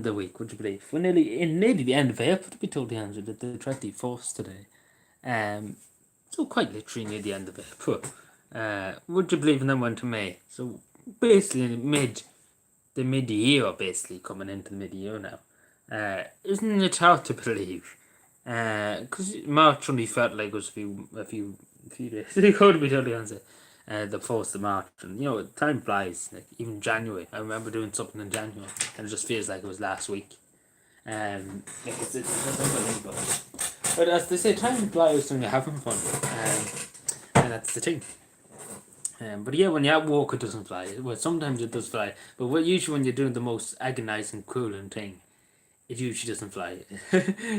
the week, would you believe? We're nearly the end of April, to be totally honest, the 24th today. So quite literally near the end of April. Would you believe? And then went to May. So basically the mid-year, basically coming into the mid-year now. Isn't it hard to believe? Because March only felt like it was a few days ago, to be totally honest. The 4th of March, and time flies. Like even January, I remember doing something in January, and it just feels like it was last week. Like it's unbelievable. But as they say, time flies when you're having fun, and that's the thing. But yeah, when you're at work, it doesn't fly. Well, sometimes it does fly, but usually when you're doing the most agonizing, crueling thing, it usually doesn't fly.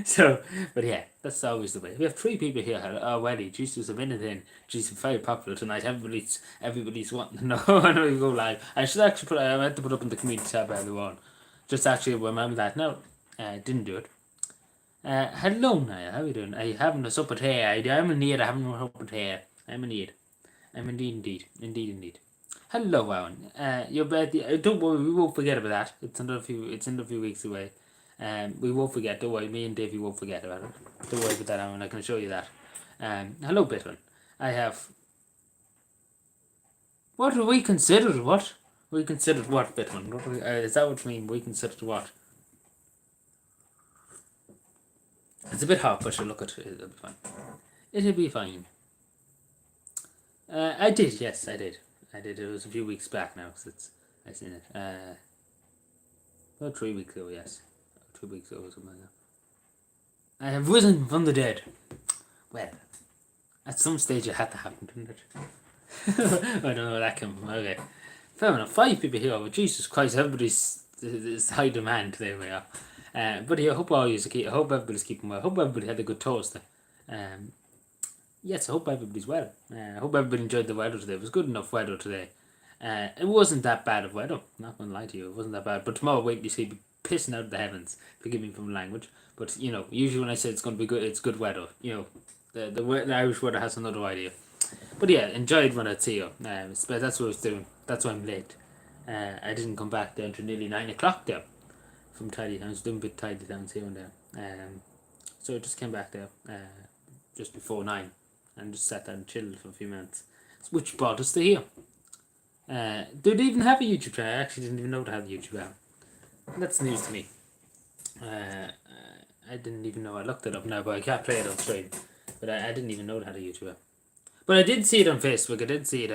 So, but yeah, that's always the way. We have 3 people here already. Jesus, a minute in. Jesus, very popular tonight. Everybody's wanting to know. I know you go live. I should actually I meant to put up in the community tab everyone. Just actually remember that. No, didn't do it. Hello, Naya. How are you doing? Are you having a supper here? I'm in need. I haven't a supper here. I'm in need. I'm indeed. Hello, Owen. Your birthday. Don't worry, we won't forget about that. It's another few weeks away. We won't forget. Don't worry. Me and Davey won't forget about it. Don't worry about that, Owen. I can show you that. Hello, Bitwin. I have. What do we consider? What we considered? What, Bitwin? Is that what you mean? We considered what? It's a bit hot, but look at it. It'll be fine. It'll be fine. I did. Yes, I did. It was a few weeks back now, because I seen it. About 3 weeks ago, yes. 2 weeks ago or something like that. I have risen from the dead. Well, at some stage it had to happen, didn't it? I don't know where that came from. Okay. Fair enough. 5 people here. But Jesus Christ, everybody's high demand. There we are. But yeah, I hope everybody's keeping well. I hope everybody had a good Thursday. Yes, I hope everybody's well. I hope everybody enjoyed the weather today. It was good enough weather today. It wasn't that bad of weather. Not gonna lie to you, it wasn't that bad. But tomorrow, wait, you see, pissing out of the heavens. Forgive me from the language, but usually when I say it's gonna be good, it's good weather. The Irish weather has another idea. But yeah, enjoyed when I'd see you. That's what I was doing. That's why I'm late. I didn't come back down to nearly 9 o'clock there from Tidy Town. I was doing a bit Tidy Towns here and there. So I just came back there just before 9 and just sat down and chilled for a few minutes, which brought us to here. Do they even have a YouTube channel? I actually didn't even know they had a YouTube channel. That's news to me. I didn't even know. I looked it up now, but I can't play it on stream. But I didn't even know they had a YouTube channel. But I did see it on Facebook. I did see it,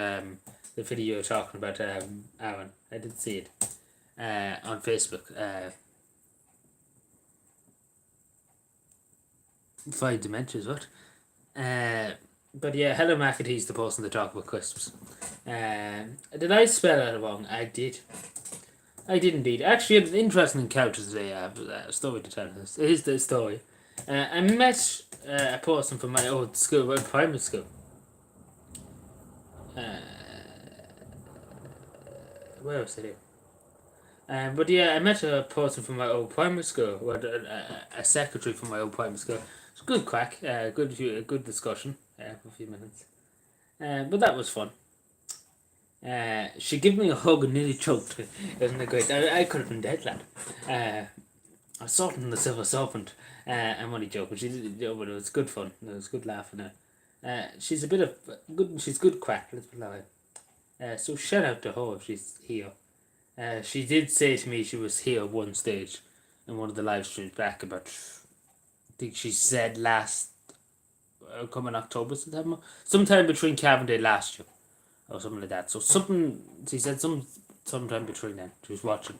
the video talking about Aaron. I did see it on Facebook. 5 Dementias, what? But yeah, Hello McAtee's the person to talk about crisps. Did I spell that wrong? I did. I did indeed. Actually, an interesting encounter today. I have a story to tell. Here's the story. I met a person from my old school, primary school. Where was it? But yeah, I met a person from my old primary school, or a secretary from my old primary school. It's a good crack, good discussion for a few minutes. But that was fun. She gave me a hug and nearly choked. Isn't it great? I could have been dead, lad. I was sorting the Silver Serpent. I'm only joking. She did, but it was good fun. It was good laughing. She's a bit of good. She's good crack. Let's put it that way. So shout out to her if she's here. She did say to me she was here at one stage in one of the live streams back about. I think she said last coming October, September, sometime between Calvin Day last year or something like that. So something she said sometime between then she was watching.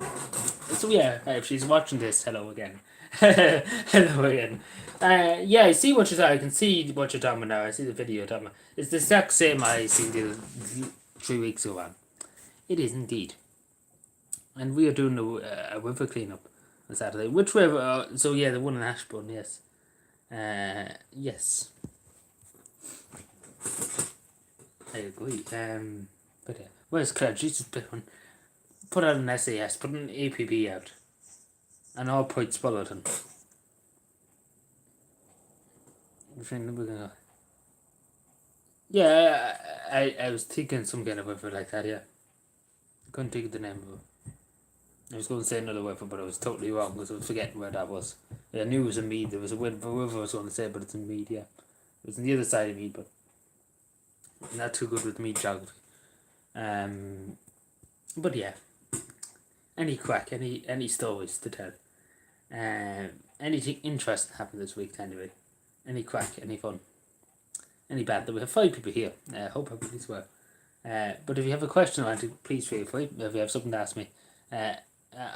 So yeah, if she's watching this, hello again. Hello again. Yeah, I see what you're talking. I can see what you're talking about now. I see the video you're talking about. It's the exact same I seen the 3 weeks ago. It is indeed. And we are doing a river cleanup on Saturday. Which river? So yeah, the one in Ashbourne. Yes. Yes. I agree. But where's Claire? Jesus, put out an SAS, put an APB out, an all points bulletin. Yeah, I was thinking some kind of river like that. Yeah, couldn't think of the name of it. I was going to say another weather, but I was totally wrong because I was forgetting where that was. I knew it was in Meath. There was a river I was going to say, but it's in Meath, yeah. It was on the other side of Meath, but not too good with Meath geography. But yeah, any crack, any stories to tell. Anything interesting happened this week anyway. Any crack, any fun, any bad. We have 5 people here. Hope everybody's well. But if you have a question or anything, please feel free. If you have something to ask me,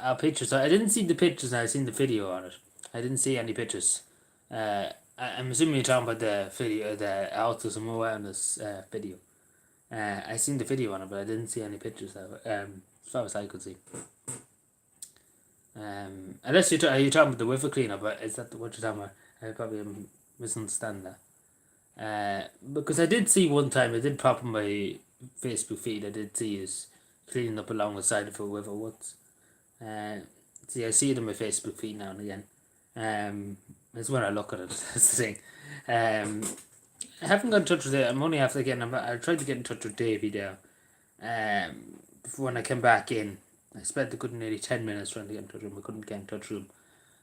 our pictures. I didn't see the pictures. I've seen the video on it. I didn't see any pictures. I'm assuming you're talking about the video, the autism awareness video. I seen the video on it, but I didn't see any pictures of it. As far as I could see. Unless are you talking about the river cleanup? Is that what you're talking about? I probably misunderstand that. Because I did see one time, I did pop on my Facebook feed, I did see us cleaning up along the side of a river once. See, I see it on my Facebook feed now and again. It's when I look at it, that's the thing. I haven't got in touch with it, I'm only after again, I tried to get in touch with Davey there. Before when I came back in, I spent a good nearly 10 minutes trying to get in touch with him, I couldn't get in touch with him.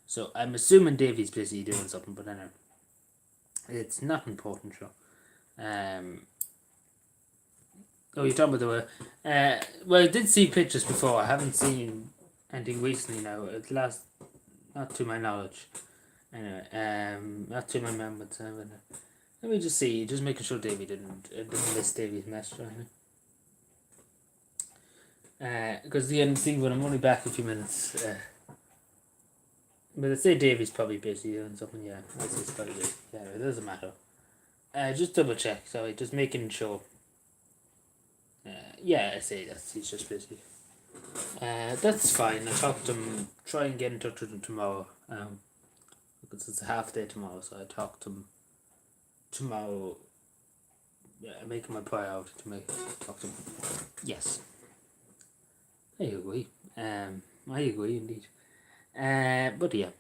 So I'm assuming Davey's busy doing something, but anyway. It's not important, sure. Oh, you're talking about the well, I did see pictures before. I haven't seen anything recently now. At last, not to my knowledge. Anyway, not to my remembrance. Let me just see. Just making sure Davey didn't miss Davey's message or anything. Because the end thing when I'm only back a few minutes. But I'd say Davey's probably busy doing something. Yeah, he's probably busy. Yeah, it doesn't matter. Just double check. Sorry, just making sure. Yeah, I say that he's just busy. That's fine. I talked to him. Try and get in touch with him tomorrow. Because it's a half day tomorrow, so I talked to him tomorrow. Yeah, I'm making my priority to talk to him. Yes, I agree. I agree indeed. But yeah,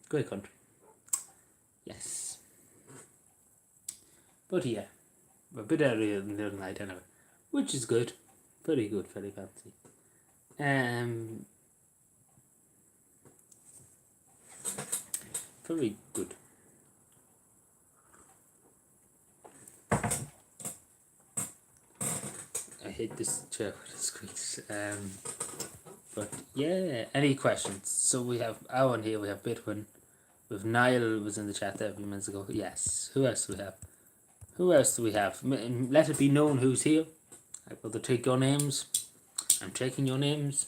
great country. Yes. But yeah, we're a bit earlier than the other night anyway, which is good. Very good, very fancy. Very good. I hate this chair with the squeaks. But yeah, any questions? So we have Owen here, we have Bitwin. With Niall was in the chat there a few minutes ago. Yes. Who else do we have? Who else do we have? Let it be known who's here. I'm going to take your names. I'm taking your names.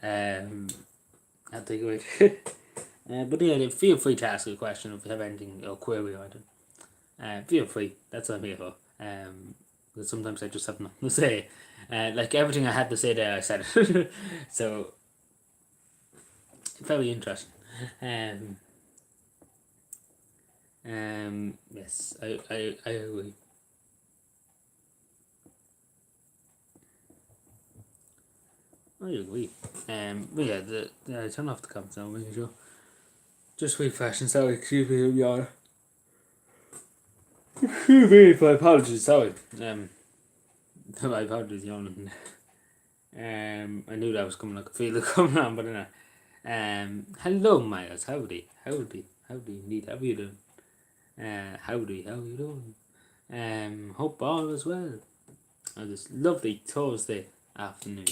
I'll take it away. But yeah, feel free to ask a question if you have anything or query or anything. Feel free. That's what I'm here for. Because sometimes I just have nothing to say. Like everything I had to say there, I said it. So, very interesting. Yes, I agree. I agree. But yeah, turn off the comments now, making sure. Just refreshing, sorry, excuse me, yawn. Excuse me, my apologies, sorry. My apologies, yawning. I knew that was coming, I could feel it coming on, but anyway. Hello, Miles, howdy indeed, how are you doing? Howdy, how are you doing? Hope all is well. On this lovely Thursday afternoon.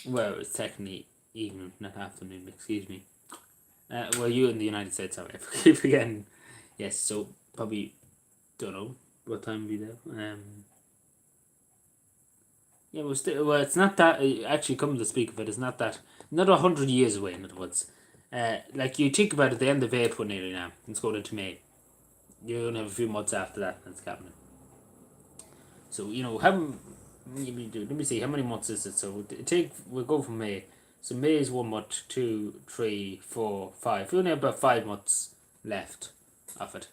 Well, it's technically evening, not afternoon, excuse me. Well, you in the United States, sorry, I keep forgetting. Yes, so probably, don't know what time will be there. Yeah, well, it's not that, actually come to speak of it, it's not that, not 100 years away, in other words. Like you think about it, the end of April nearly now, it's going into May. You're going to have a few months after that, that's happening. So, let me see, how many months is it? So, we'll go from May. So, May is 1 month, 2, 3, 4, 5. We only have about 5 months left of it.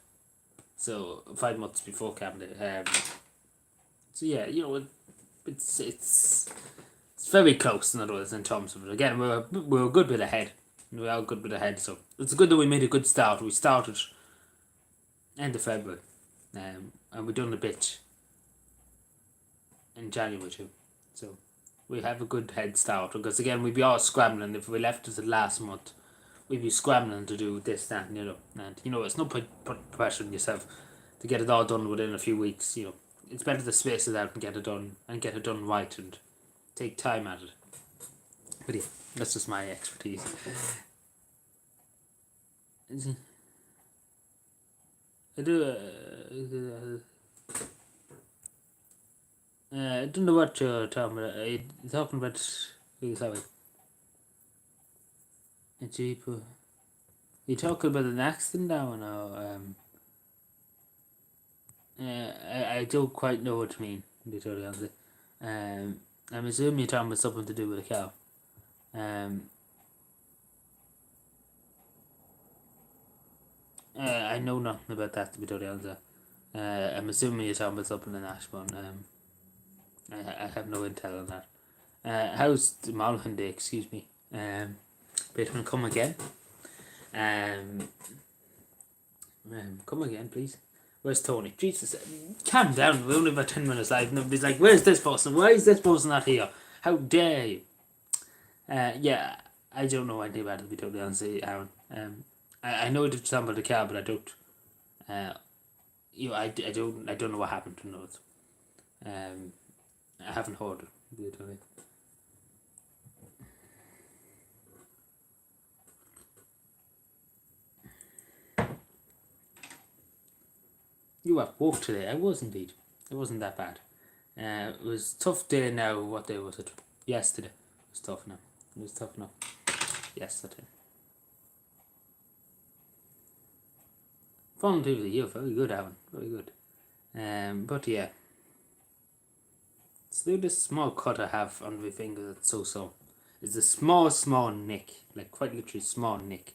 So, 5 months before calendar. So, yeah, it's very close, in other words, in terms of it. Again, we're a good bit ahead. We are a good bit ahead, so it's good that we made a good start. We started end of February, and we've done a bit in January too. So we have a good head start, because again we'd be all scrambling if we left it the last month. We'd be scrambling to do this, that, and it's no point put pressure on yourself to get it all done within a few weeks. It's better to space it out and get it done right and take time at it. But yeah, that's just my expertise. I don't know what you're talking about. You're talking about. Sorry. A Jeep. You talking about an accident now, or I don't quite know what you mean, to be totally honest. I'm assuming you're talking about something to do with a cow. I know nothing about that, to be totally honest. I'm assuming you're talking about something in Ashbourne. I have no intel on that. How's the Malvern Day? Excuse me. Bateman, come again. Come again, please. Where's Tony? Jesus, calm down. We're only about 10 minutes live. Nobody's like, where's this person? Why is this person not here? How dare you? Yeah, I don't know anything about it, to be totally honest, Aaron. I know it's talking about the car, but I don't. I don't know what happened to those. I haven't heard it, to be totally. You were at work today. I was indeed. It wasn't that bad. It was a tough day now. What day was it? Yesterday. It was tough now. It was tough now. Yesterday. Fun TV. You're very good, Alan. Very good. But yeah. So this small cut I have on my finger that's so. It's a small nick. Like quite literally small nick.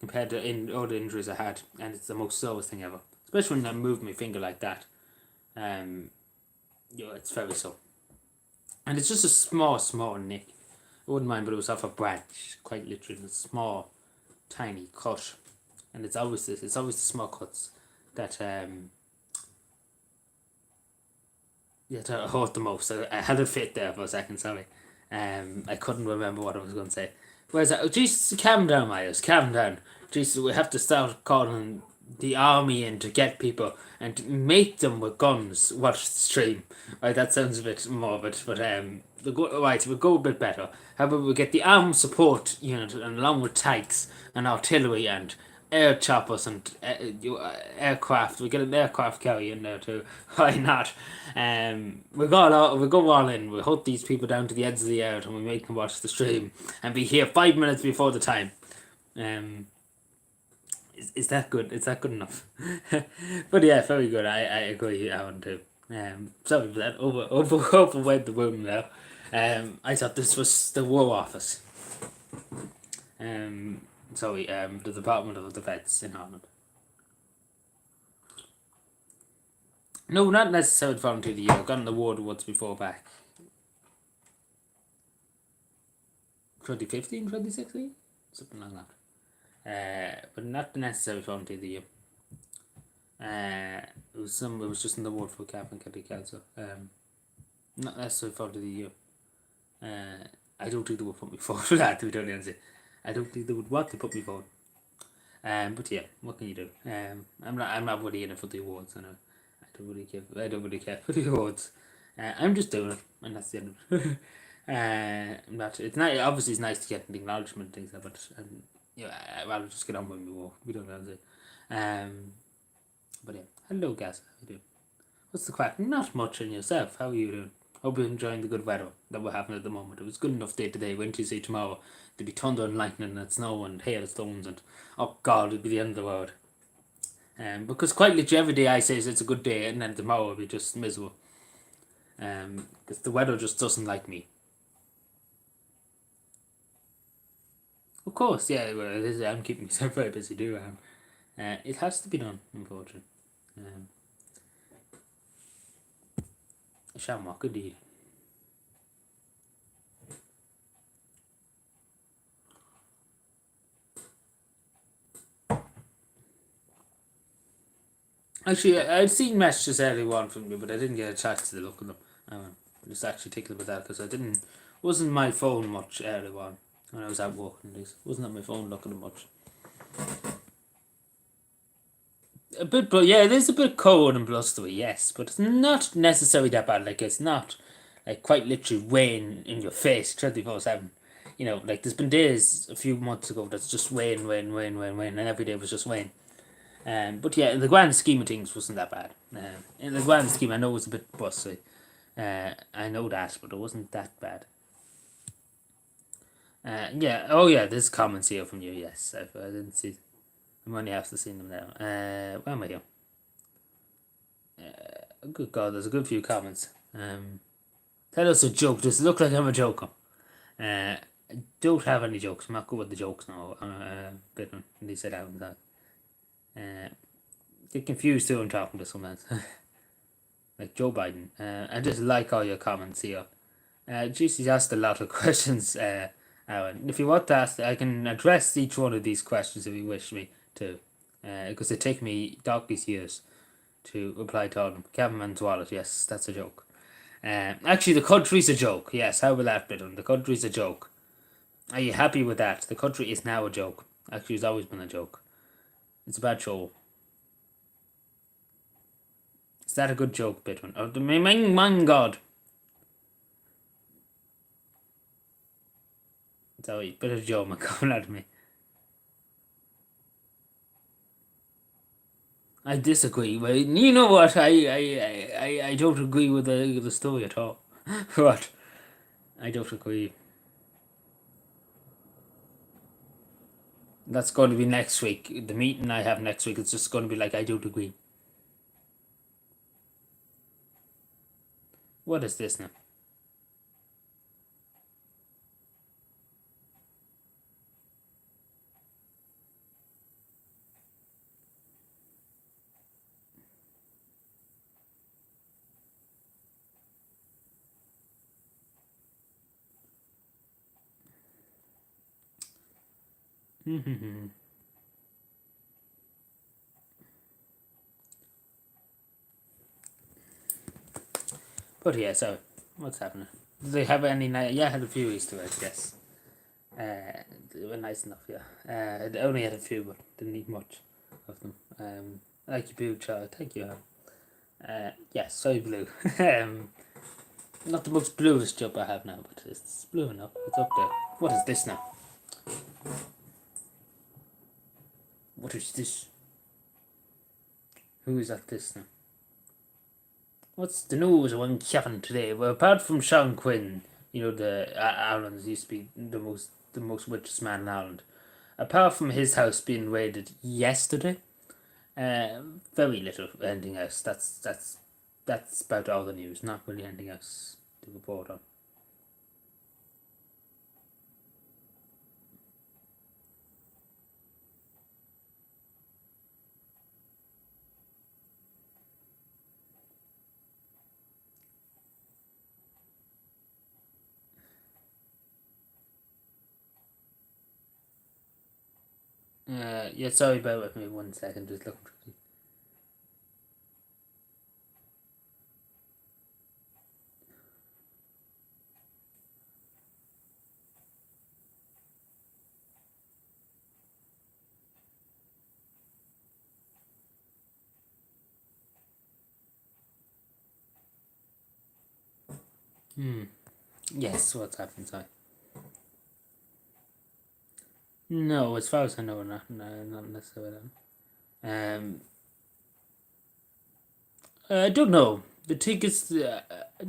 Compared to other injuries I had. And it's the most slowest thing ever. Especially when I move my finger like that. It's very sore. And it's just a small nick. I wouldn't mind, but it was off a branch. Quite literally, a small, tiny cut. And it's always the small cuts that that hurt the most. I had a fit there for a second, sorry. I couldn't remember what I was going to say. Where's that? Oh, Jesus, calm down, Myers. Calm down. Jesus, we have to start calling the army in to get people and make them with guns watch the stream. Right, that sounds a bit morbid, but we'll go a bit better. How about we get the armed support unit, and along with tanks and artillery and air choppers and aircraft. We get an aircraft carrier in there too. Why not? We go all in. We hunt these people down to the edge of the earth and we make them watch the stream and be here 5 minutes before the time. Is that good? Is that good enough? But yeah, very good. I agree, Alan, too. Sorry for that. Overwhelmed the room now. I thought this was the War Office. The Department of Defence in Ireland. No, not necessarily volunteer the year. I've gotten the award once before back. 2015, 2016? Something like that. But not necessarily volunteer the year. It was just an award for Cavan County Council. Not necessarily volunteer the year. I don't think they would put me forward for that, to be totally honest. I don't think they would want to put me forward. But yeah, what can you do? I'm not really in it for the awards. I know. I don't really care for the awards. I'm just doing it, and that's the end of it. It's nice. Obviously, it's nice to get the acknowledgement and things like that. But I'd rather just get on with my work. We don't know it. But yeah, hello, guys. How you doing? What's the crack? Not much in yourself. How are you doing? Hope you're enjoying the good weather that we're having at the moment. It was good enough day today. When you say tomorrow, there'd be thunder and lightning and snow and hailstones and oh god, it'd be the end of the world. Because quite literally every day I say it's a good day, and then tomorrow it'll be just miserable. Because the weather just doesn't like me. Of course, yeah. Well, it is. I'm keeping myself very busy too. It has to be done, unfortunately. Shamrock, indeed. Actually, I'd seen messages earlier on from you, but I didn't get a chance to look at them. I'm just actually thinking about that because I Wasn't my phone much earlier on when I was at work, at least. Wasn't on my phone looking at much. A bit, but yeah, it is a bit cold and blustery, yes, but it's not necessarily that bad. Like, it's not like quite literally rain in your face 24/7. You know, like there's been days a few months ago that's just rain, and every day was just rain. But yeah, in the grand scheme of things, wasn't that bad. In the grand scheme, I know it was a bit blustery. I know that, but it wasn't that bad. Yeah. Oh yeah, there's comments here from you. Yes, I didn't see. I'm only after seeing them now. Where am I here? Good God, there's a good few comments. Tell us a joke. Does it look like I'm a joker? I don't have any jokes. I'm not good with the jokes now. Bit when they said out and that. Get confused too when talking to someone else. Like Joe Biden. I just like all your comments here. GC's asked a lot of questions, Aaron. If you want to ask, I can address each one of these questions if you wish me to. Because it take me donkey's years to reply to all of them. Caveman's wallet, yes, that's a joke. Actually, the country's a joke. Yes, how will that be done? The country's a joke. Are you happy with that? The country is now a joke. Actually, it's always been a joke. It's a bad show. Is that a good joke, Bitman? Oh, my God. Sorry, bit of Joe coming at me. I disagree. Well, you know what? I don't agree with the story at all. What? I don't agree. That's going to be next week. The meeting I have next week is just going to be like, I don't agree. What is this now? But yeah, so what's happening? Do they have any night? Yeah, I had a few Easter eggs. Yes, they were nice enough. Yeah, I only had a few, but didn't eat much of them. Like you, blue child. Thank you. Yes, so blue. Not the most bluest job I have now, but it's blue enough. It's up there. What is this now? What is this? Who is at this now? What's the news on Kevin today? Well, apart from Sean Quinn, you know the Ireland's used to be the most richest man in Ireland. Apart from his house being raided yesterday, very little anything else. That's about all the news. Not really anything else to report on. Yeah, sorry, bear with me 1 second. Just looking for. Yes, what's happened? Sorry. No, as far as I know, not necessarily. I don't know. The tickets, I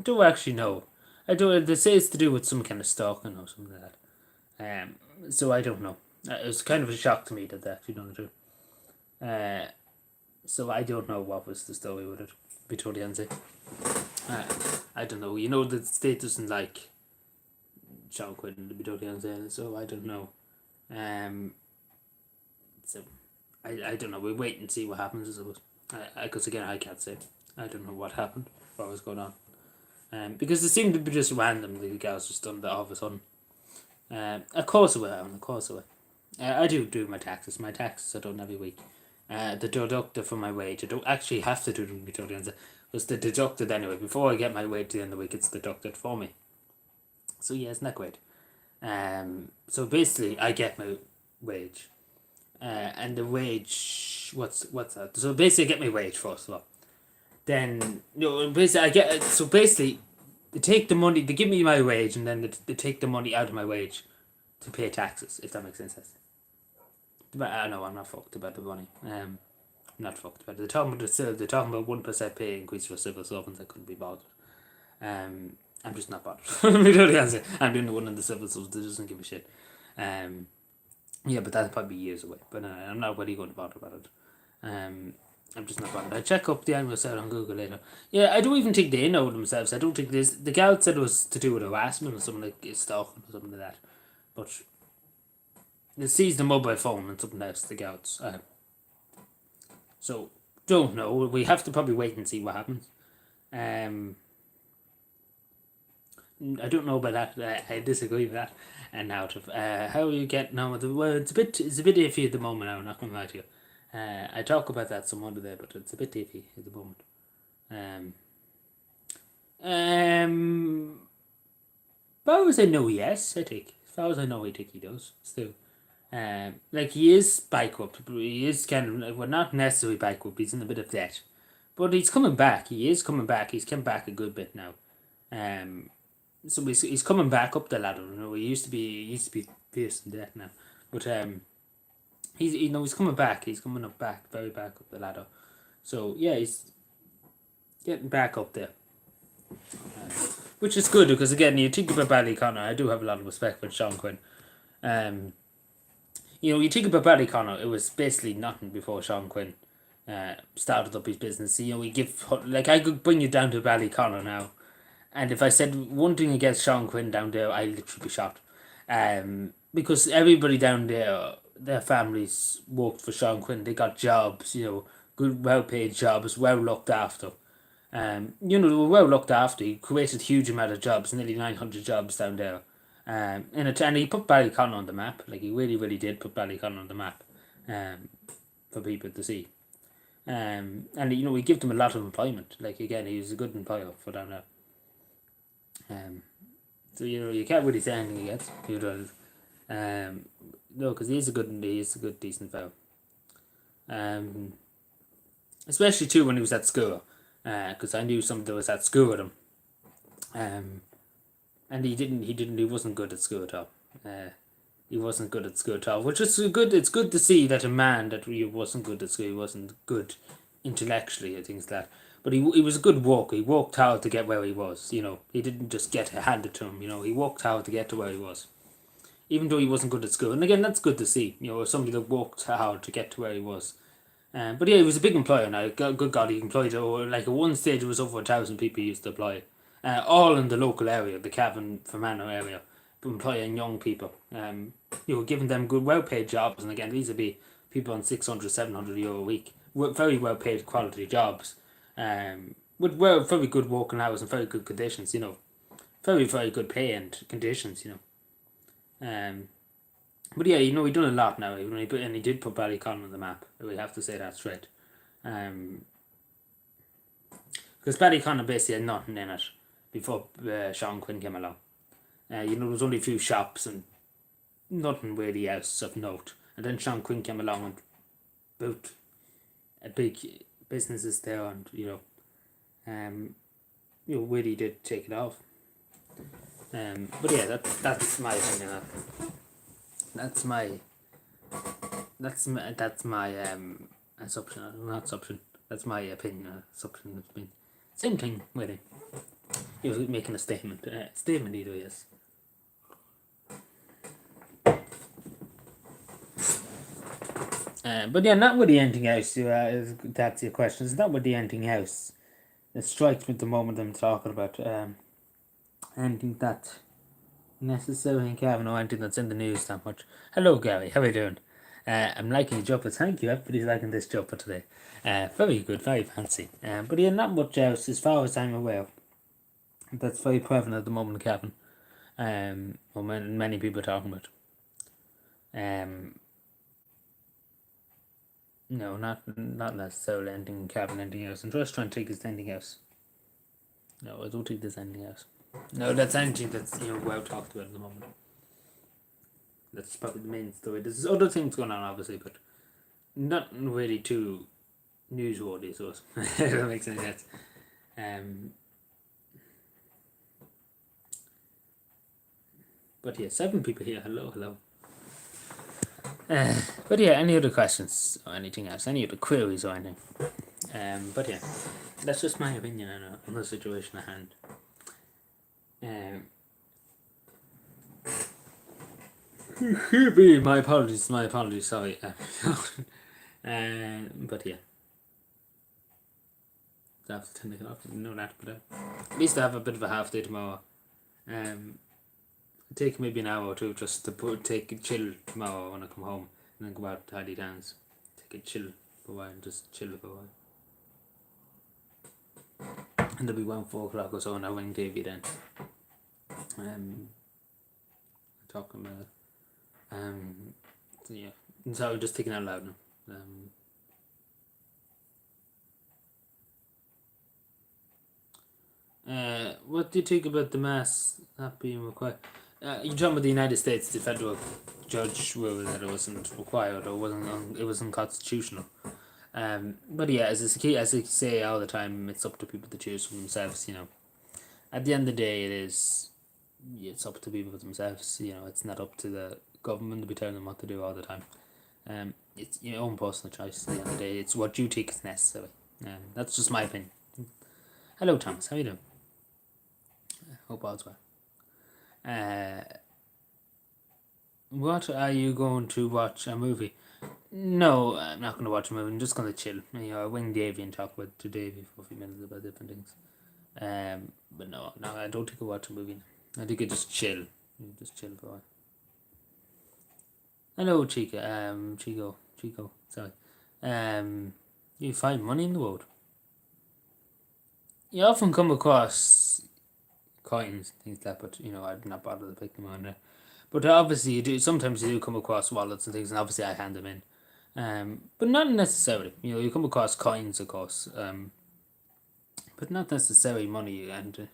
don't actually know. I don't. They say it's to do with some kind of stalking or something like that. So I don't know. It was kind of a shock to me that they actually don't do. So I don't know what was the story with it. To be totally honest. I don't know. You know, the state doesn't like Sean Quinn, to be totally honest. So I don't know. So I don't know. We wait and see what happens. I suppose. Because again, I can't say. I don't know what happened. What was going on. Because it seemed to be just randomly the guys just done that all of a sudden. Of course it will, of course it will. I do my taxes. My taxes are done every week. The deductor for my wage. I don't actually have to do them, to be totally honest. It's deducted anyway. Before I get my wage at the end of the week, it's deducted for me. So yeah, it's not great. So basically, I get my wage, and the wage. What's that? So basically, I get my wage first of all. Then basically I get so basically they take the money. They give me my wage, and then they take the money out of my wage to pay taxes. If that makes any sense. But I know I'm not fucked about the money. Not fucked about it. They're talking about 1% pay increase for civil servants. I couldn't be bothered. I'm just not bothered. I'm doing the one in the civil service that doesn't give a shit. Yeah, but that'll probably be years away. But I'm not really going to bother about it. I'm just not bothered. I check up the annual salary on Google later. Yeah, I don't even think they know themselves. I don't think this. The gal said it was to do with harassment or something like stalking or something like that. But they seized the mobile phone and something else. The gals. So don't know. We have to probably wait and see what happens. I don't know about that. I disagree with that. And out of how you get now with the well, it's a bit iffy at the moment. I'm not gonna lie to you. I talk about that some other day, but it's a bit iffy at the moment. As far as I know, yes, I think. As far as I know, I think he does still. Like he is bankrupt, but he is kind of well, not necessarily bankrupt. He's in a bit of debt, but he's coming back. He is coming back. He's come back a good bit now. So he's coming back up the ladder. You know, he used to be fierce in debt now, but he's coming back. He's coming up back, very back up the ladder. So yeah, he's getting back up there, which is good because again, you think about Ballyconnor. I do have a lot of respect for Sean Quinn. You think about Ballyconnor, it was basically nothing before Sean Quinn started up his business. We give like I could bring you down to Ballyconnor now. And if I said one thing against Sean Quinn down there, I'd literally be shot. Because everybody down there, their families worked for Sean Quinn. They got jobs, good, well-paid jobs, well looked after. They were well looked after. He created a huge amount of jobs, nearly 900 jobs down there. And he put Ballyconnor on the map. Like, he really, really did put Ballyconnor on the map for people to see. And, we give them a lot of employment. Like, again, he was a good employer for down there. So you can't really say anything against him. No, because he's a good decent fellow. Especially too when he was at school, because I knew somebody that was at school with him. And he wasn't good at school at all. He wasn't good at school at all, which is good. It's good to see that a man that really wasn't good at school, he wasn't good intellectually and things like that. But he was a good worker. He worked hard to get where he was. He didn't just get it handed to him. He worked hard to get to where he was, even though he wasn't good at school. And again, that's good to see. Somebody that worked hard to get to where he was. But yeah, he was a big employer now. Good God, he employed like at one stage it was over 1,000 people he used to employ, all in the local area, the Cavan Fermanagh area, employing young people. Giving them good, well-paid jobs. And again, these would be people on 600, 700 euro a week. Very well-paid, quality jobs. With very good working hours and very good conditions. Very, very good pay and conditions. But yeah, he done a lot now. And he did put Ballyconnor on the map. We have to say that straight. Because Ballyconnor basically had nothing in it before Sean Quinn came along. There was only a few shops and nothing really else of note. And then Sean Quinn came along and built a big businesses there, and really did take it off. But yeah, that's my opinion. That's my assumption. Not assumption. That's my opinion. Assumption has been same thing with him. He was making a statement. Statement either, yes. But yeah, not really anything else. That's your question. It's not really anything else that strikes me at the moment I'm talking about. Anything that necessarily Gavin or anything that's in the news that much. Hello, Gary. How are you doing? I'm liking the jumper. Thank you. Everybody's liking this jumper today. Very good. Very fancy. But yeah, not much else as far as I'm aware. That's very prevalent at the moment, Gavin. Or many people are talking about. No, not necessarily anything Kevin, anything else. I'm just trying to think there's anything else. No, I don't think there's anything else. No, that's anything that's well talked about at the moment. That's probably the main story. There's other things going on, obviously, but nothing really too newsworthy, so if that makes any sense. But yeah, 7 people here. Hello, hello. But yeah, any other questions or anything else? Any other queries or anything? But yeah, that's just my opinion on the situation at hand. My apologies, sorry. But yeah. After 10 o'clock, know that, but at least I have a bit of a half day tomorrow. Take maybe an hour or two just to take a chill tomorrow when I come home, and then go out to Tidy Downs. Take a chill for a while and just chill for a while. And there'll be 4 o'clock or so, and I'll ring Davey then. Talking about so yeah. So I'm just thinking out loud now. What do you think about the mass not being required? You're talking about the United States, the federal judge ruled that it wasn't required or it was unconstitutional. But yeah, as I say all the time, it's up to people to choose for themselves. At the end of the day, it's up to people themselves. It's not up to the government to be telling them what to do all the time. It's your own personal choice. At the end of the day, it's what you think is necessary. That's just my opinion. Hello, Thomas. How you doing? Hope all's well. What are you going to watch a movie? No, I'm not going to watch a movie. I'm just going to chill. I'll ring Davey and talk to Davey for a few minutes about different things. But no, I don't think I'll watch a movie. I think I just chill. Just chill for a while. Hello, Chica. Chico. Sorry. You find money in the world. You often come across coins, things like that, but I'd not bother to pick them on there. But obviously, sometimes you do come across wallets and things, and obviously I hand them in. But not necessarily. You come across coins, of course, but not necessarily money. And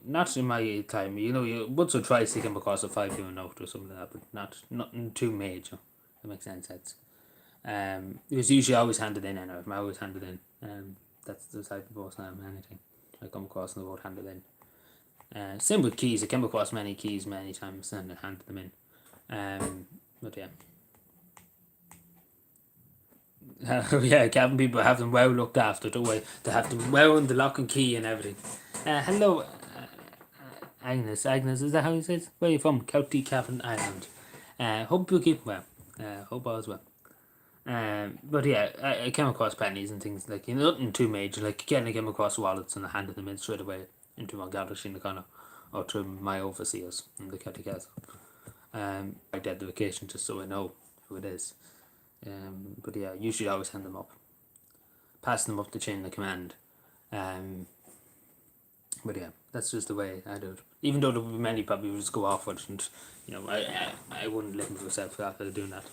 not in my time. You once or twice you come across a €5 note or something like that, but nothing too major. That makes any sense. It was usually always handed in. I'm always handed in. That's the type of person I am. Anything I come across in the road, handed in. Same with keys. I came across many keys many times and I handed them in. But yeah. Yeah, cabin people have them well looked after, don't they? They have them well on the lock and key and everything. Hello, Agnes. Agnes, is that how you say it? Where are you from? County Cavan Island. Hope you keep well. Hope all's well. But yeah, I came across pennies and things like nothing too major. Like again, I came across wallets and I handed them in straight away into my garage in the corner or to my overseers in the county council. I did the vacation just so I know who it is. But yeah, you should always hand them up, passing them up the chain of command. But yeah, that's just the way I do it. Even though there would be many probably would just go off with it, and I wouldn't let myself after doing that.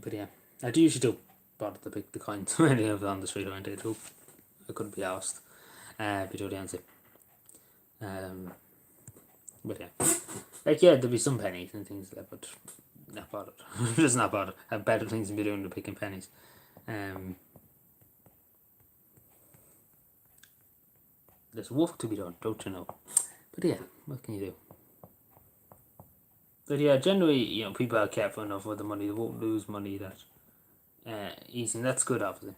But yeah, I do usually do bother to pick the coins when I live on the street around it. I couldn't be asked. Be totally answer. But yeah, there'll be some pennies and things like that, but not bothered. Just not bothered. Have better things to be doing than picking pennies. There's work to be done, don't you know? But yeah, what can you do? But yeah, generally, people are careful enough with the money. They won't lose money that easy, and that's good, obviously.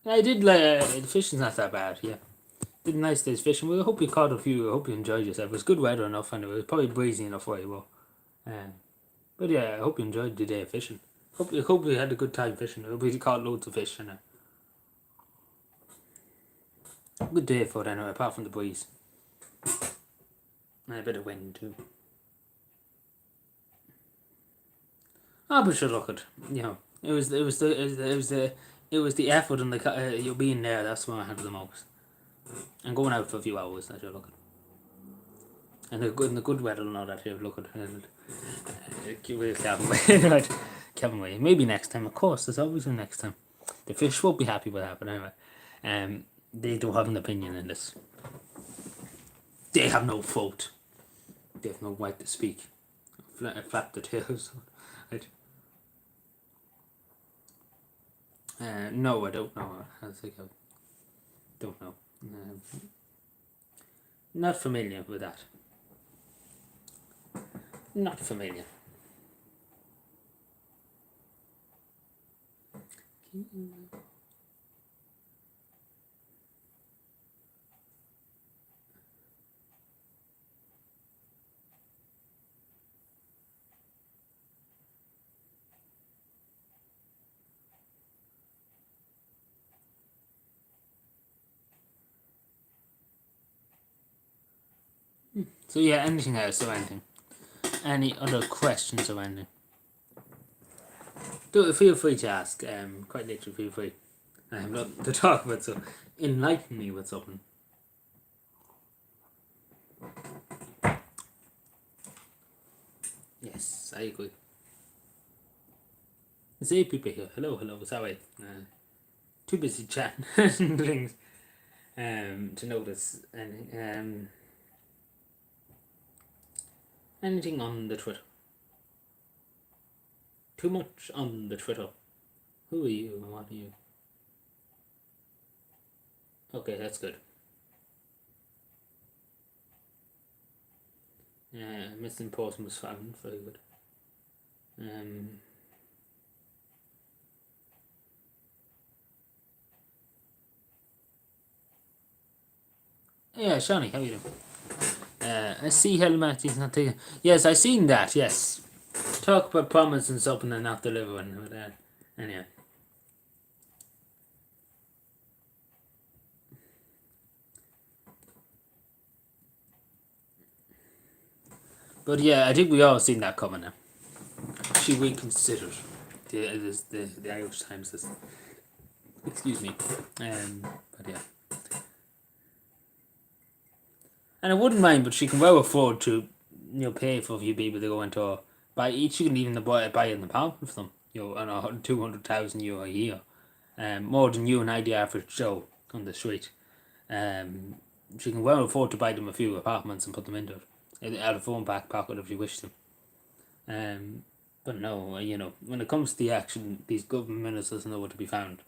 I did like the fishing's not that bad. Yeah, did a nice day's fishing. Well, I hope you caught a few. I hope you enjoyed yourself. It was good weather enough, and it was probably breezy enough where you were. But yeah, I hope you enjoyed the day of fishing. Hope you had a good time fishing. I hope you caught loads of fish and good day for it anyway, apart from the breeze. And a bit of wind too. But sure, look it. It was the effort and the you being there. That's what I had the most. And going out for a few hours. I should look at. And the good weather and all that. You look at and Kevin Way. Right, Kevin Way. Maybe next time. Of course, there's always a next time. The fish won't be happy with that, but anyway. They don't have an opinion in this. They have no fault. They have no right to speak. Flap the tails. Right. No, I don't know. I think I don't know. Not familiar with that. Not familiar. So yeah, anything else or anything? Any other questions or anything? Feel free to ask. Quite literally, feel free. I'm not to talk about, so enlighten me with something. Yes, I agree. There's 8 people here. Hello, sorry. Too busy chatting and things to notice anything. Anything on the Twitter? Too much on the Twitter. Who are you and what are you? Okay, that's good. Missing person was found. Very good. Yeah, Shawnee, how you doing? I see Helmati's not taking. Yes, I seen that. Yes, talk about promising something and not delivering. With that, anyway. But yeah, I think we all seen that coming now. She reconsidered. The Irish Times says. Excuse me. But yeah. And I wouldn't mind, but she can well afford to, pay for a few people to go into her. Buy each. She can even buy an apartment for them. On €200,000 a year. More than you and I, the average Joe on the street. She can well afford to buy them a few apartments and put them into it out of her own back pocket if she wished to. But no, when it comes to the action, these government ministers know where to be found.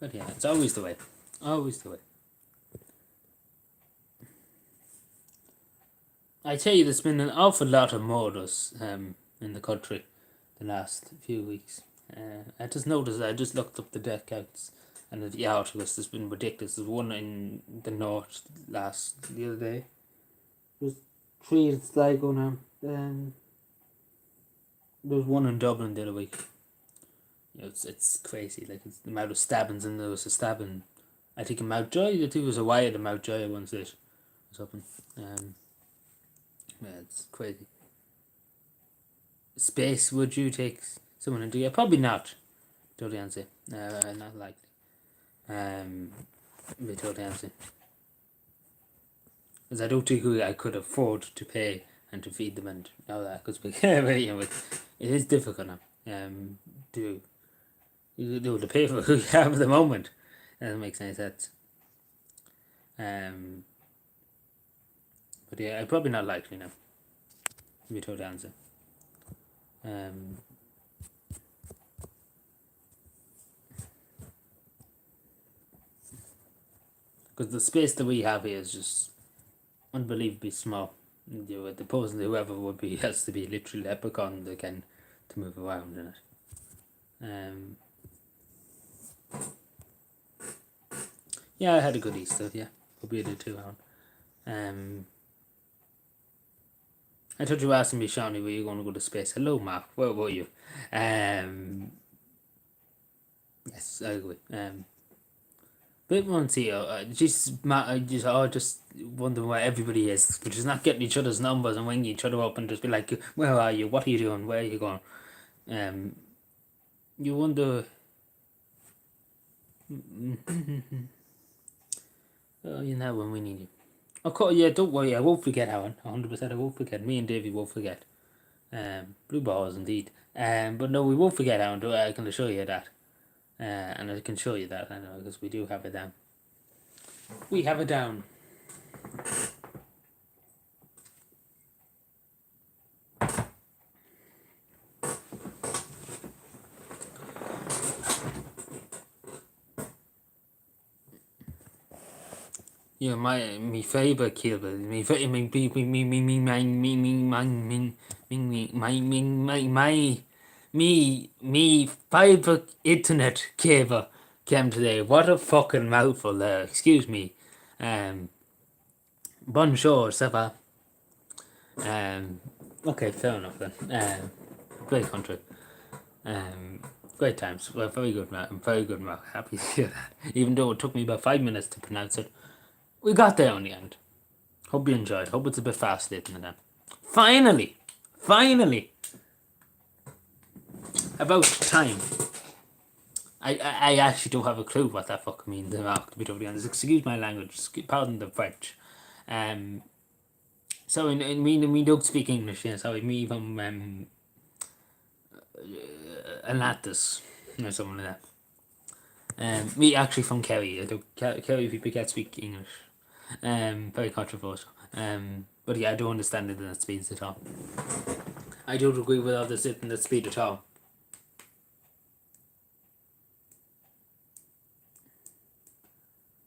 But yeah, it's always the way. Always the way. I tell you, there's been an awful lot of murders in the country the last few weeks. I just noticed, I just looked up the death counts and the articles. There's been ridiculous. There's one in the north the other day. There's 3 in Sligo now. There's one in Dublin the other week. It's crazy. Like, it's the amount of stabbings, and there was a stabbing, I think, in Mountjoy. I think it was a riot in Mountjoy at one stage or something. Yeah, it's crazy. Space, would you take someone into? Yeah, probably not. Totally answer. Not likely. Be totally answer. Because I don't think I could afford to pay and to feed them and all that. Because it is difficult now. To pay for who you have at the moment. That doesn't make any sense. But yeah, probably not likely now. To be totally answer. Because the space that we have here is just unbelievably small. The person, whoever would be, has to be literally leprechaun again to move around in it. Yeah, I had a good Easter. Yeah, hope you did too, Alan. I thought you were asking me, Shawnee, were you going to go to space? Hello, Mark. Where were you? Yes, I agree. But once here, just wondering where everybody is. We're just not getting each other's numbers and ringing each other up and just be like, where are you? What are you doing? Where are you going? You wonder. Oh, when we need you. Of course, yeah, don't worry, I won't forget, Alan. 100% I won't forget. Me and Davey won't forget. Blue balls indeed. But no, we won't forget, Alan. I can assure you that. And I can show you that, I know, because we do have it down. We have it down. Yeah, my favorite killer, my favorite internet cable came today. What a fucking mouthful there. Excuse me. Bonjour, ça va? Okay, fair enough then. Great country. Great times. Well, very good, man. I'm very good, man. Happy to hear that. Even though it took me about 5 minutes to pronounce it, we got there in the end. Hope you enjoyed. Hope it's a bit fast later than that. Finally! About time. I actually don't have a clue what that fuck means, to be totally honest. Excuse my language. Pardon the French. So we don't speak English, yeah. So me from Atlantis or something like that. Me actually from Kerry. Kerry people can't speak English. Very controversial. But yeah, I don't understand it in that speed at all. I don't agree with others in that speed at all.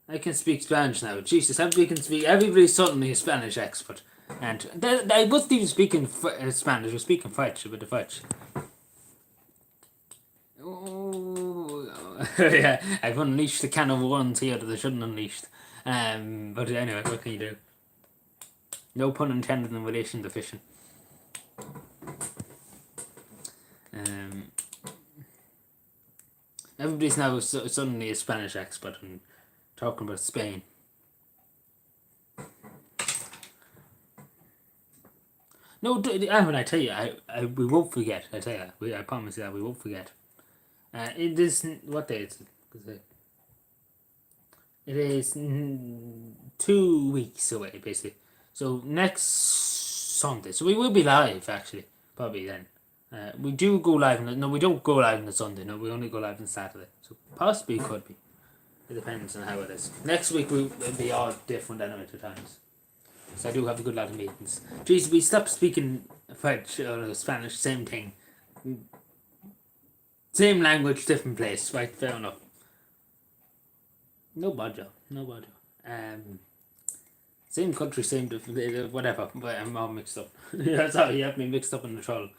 I can speak Spanish now. Jesus, everybody's suddenly a Spanish expert. And I wasn't even speaking Spanish, I was speaking French, a bit of French. Oh, yeah, I've unleashed a can of worms here that I shouldn't unleashed. But anyway, what can you do? No pun intended in relation to fishing. Everybody's now suddenly a Spanish expert and talking about Spain. No, when I tell you, we won't forget. I tell you, I promise you that we won't forget. It is, what day is it? It is 2 weeks away, basically. So next Sunday. So we will be live, actually, probably then. We do go live. No, we don't go live on the Sunday. No, we only go live on Saturday. So possibly could be. It depends on how it is. Next week will be all different anyway at times. So I do have a good lot of meetings. Jeez, we stopped speaking French or Spanish, same thing. Same language, different place, right? Fair enough. No bother. Same country, same whatever, but I'm all mixed up. That's how you have me mixed up in the troll.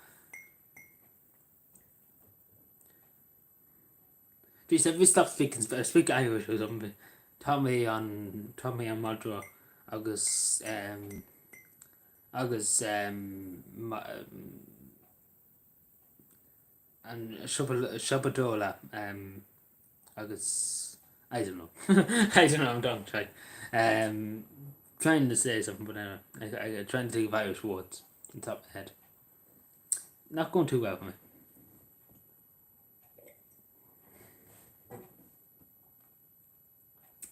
Jeez, if we stop speak Irish or something, Tommy on Madra, August, and Shabadola, August, I don't know. I don't know, I'm done trying to say something, but I'm trying to think of Irish words on top of my head. Not going too well for me.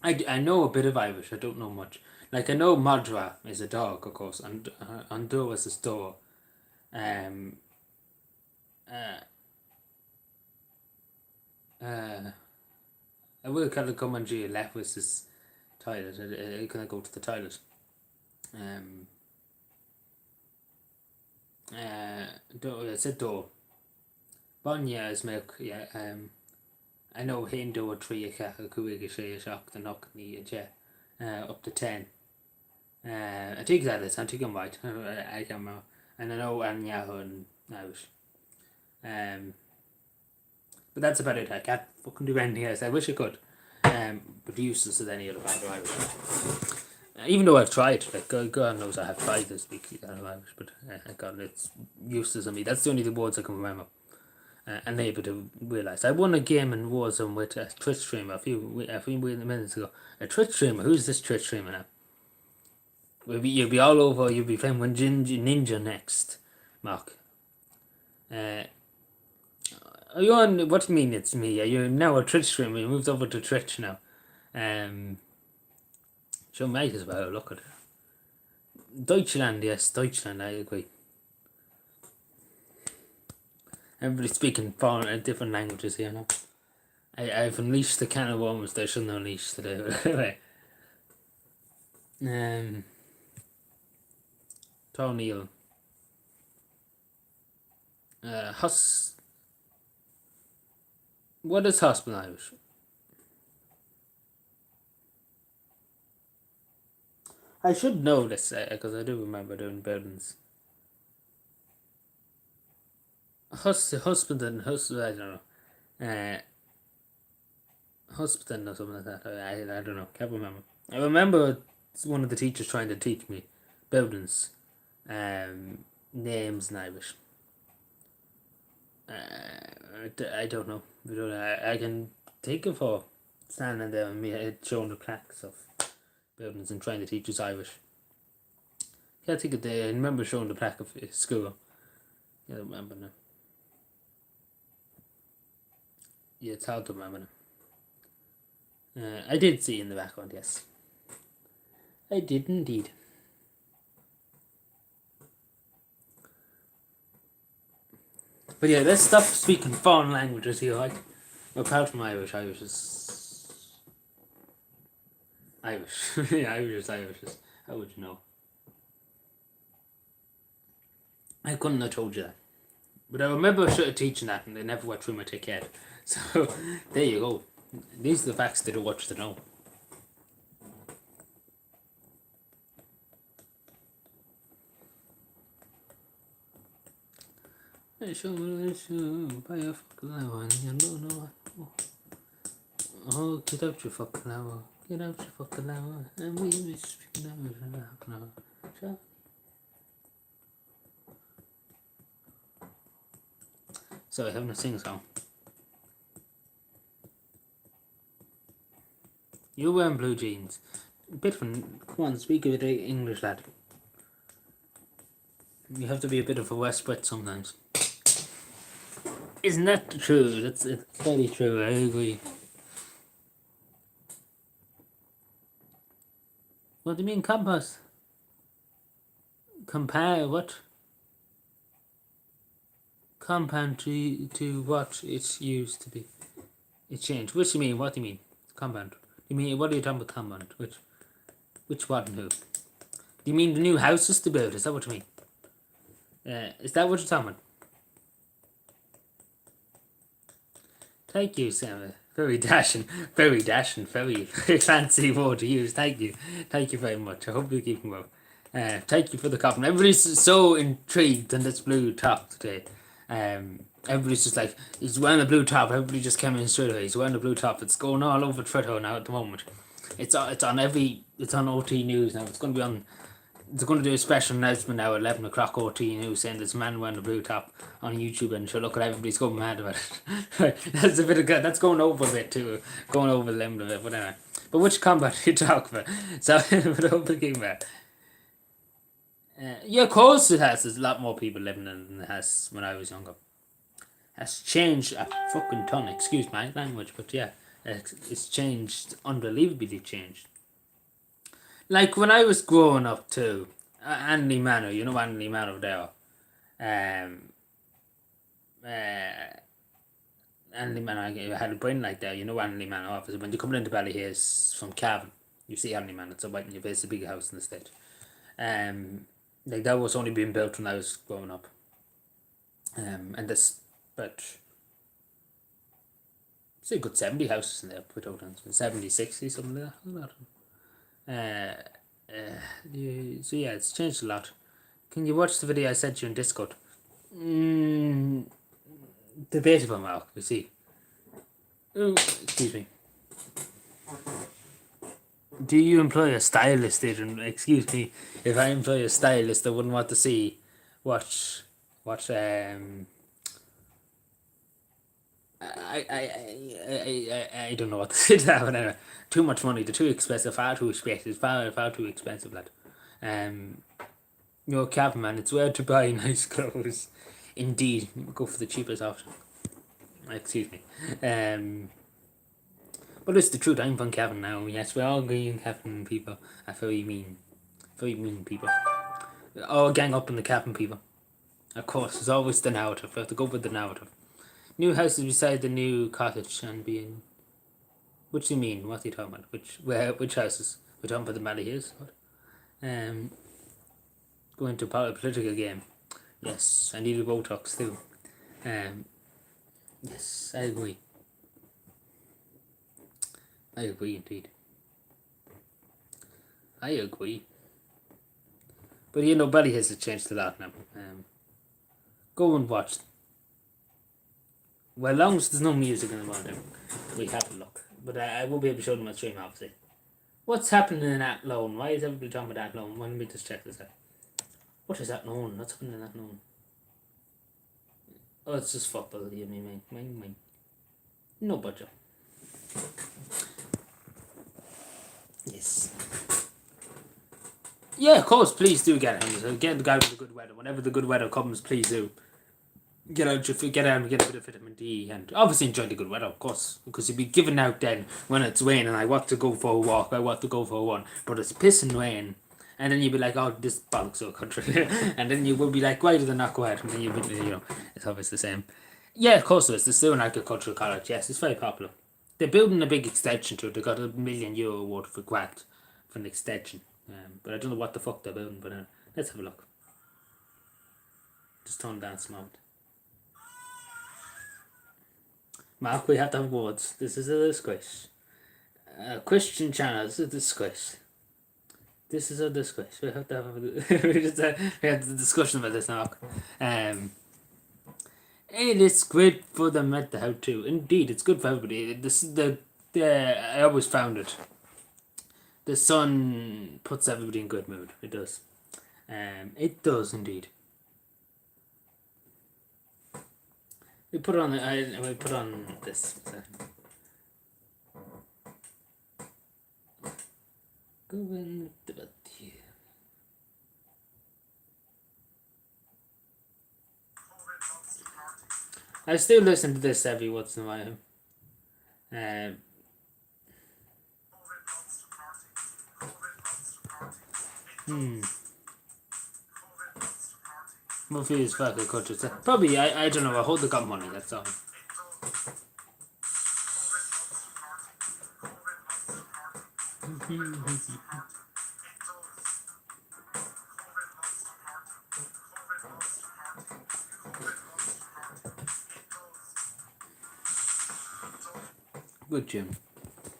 I know a bit of Irish, I don't know much. Like, I know Madra is a dog, of course, and Honduras is door. I will kind of come and G left with this toilet. I can go to the toilet. I said door. Banya is milk, yeah. I know Hindu or tree a kuiga she shock the knock ni up to 10. I think that is, I think I'm right. I can't remember. And I know Anyahu and Irish. But that's about it. I can't fucking do anything else. I wish I could. But useless as any other kind of Irish. Even though I've tried, like God knows I have tried to speak Irish, but God, it's useless on me. That's the only words I can remember. And able to realise. I won a game in Warzone with a Twitch streamer a few minutes ago. A Twitch streamer? Who's this Twitch streamer now? You'll be all over, you'll be playing with Ninja next, Mark. Are you on, what do you mean it's me? You're now a Twitch streamer, you moved over to Twitch now. So might as well look at it. Deutschland, yes, Deutschland, I agree. Everybody's speaking foreign, different languages here now. I've unleashed the can of worms that I shouldn't unleash today. Anyway. Tornil. What is husband Irish? I should know this because I do remember doing buildings. Husband and husband, I don't know. Husband or something like that. I don't know. Can't remember. I remember one of the teachers trying to teach me buildings, names in Irish. I don't know. I can think of her standing there and me showing the plaques of buildings and trying to teach us Irish. Yeah, I think I remember showing the plaque of school. Yeah, I remember now. Yeah, it's hard to remember now. I did see in the background, yes. I did indeed. But yeah, let's stop speaking foreign languages here, right? Apart from Irish is... Irish. Yeah, Irish is... How would you know? I couldn't have told you that. But I remember teaching that and they never went through my thick head. So, there you go. These are the facts they don't want you to know. Oh, get out your fucking hour. Get out your fucking hour. And we miss you never. So I having to sing a song. You're wearing blue jeans. A bit of come on, speak a bit of English, lad. You have to be a bit of a West Brit sometimes. Isn't that true? It's very true, I agree. What do you mean compass? Compare what? Compound to what it's used to be. It changed. What do you mean? What do you mean? Compound. You mean what are you talking about compound? Which what and who? Do you mean the new houses to build? Is that what you mean? Is that what you're talking about? Thank you, Sam. Very dashing, very fancy word to use. Thank you very much. I hope you're keeping well. Thank you for the compliment. Everybody's so intrigued on this blue top today. Everybody's just like, he's wearing a blue top. Everybody just came in straight away. He's wearing a blue top. It's going all over Twitter now at the moment. It's on OT News now. It's going to be on. They're going to do a special announcement now at 11 o'clock OT News saying this man wearing a blue top on YouTube, and sure, look at everybody's going mad about it. That's a bit of good. That's going over a bit too. Going over the limit of it, but anyway. But which combat are you talking about? So, but thinking about. Yeah, of course it has. There's a lot more people living than it has when I was younger. Has changed a fucking ton. Excuse my language, but yeah, it's changed, unbelievably changed. Like when I was growing up too, Anley Manor, you know Anley Manor there. Anley Manor, I had a brain like that, you know Anley Manor, obviously. When you come into Ballyhaise from Cavan, you see Anley Manor, it's a white in your face, a big house in the state. Like that was only being built when I was growing up. And this, but it's a good 70 houses in there, put out 70, 60, something like that. So yeah, it's changed a lot. Can you watch the video I sent you in Discord? Debatable, Mark, we see. Oh, excuse me. Do you employ a stylist, Adrian? Excuse me. If I employ a stylist, I wouldn't want to see what I don't know what to say to that, but anyway, too much money, they're too expensive, far too expensive, far too expensive, lad. You're a cabin man, it's rare to buy nice clothes. Indeed, go for the cheapest option. Excuse me. But it's the truth, I'm from Cavan now. Yes, we're all green Cavan people. Very mean people. Oh, gang up in the cabin, people. Of course, it's always the narrative. We have to go with the narrative. New houses beside the new cottage and being. What do you mean? What are you talking about? Which houses? We're talking about the Mally Hills? What? Going to a political game. Yes, I need a Botox too. Yes, I agree. I agree indeed. I agree. But you know, Belly has changed a lot now. Go and watch. Well, as long as there's no music in the morning, we have a look. But I won't be able to show them on stream, obviously. What's happening in Athlone? Why is everybody talking about Athlone? Let me just check this out. What is Athlone? What's happening in Athlone? Oh, it's just football. You mean. No budget. Yes. Yeah, of course. Please do get him. Get the guy with the good weather. Whenever the good weather comes, please do. Get out and get a bit of vitamin D, and obviously enjoy the good weather, of course, because you'll be giving out then when it's raining. I want to go for a walk, I want to go for a run, but it's pissing rain, and then you'll be like, oh, this bollocks of a country, and then you will be like, why did I not go out? And then you'll be, it's obviously the same. Yeah, of course it is. It's still an agricultural college. Yes, it's very popular. They're building a big extension to it. They got €1 million award for grant for an extension, but I don't know what the fuck they're building. But let's have a look. Just turn down some of it. Mark, we have to have words. This is a disgrace. Christian channel, this is a disgrace. This is a disgrace. We have to have we had the discussion about this now. It is good for the mental health too. Indeed, it's good for everybody. I always found it. The sun puts everybody in good mood. It does. It does indeed. We put on this. Go in the here. I still listen to this every once in a while. Movie is fucking culture. Probably, I don't know. I hope they got money. That's all. Good Jim.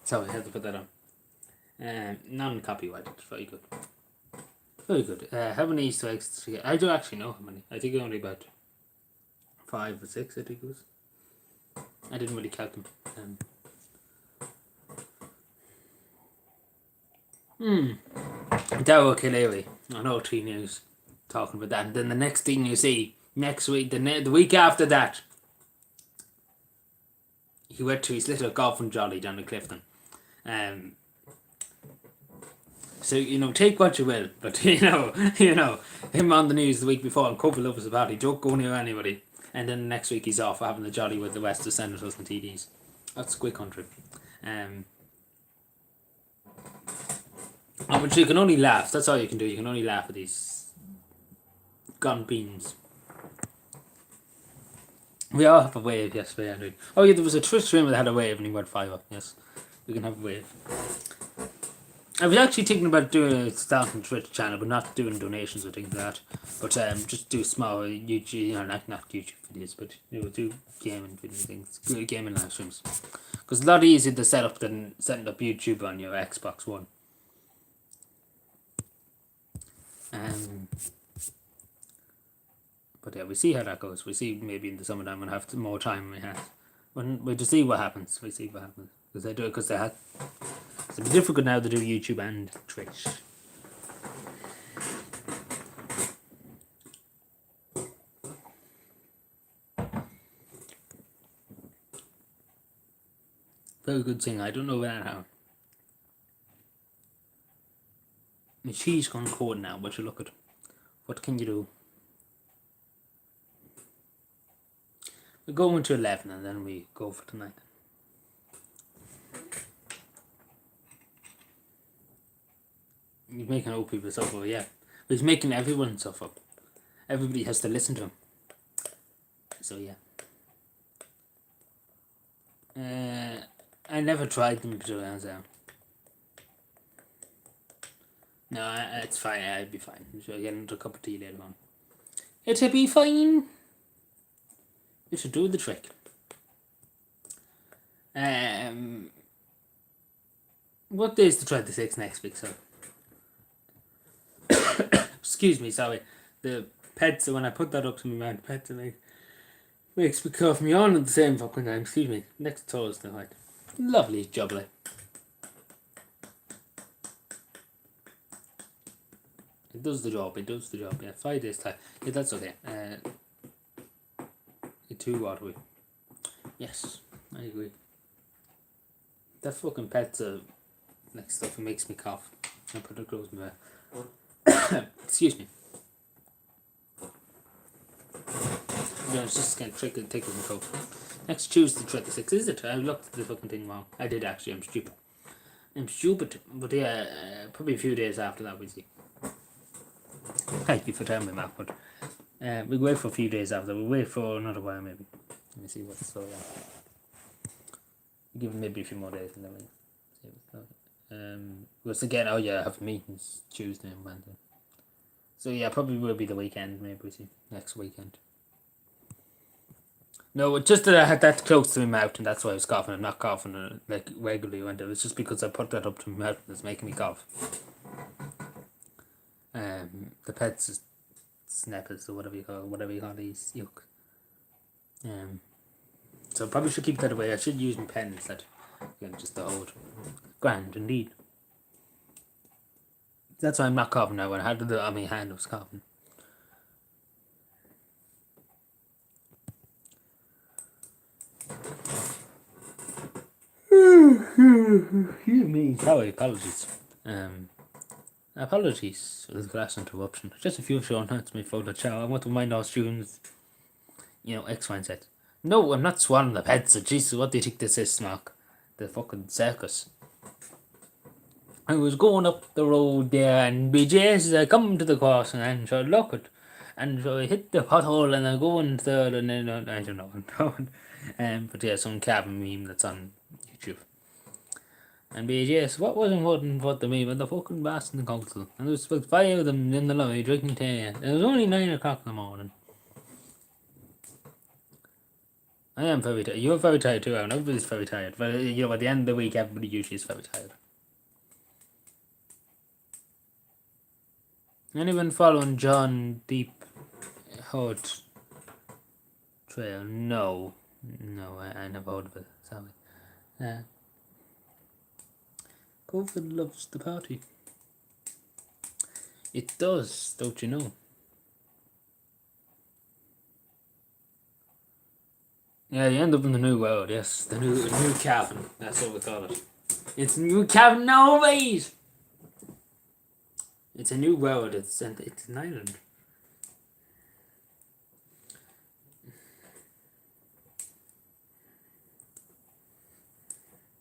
Sorry, I had to put that on. Non-copyrighted. Very good. Very good. How many Easter eggs? I don't actually know how many. I think only about 5 or 6. I think it was. I didn't really count them. Daryl O'Leary on OT News talking about that, and then the next thing you see next week, the week after that, he went to his little golfing jolly down in Clifton. So take what you will, but him on the news the week before and Cover Lovers about he don't go near anybody, and then next week he's off having the jolly with the rest of senators and TDs. That's a great country. But you can only laugh. That's all you can do. You can only laugh at these gone beans. We all have a wave, yes, we are. Oh yeah, there was a Twitch streamer that had a wave and he went 5 up. Yes, we can have a wave. I was actually thinking about doing a starting Twitch channel, but not doing donations or things like that. But just do small YouTube, not YouTube videos, but do gaming video things, gaming live streams. Because it's a lot easier to set up than setting up YouTube on your Xbox One. But yeah, we see how that goes. We see maybe in the summertime we'll have more time we have. We'll just see what happens. We see what happens. Because they had. It's difficult now to do YouTube and Twitch. Very good thing. I don't know that how. My cheese gone cold now, but you look at. What can you do? We go into 11 and then we go for tonight. You're making old people suffer, yeah. He's making everyone suffer. Everybody has to listen to him. So yeah. I never tried them before. No, it's fine. I'll be fine. So I'll get another cup of tea later on. It'll be fine. You should do the trick. What day is the 26th next week, so? Excuse me, sorry. The pets, when I put that up to my mouth, pets makes me cough me on at the same fucking time. Excuse me. Next Thursday night. Lovely jubbly. It does the job, yeah. 5 days time. Yeah, that's okay. 2 watery. Yes, I agree. That fucking pet's like stuff that makes me cough. I put it close to my mouth. Excuse me. No, it's just kind of tricky to take it and coke. Next Tuesday, 26th, is it? I looked at the fucking thing wrong. I did actually, I'm stupid. But yeah, probably a few days after that, we'll see. Thank you for telling me, Matt, but we'll wait for a few days after. We'll wait for another while, maybe. Let me see what's so give it maybe a few more days and then we'll see what's because again, oh yeah, I have meetings Tuesday and Wednesday. So yeah, probably will be the weekend, maybe we'll see. Next weekend. No, just that I had that close to my mouth and that's why I was coughing. I'm not coughing like regularly when it was just because I put that up to my mouth and it's making me cough. The pets snappers or whatever you call these, yuck. So I probably should keep that away. I should use my pen instead. Again, just to hold. Grand indeed. That's why I'm not coughing now. When I had it on my hand, I was coughing. Excuse me. Sorry, apologies. Apologies for the class interruption. Just a few short notes before the show. I want to remind our students, X, Y, and Z. No, I'm not swallowing the pizza. Jesus, what do you think this is, Mark? The fucking circus. I was going up the road there and BJ's come to the crossing and so look it. And so I hit the pothole and I go into the, and then I don't know. But yeah, some cabin meme that's on YouTube. And BJ's, what was important for the meme? But the fucking Boston Council. And there was about 5 of them in the lobby drinking tea. It was only 9 o'clock in the morning. I am very tired. You're very tired too, Aaron. Everybody's very tired. But at the end of the week, everybody usually is very tired. Anyone following John Deep Hood Trail? No, I never heard of it. Sorry. COVID loves the party. It does, don't you know? Yeah, you end up in the new world, yes. The new cabin. That's what we call it. It's a new cabin nowadays! It's a new world. It's an island.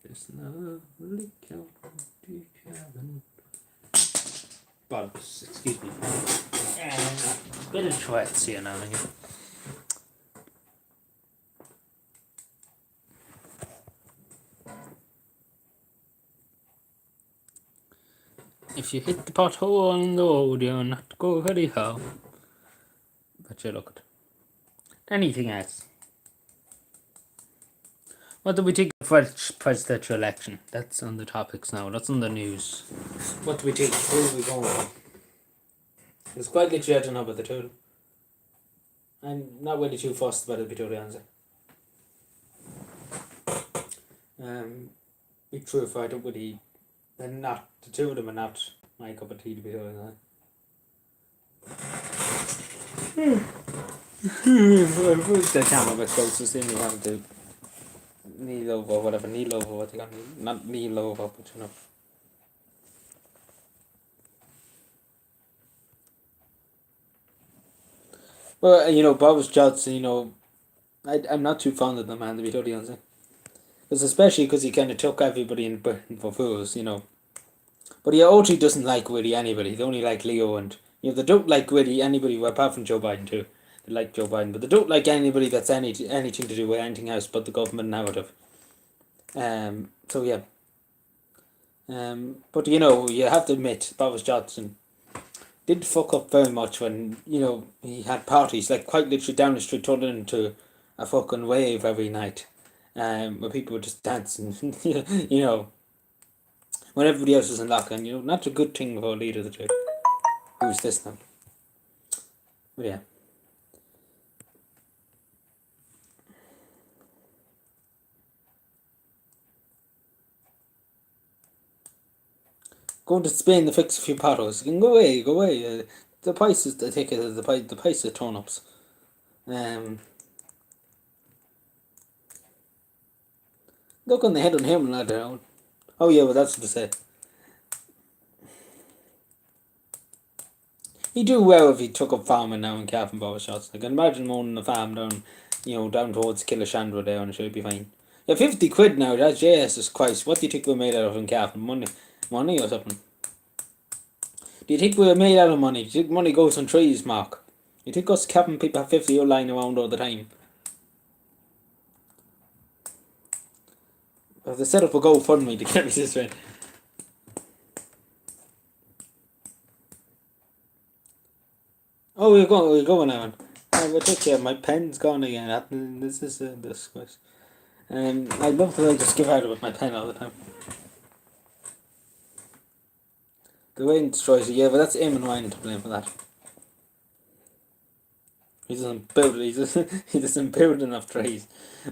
This lovely cabin. Bugs, excuse me. Bit of Tourette's here now and again. If you hit the pothole on the road, you're not go very far. But you look at anything else. What do we think of French presidential election? That's on the topics now. That's on the news. What do we think? Where are we going? It's quite literally I don't know about the two. I'm not really too fussed about it, to be totally honest. Be true if I don't really. They're not, the two of them are not my cup of tea, to be totally honest. The camera was closest in, you have to kneel over, whatever, kneel over, what you got, not kneel over, but you know. Well, Boris Johnson, I'm not too fond of the man, to be totally honest. Because especially because he kind of took everybody in for fools, But he actually doesn't like really anybody. He only like Leo and They don't like really anybody, well, apart from Joe Biden too. They like Joe Biden, but they don't like anybody that's anything to do with anything else but the government narrative. So yeah. But you have to admit, Boris Johnson did fuck up very much when he had parties like quite literally down the street turned into a fucking wave every night, where people were just dancing, when everybody else was in lockdown. Not a good thing for a leader to do. Who's this now? But yeah. Going to Spain to fix a few potholes. You can go away, go away. The prices, the ticket, the price of turn-ups. Look on the head on him, lad. Oh yeah, well that's what I said. He'd do well if he took up farming now in Calf and Boris Shots. I can imagine him owning a farm down towards Killashandra there, and she'll be fine. Yeah, 50 quid now. That's Jesus Christ. What do you think we're made out of in Calf? Money or something? Do you think we're made out of money? Do you think money goes on trees, Mark? You think us capping people have 50 euro lying around all the time? I have to set up a GoFundMe to get me this right. Oh, we're going now. We'll take care. My pen's gone again. This is this question. I'd love to just give out with my pen all the time. The rain destroys it, yeah, but that's Eamon Ryan to blame for that. He doesn't build. He doesn't build enough trees.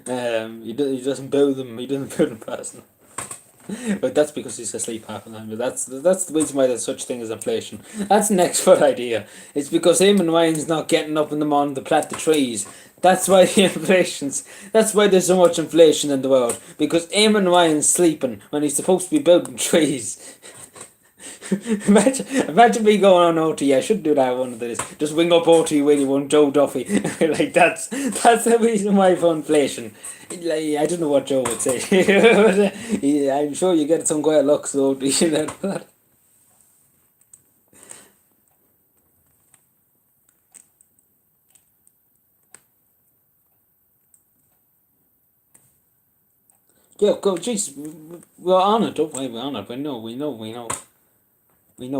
He doesn't build them. He doesn't build them personally. But that's because he's asleep half the time. But that's the reason why there's such thing as inflation. That's an expert idea. It's because Eamon Ryan's not getting up in the morning to plant the trees. That's why the inflation's. That's why there's so much inflation in the world. Because Eamon Ryan's sleeping when he's supposed to be building trees. imagine me going on OT. I should do that one of these. Just ring up OT when you want Joe Duffy. Like that's the reason why for inflation. Like, I don't know what Joe would say. But, I'm sure you get some great looks though. Yeah, go. Jeez, we're on it. Don't worry, we're on it. We know.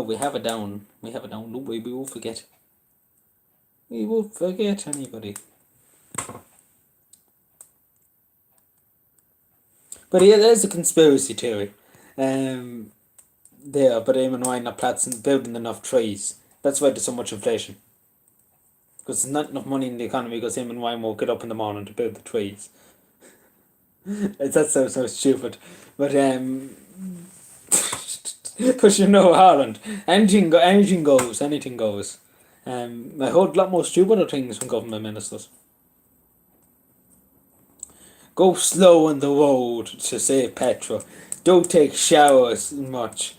We have it down. We have it down. Don't worry, we won't forget. We won't forget anybody. But yeah, there's a conspiracy theory. There, but Eamon Ryan not building enough trees. That's why there's so much inflation. Because there's not enough money in the economy because Eamon Ryan won't get up in the morning to build the trees. That sounds so stupid. But but Ireland, anything goes, anything goes. I heard a lot more stupider things from government ministers. Go slow on the road to save petrol. Don't take showers much.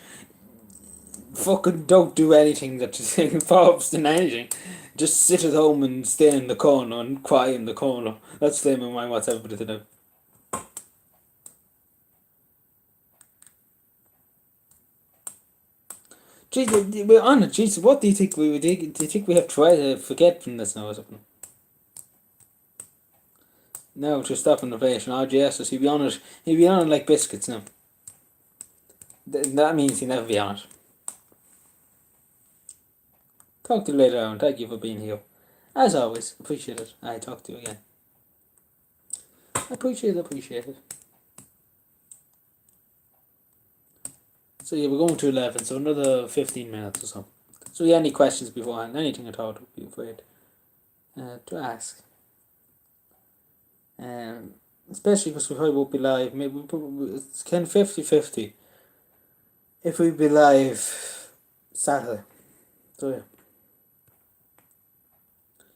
Fucking don't do anything that involves in anything. Just sit at home and stay in the corner and cry in the corner. That's the name of what's everybody to do. Jeez, we're on it. Jeez, what do you think we would? Do you think we have to try to forget from this now or something? No, to stop inflation. Oh, Jesus, he'd be on it. He'd be on it like biscuits now. That means he'll never be on it. Talk to you later on. Thank you for being here. As always, appreciate it. I talk to you again. Appreciate it. So yeah, we're going to 11, so another 15 minutes or so. So yeah, any questions beforehand, anything at all, don't be afraid to ask. Especially because we probably won't be live. Maybe it's kind of 50-50 if we be live Saturday. So yeah.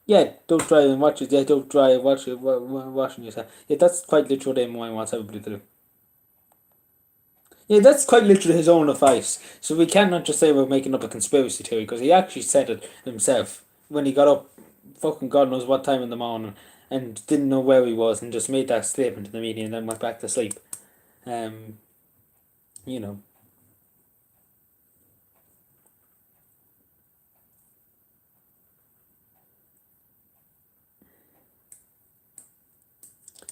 Yeah, don't drive and watch it. Yeah, don't drive, watch it, watching yourself. Yeah, that's quite literally what I wants everybody to do. Yeah, that's quite literally his own advice. So we cannot just say we're making up a conspiracy theory because he actually said it himself when he got up, fucking God knows what time in the morning, and didn't know where he was and just made that statement to the media and then went back to sleep. You know.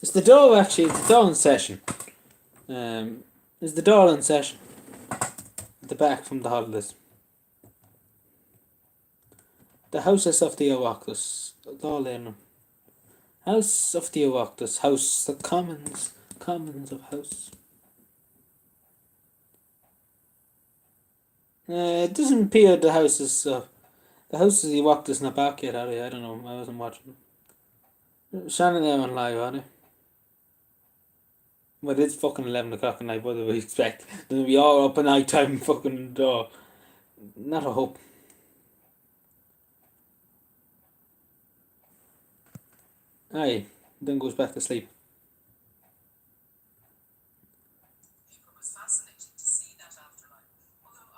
It's the Dáil actually. It's the Dáil in session. It's the Dáil in session. At the back from the holidays. The Houses of the Oireachtas. Dáil in House of the Oireachtas. House the Commons. Commons of House. It doesn't appear the houses of the Oireachtas not back yet, are they? I don't know. I wasn't watching. Shannon them on live, are they? But it's fucking 11 o'clock at night. What do we expect? They'll be all up at night time. Fucking not a hope. Aye, then goes back to sleep. It was fascinating to see that afterlife. Although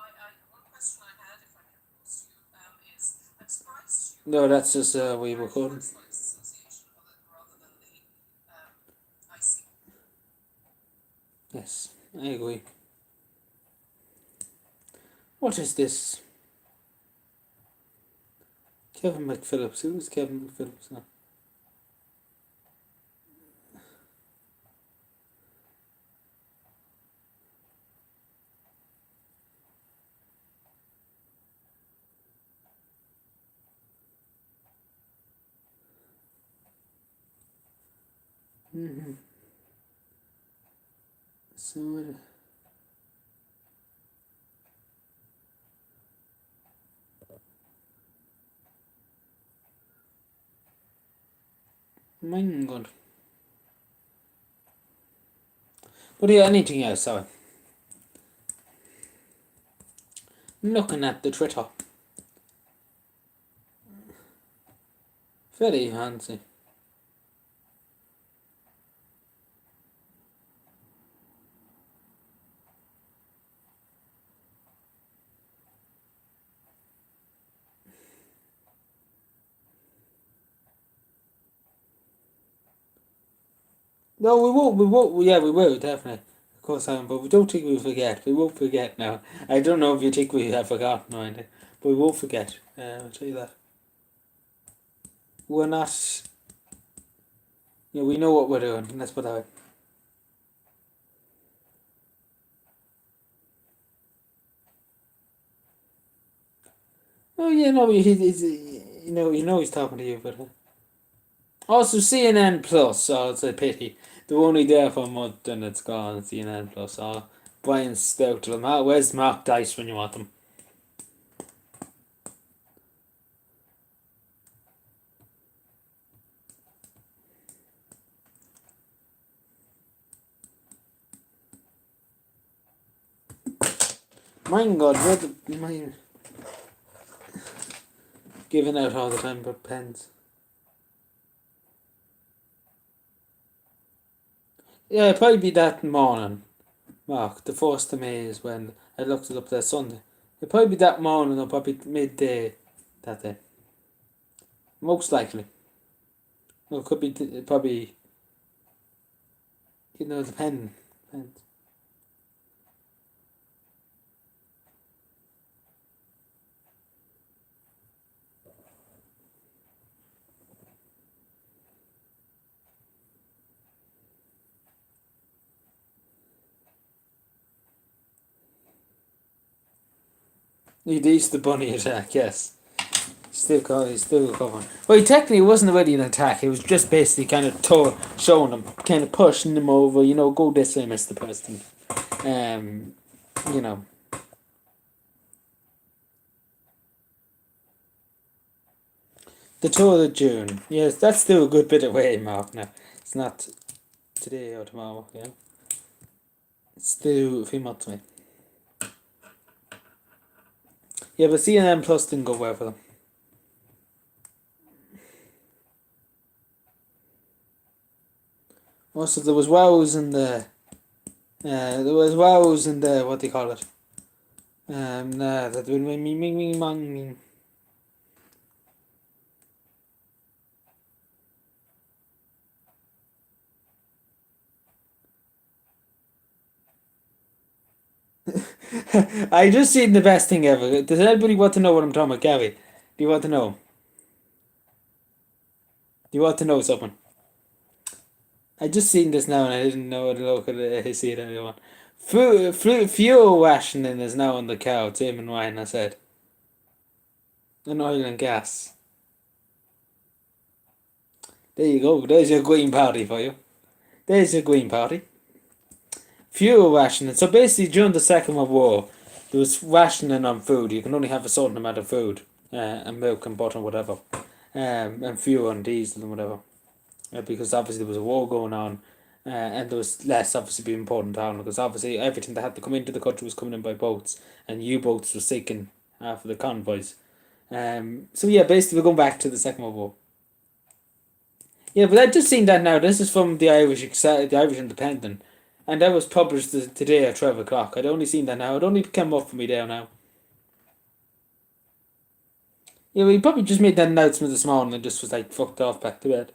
one question I had, if I can pose to you, is I'm surprised you. No, that's just we recording. Association rather than the IC. Yes, I agree. What is this? Kevin McPhillips. Who is Kevin McPhillips now? So my God. But yeah, anything else? Sorry. I'm looking at the Twitter. Very fancy. No, we won't, yeah, we will, definitely. Of course, but we don't think we'll forget. We won't forget now. I don't know if you think we have forgotten or anything, but we won't forget. I'll tell you that. We're not, yeah, we know what we're doing, and let's put that way. Oh, yeah, no, he's he's talking to you, but also CNN Plus. Oh, it's a pity. They were only there for a month and it's gone. CNN Plus. Oh, Brian's stuck to them. Oh, where's Mark Dice when you want them? My God, where the giving out all the time for pens. Yeah, it'd probably be that morning, Mark. The 1st of May is when I looked it up that Sunday. It'd probably be that morning or probably midday that day. Most likely. No, it could be probably, depending. Depends. The Easter Bunny attack, yes. He's still recovering. Well, technically, it wasn't really an attack. It was just basically kind of showing him, kind of pushing him over. Go this way, Mr. President. You know. The 2rd of June. Yes, that's still a good bit away, Mark. Now, it's not today or tomorrow. Yeah, it's still a few months away. Yeah, but CNN Plus didn't go well for them. Also, there was wows in the. What do you call it? That would mean. I just seen the best thing ever. Does anybody want to know what I'm talking about, Gary? Do you want to know? Do you want to know something? I just seen this now and I didn't know to look at it. I see it everyone. Fuel rationing is now on the cards. Eamon Ryan, I said. And oil and gas. There you go. There's your Green Party for you. There's your Green Party. Fuel rationing. So basically, during the Second World War, there was rationing on food. You can only have a certain amount of food, and milk and butter, and whatever, and fuel and diesel and whatever, because obviously there was a war going on, and there was less obviously being important down because obviously everything that had to come into the country was coming in by boats, and U-boats were sinking after the convoys. So yeah, basically we're going back to the Second World War. Yeah, but I've just seen that now. This is from the Irish Independent, and that was published today at 12 o'clock. I'd only seen that now. It only came up for me there now. Yeah, well, he probably just made that announcement this morning and just was like fucked off back to bed.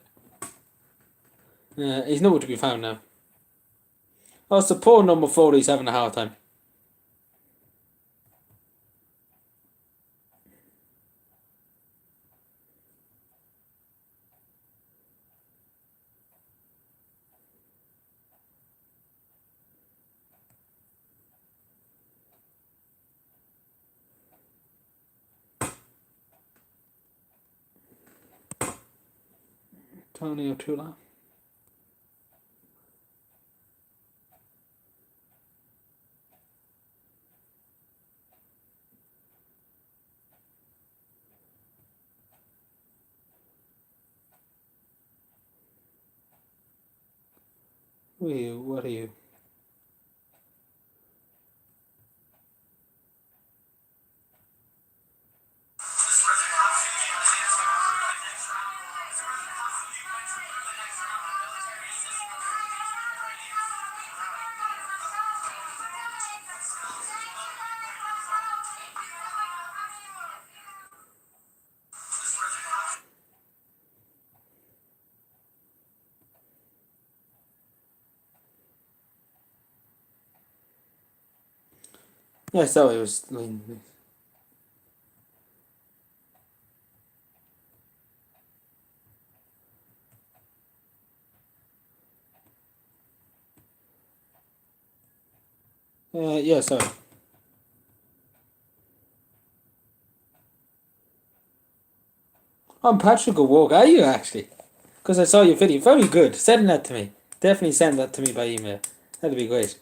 He's nowhere to be found now. Oh, so poor number 40 is having a hard time. Tony O'Toole. Who are you? What are you? Yeah, so it was. Yeah, sorry. I'm Patrick O'Rourke. Are you actually? Because I saw your video. Very good. Send that to me. Definitely send that to me by email. That'd be great.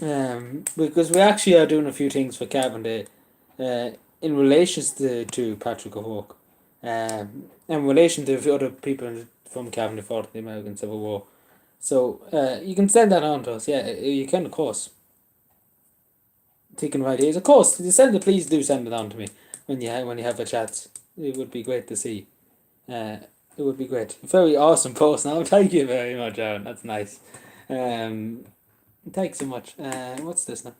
Because we actually are doing a few things for Cavan Day, in relation to Patrick O'Rourke, in relation to other people from Cavan who fought in the American Civil War. So you can send that on to us. Yeah, you can of course. Taking right here, of course. You send it. Please do send it on to me when you have a chat. It would be great to see. It would be great. Very awesome post now. Thank you very much, Aaron. That's nice. Um, Thanks so much. What's this now?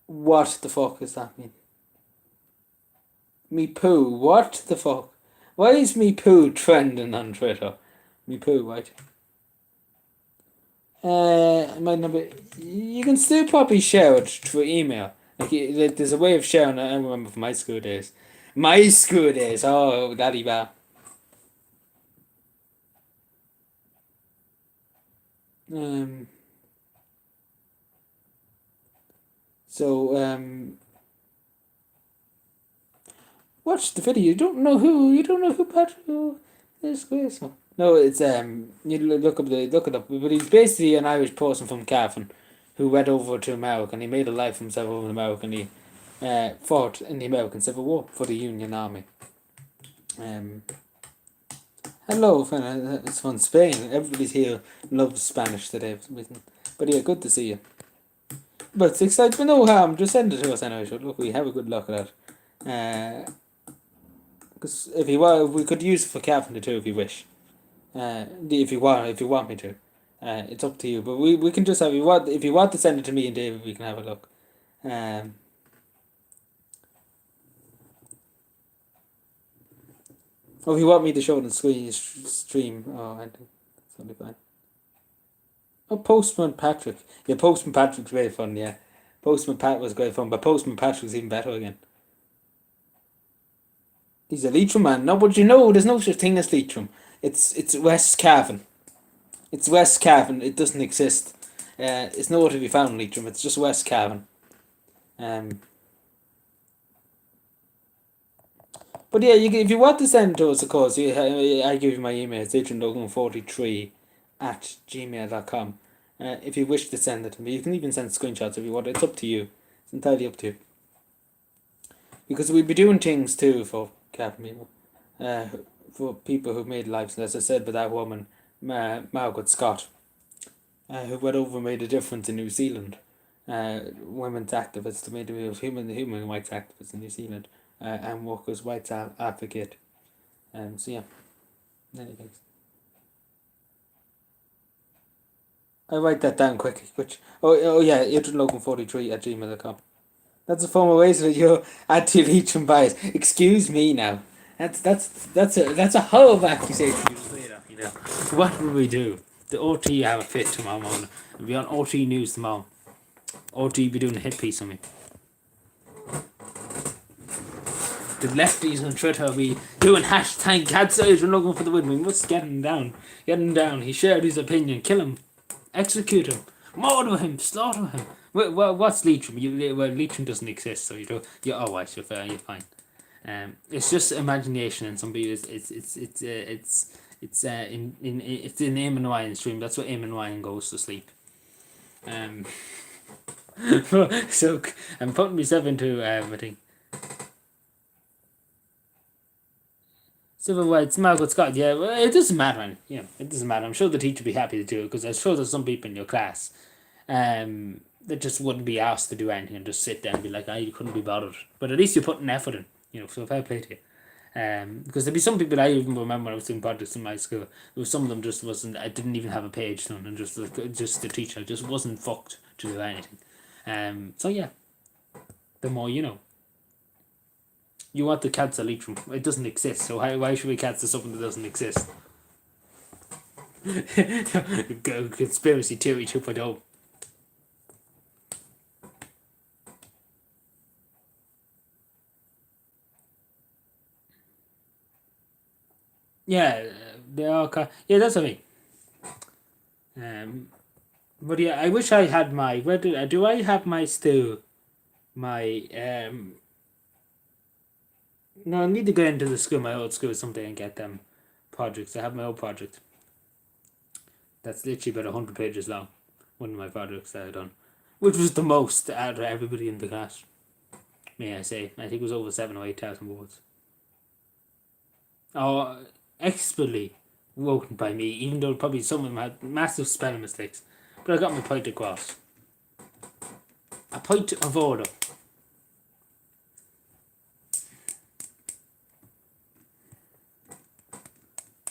What the fuck does that mean? Me poo. What the fuck? Why is me poo trending on Twitter? Me poo, right? My number. You can still probably share it through email. There's a way of sharing it. I remember from my school days. My school days. Oh, daddy ba. Um. So. Watch the video. You don't know who. You don't know who Patrick. This graceful. No, it's You look it up. But he's basically an Irish person from Cavan, who went over to America and he made a life for himself over in America and he fought in the American Civil War for the Union Army. Hello, it's from Spain. Everybody's here loves Spanish today. But yeah, good to see you. But it's exciting, no harm. Just send it to us anyway. So look, we have a good look at that. Because if you want, we could use it for Cavan too if you wish. If you want me to. It's up to you. But we can just have if you want to send it to me and David, we can have a look. Or if you want me to show it on screen stream, I think that'll be fine. Oh, Postman Patrick. Yeah, Postman Patrick's great fun. Yeah, Postman Pat was great fun, but Postman Patrick's even better again. He's a Leitrim man. No, but you know, there's no such thing as Leitrim. It's West Cavan. It's West Cavan. It doesn't exist. It's nowhere to be found in Leitrim. It's just West Cavan. Um, but yeah, if you want to send to us, of course, I give you my email. It's adrianlogan43@gmail.com. If you wish to send it to me, you can even send screenshots if you want. It's up to you. It's entirely up to you. Because we'll be doing things too for Cavan people. For people who've made lives, as I said, with that woman, Margaret Scott, who went over and made a difference in New Zealand. Women's activists, made a human rights activists in New Zealand, and workers' rights advocate. So yeah, many things. I write that down quickly. Oh yeah, adrianlogan43@gmail.com. That's a form of ways that you're anti-Leitrim bias. Excuse me now. That's a horrible accusation you just made on me now. What will we do? The OT have a fit tomorrow morning. We'll be on OT News tomorrow. OT be doing a hit piece on me. The lefties on Twitter will be doing hashtag #CatSize and looking for the win. We must get him down. Get him down. He shared his opinion. Kill him. Execute him. Murder him. Slaughter him. What's Leitrim? Leitrim doesn't exist, so you're alright. You're fair. You're fine. It's just imagination, and some people it's in Eamon Ryan's dream. That's where Eamon Ryan goes to sleep. So I'm putting myself into I think civil rights. Margaret Scott. Yeah, well, it doesn't matter. It doesn't matter. I'm sure the teacher would be happy to do it, because I'm sure there's some people in your class, that just wouldn't be asked to do anything and just sit there and be like, you couldn't be bothered. But at least you're putting effort in. So fair play to you. Because there'd be some people I even remember when I was doing projects in my school. There was some of them just wasn't. I didn't even have a page done, and just the teacher just wasn't fucked to do anything. So yeah, the more you know. You want the cancel Leitrim. It doesn't exist, so why should we cancel something that doesn't exist? Conspiracy theory 2.0. Yeah, they are. Yeah, that's what I mean. But yeah, I wish I had my. Where do I have my still? My No, I need to go into the school, my old school, someday and get them projects. I have my old project. That's literally about 100 pages long. One of my projects that I've done, which was the most out of everybody in the class. May I say? I think it was over 7,000 or 8,000 words. Oh, expertly written by me, even though probably some of them had massive spelling mistakes. But I got my point across. A point of order.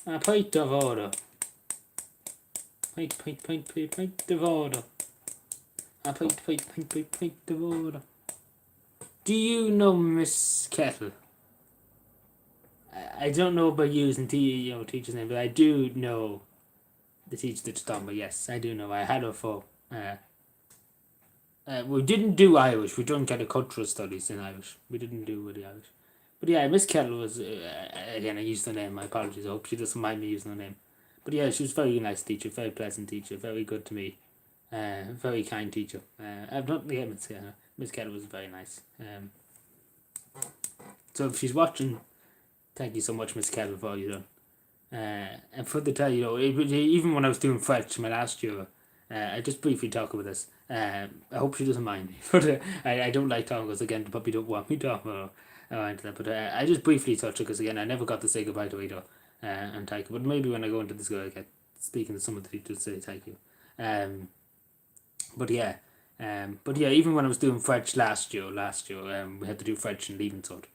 A point of order. Point of order. A point of order. Do you know Miss Kettle? I don't know about using teacher's name, but I do know the teacher that's done. But yes, I do know. I had her for. We didn't do Irish. We done kind of cultural studies in Irish. We didn't do the Irish. But yeah, Miss Kettle was, again, I used the name, my apologies, I hope she doesn't mind me using her name. But yeah, she was a very nice teacher, very pleasant teacher, very good to me, very kind teacher. I've not against her. Miss Kettle was very nice. So if she's watching, thank you so much, Miss Kettle, for all you done. And for the tell even when I was doing French my last year, I just briefly talk about this. I hope she doesn't mind me, but I don't like talking, because again, the puppy don't want me talking about into that, but I just briefly touched it, because again, I never got to say goodbye to Ida and thank you. But maybe when I go into the school, I get speaking to some of the teachers to say thank you. But yeah, even when I was doing French last year, we had to do French and Leaving Cert.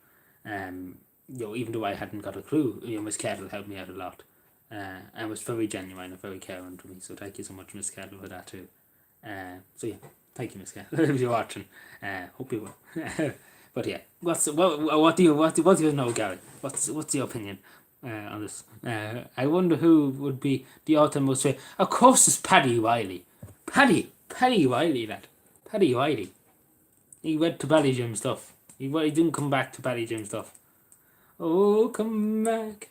Even though I hadn't got a clue, Miss Kettle helped me out a lot, and was very genuine and very caring to me. So thank you so much, Miss Kettle, for that too. So yeah, thank you, Miss Kettle, if you're watching. Hope you will. But yeah, what do you know, Gary? What's your opinion on this? I wonder who would be the author most say. Of course, it's Paddy Wiley. Paddy Wiley, lad. Paddy Wiley. He went to Ballygym stuff. He didn't come back to Ballygym stuff. Oh, come back,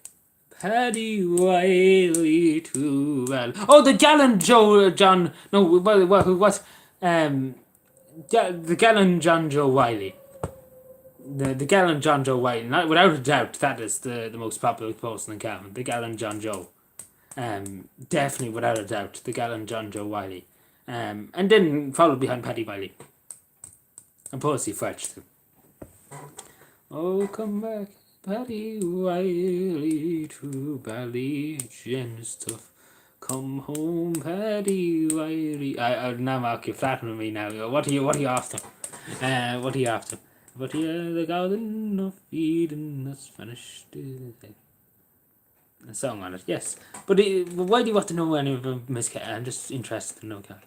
Paddy Wiley to well. Oh, the Gallant Joe John. No, what? The Gallant John Joe Wiley. The Gallant John Joe Wiley. Not, without a doubt, that is the most popular person in Cavan. The Gallant John Joe. Definitely, without a doubt, the Gallant John Joe Wiley. And then followed behind Paddy Wiley. And Posey Fletch too. Oh, come back, Paddy Wiley to Ballygen stuff. Come home, Paddy Wiley. Now Mark, you're flattering me now. What are you after? What are you after? But yeah, the garden of Eden has vanished. A song on it, yes. But why do you want to know any of them, Miss Cat? I'm just interested to know, Cat.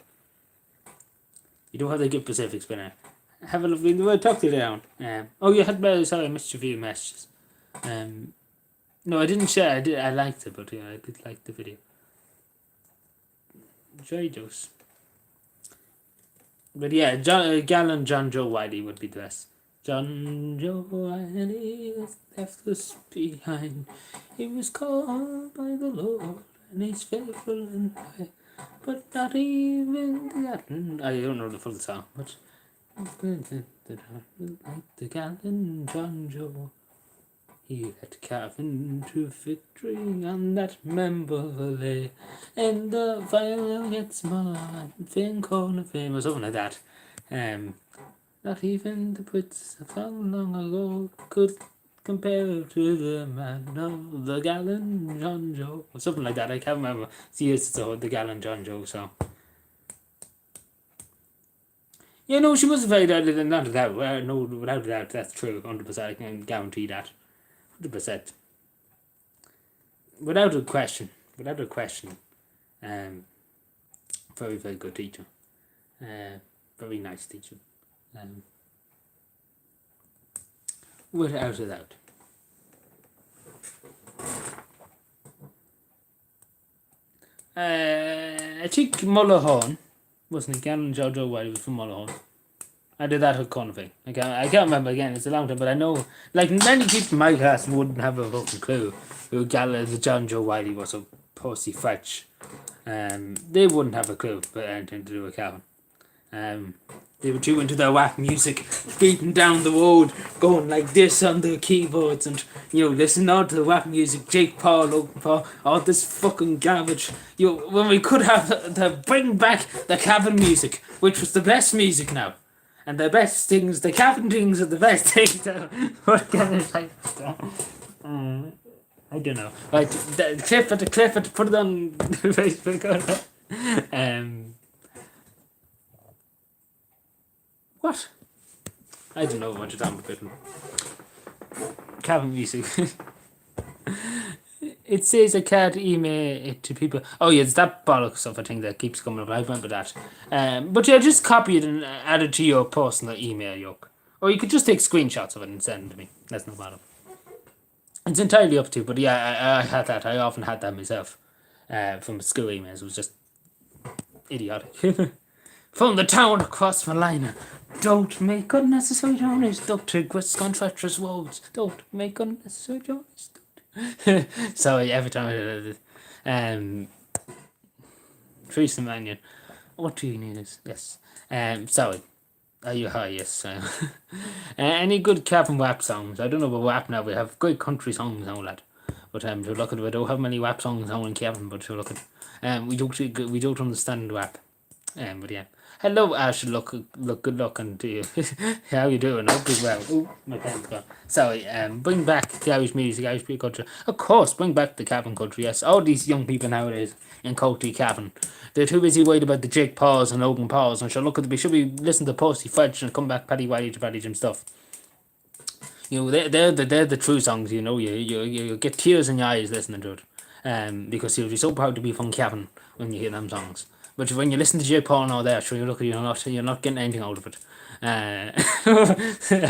You don't have to give Pacific Spinner. Have a lovely. We'll talk to you down. Oh, you had. Sorry, I missed a few messages. No, I didn't share. I liked it, but yeah, I did like the video. Joy Juice. But yeah, Gallant John Joe Wiley would be the best. John Joe Wiley left us behind. He was called by the Lord, and he's faithful and high. But not even the I don't know the full song, but the gallant John Joe, he led Cavan to victory on that memorable day. And the final gets mine, Finn Corner Fame, or something like that. Not even the Brits from long ago could compare to the man of the gallant John Joe, or something like that. I can't remember. It's years ago, the gallant John Joe song. Yeah, no, she was very not a doubt. No, without a doubt, that's true. 100%. I can guarantee that. 100%. Without a question. Very, very good teacher. Very nice teacher. Without a doubt. I think Mullahorn, wasn't it? Gallant Jojo Wiley was from Mullahorn. I did that at Convey. I can't remember again, it's a long time, but I know, like, many people in my class wouldn't have a fucking clue who John Joe Wiley was, or Posey Fletch. They wouldn't have a clue about anything to do with Calvin. They were too into their whack music, beating down the road, going like this on the keyboards, and listening out to the whack music, Jake Paul, Logan Paul, all this fucking garbage. When we could have to bring back the Cavan music, which was the best music now, and the best things, the Cavan things are the best things. What can I say? I don't know. Right, clip it, put it on Facebook. What? I don't know what you're talking about. Cavan music. It says I can't email it to people. Oh yeah, it's that bollocks of a thing that keeps coming up. I remember that. But yeah, just copy it and add it to your personal email, yoke. Or you could just take screenshots of it and send it to me. That's no matter. It's entirely up to you. But yeah, I had that. I often had that myself. From school emails. It was just idiotic. From the town across Malina. Don't make unnecessary journeys. Don't take risks on treacherous roads. Don't make unnecessary journeys. Sorry, every time I did it. Teresa Mannion. What do you need is yes. Sorry. Are you high? Yes. Any good Cavan WAP songs? I don't know about WAP now. We have great country songs now, lad. But to look at, we don't have many WAP songs now in Cavan. But to look at, we don't understand WAP. But yeah. Hello, Ash. Good luck to you. How you doing? Hope you're well. Oh, my pen's gone. Sorry. Bring back the Irish music, Irish culture. Of course, bring back the Cavan culture. Yes, all these young people nowadays in County Cavan, they're too busy worried about the Jake Pauls and Logan Pauls. And we should be listening to Posty Fletch and come back Paddy Wiley to Paddy Jim stuff. They're the true songs. You get tears in your eyes listening to it. Because you'll be so proud to be from Cavan when you hear them songs. But when you listen to J. Paul and all that, sure, you're not getting anything out of it. I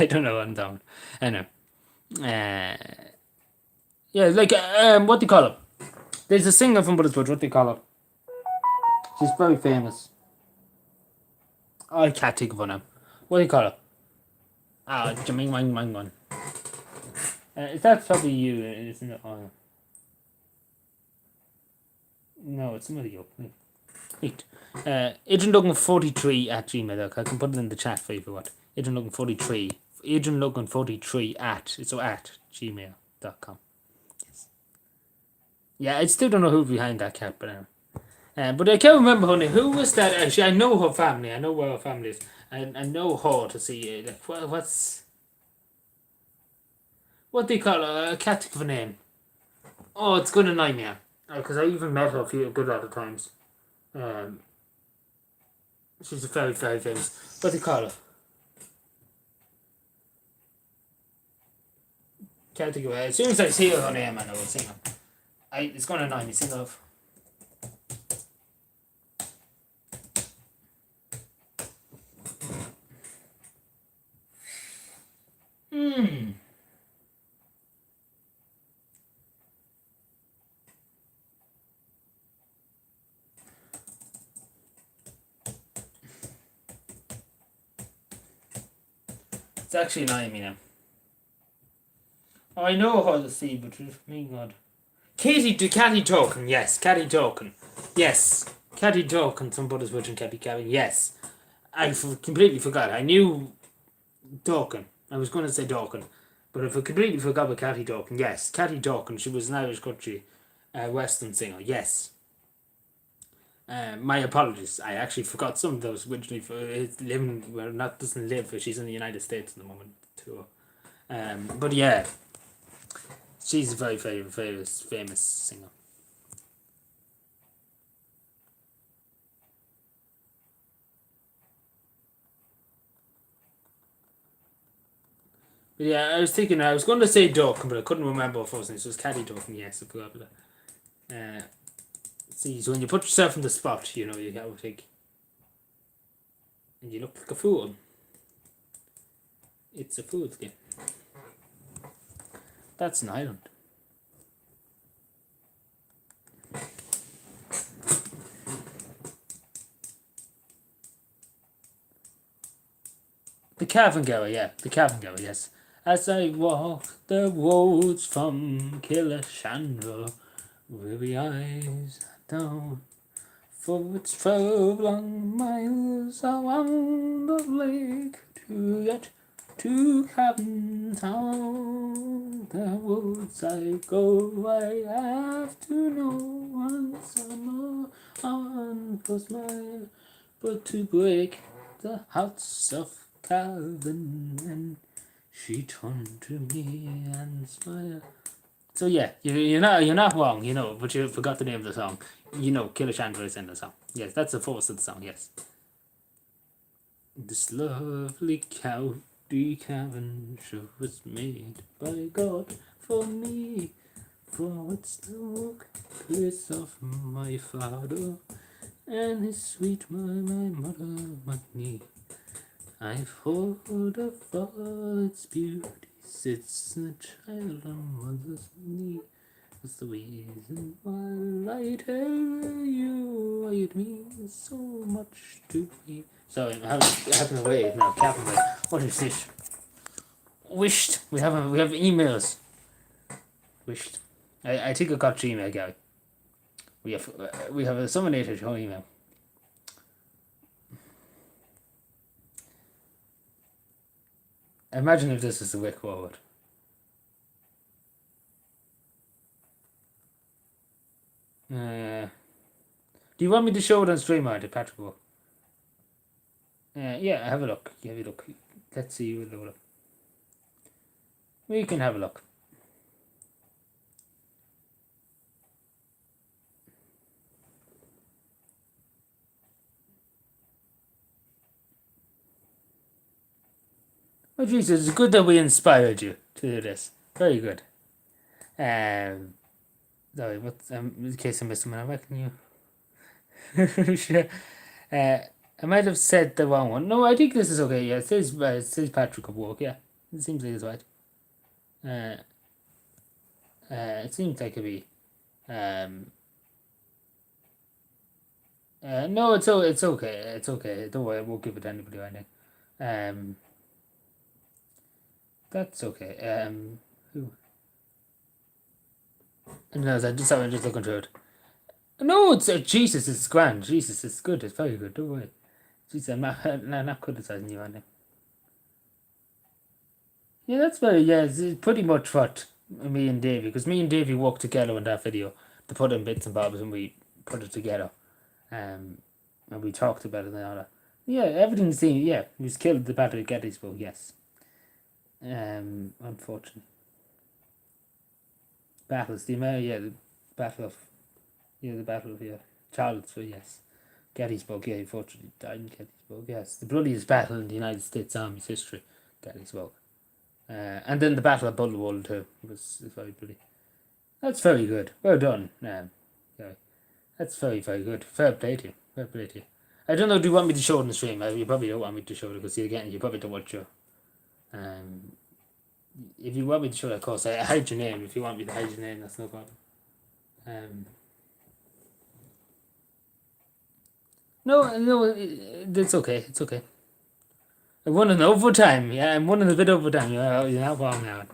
don't know what I'm talking. Anyway. Yeah, like, what do you call it? There's a singer from Buddhist, what do you call her? She's very famous. I can't think of her now. What do you call her? Jameen Wang Wang. That's probably you, isn't it? Oh, no, it's somebody up. Wait. AdrianDuggan43 at gmail.com. I can put it in the chat for you if you want. AdrianDuggan43. AdrianDuggan43 at gmail.com. Yes. Yeah, I still don't know who's behind that cat, but I can't remember, honey. Who was that? Actually, I know her family. I know where her family is. I know her to see. Like, what do you call her? I can't think of a name. Oh, it's going to annoy me. Because I even met her a good lot of times. She's a very, very famous. What do you call her? Can't think of it. As soon as I see her name, I know it's sing her. It's going to annoy me. Sing of. It's actually annoying me now. Oh, I know how to see, but me God. Catty Token, yes. Catty Token. Yes. Catty Token, somebody's watching Cappy Cabin, yes. I completely forgot. I knew Token. I was going to say Token. But I completely forgot about Catty Token. Yes. Catty Token, she was an Irish country western singer, yes. My apologies. I actually forgot some of those originally for living where not doesn't live. She's in the United States at the moment too. But yeah, she's a very famous singer. But yeah, I was thinking I was going to say Dorkin, but I couldn't remember first name. So it's Caddy Dorkin. Yes, I forgot about that. See, so when you put yourself in the spot, you know you have to think, and you look like a fool. It's a fool's game. That's an island. The Cavangower, yeah, the Cavangower, yes. As I walk the roads from Killashandra, weary eyes down, for it's 12 long miles around the lake to get to Cabin Town. The roads I go, I have to know one summer on was my, but to break the hearts of Calvin, and she turned to me and smiled. So yeah, you're not wrong, you know, but you forgot the name of the song. You know, Killashandra is in the song. Yes, that's the force of the song. Yes. This lovely county cabin was made by God for me, for it's the place of my father and his sweet my mother money. I've heard of all its beauties, it's the child on mother's knee. That's the reason why I tell you it means so much to me. Sorry, I'm having a wave now. Captain wave. What is this? Wished. We have emails. Wished. I think I got Gmail, guy. We have a summonated your email. Imagine if this is the way forward. Do you want me to show it on stream or did Patrick go? Yeah, have a look. Have a look. Let's see. We'll load up. We can have a look. Oh Jesus, it's good that we inspired you to do this. Very good. Sorry, what? In case I missed someone, I reckon you. Sure. I might have said the wrong one. No, I think this is okay. Yeah, it says Patrick of Walk. Yeah, it seems like it's right. It seems like it'd be. No, it's okay. It's okay. Don't worry, I won't give it to anybody right now. That's okay. Who? No, I just sorry, I'm just looking through it. No, it's Jesus. It's grand. Jesus, it's good. It's very good. Don't worry. Jesus, I'm not criticizing you on it. Yeah, that's very yeah. It's pretty much what me and Davey, because me and Davey worked together on that video to put in bits and bobs, and we put it together. And we talked about it and all that. Yeah, everything seemed yeah. He was killed at the Battle of Gettysburg. Yes. Unfortunately, battles. The battle of the battle of Charlottesville. Yes. Gettysburg. Yeah, unfortunately died in Gettysburg. Yes, the bloodiest battle in the United States Army's history. Gettysburg. And then the Battle of Bullwall too was very bloody. That's very good. Well done. Yeah, that's very very good. Fair play to you. Fair play to you. I don't know. Do you want me to show it on the stream? You probably don't want me to show it because again, you probably don't watch your. Um, if you want me to show it, of course, I hide your name. If you want me to hide your name, that's no problem. Um, no, it's okay. It's okay. I won an overtime. Yeah, I'm winning a bit overtime. You're not wrong now.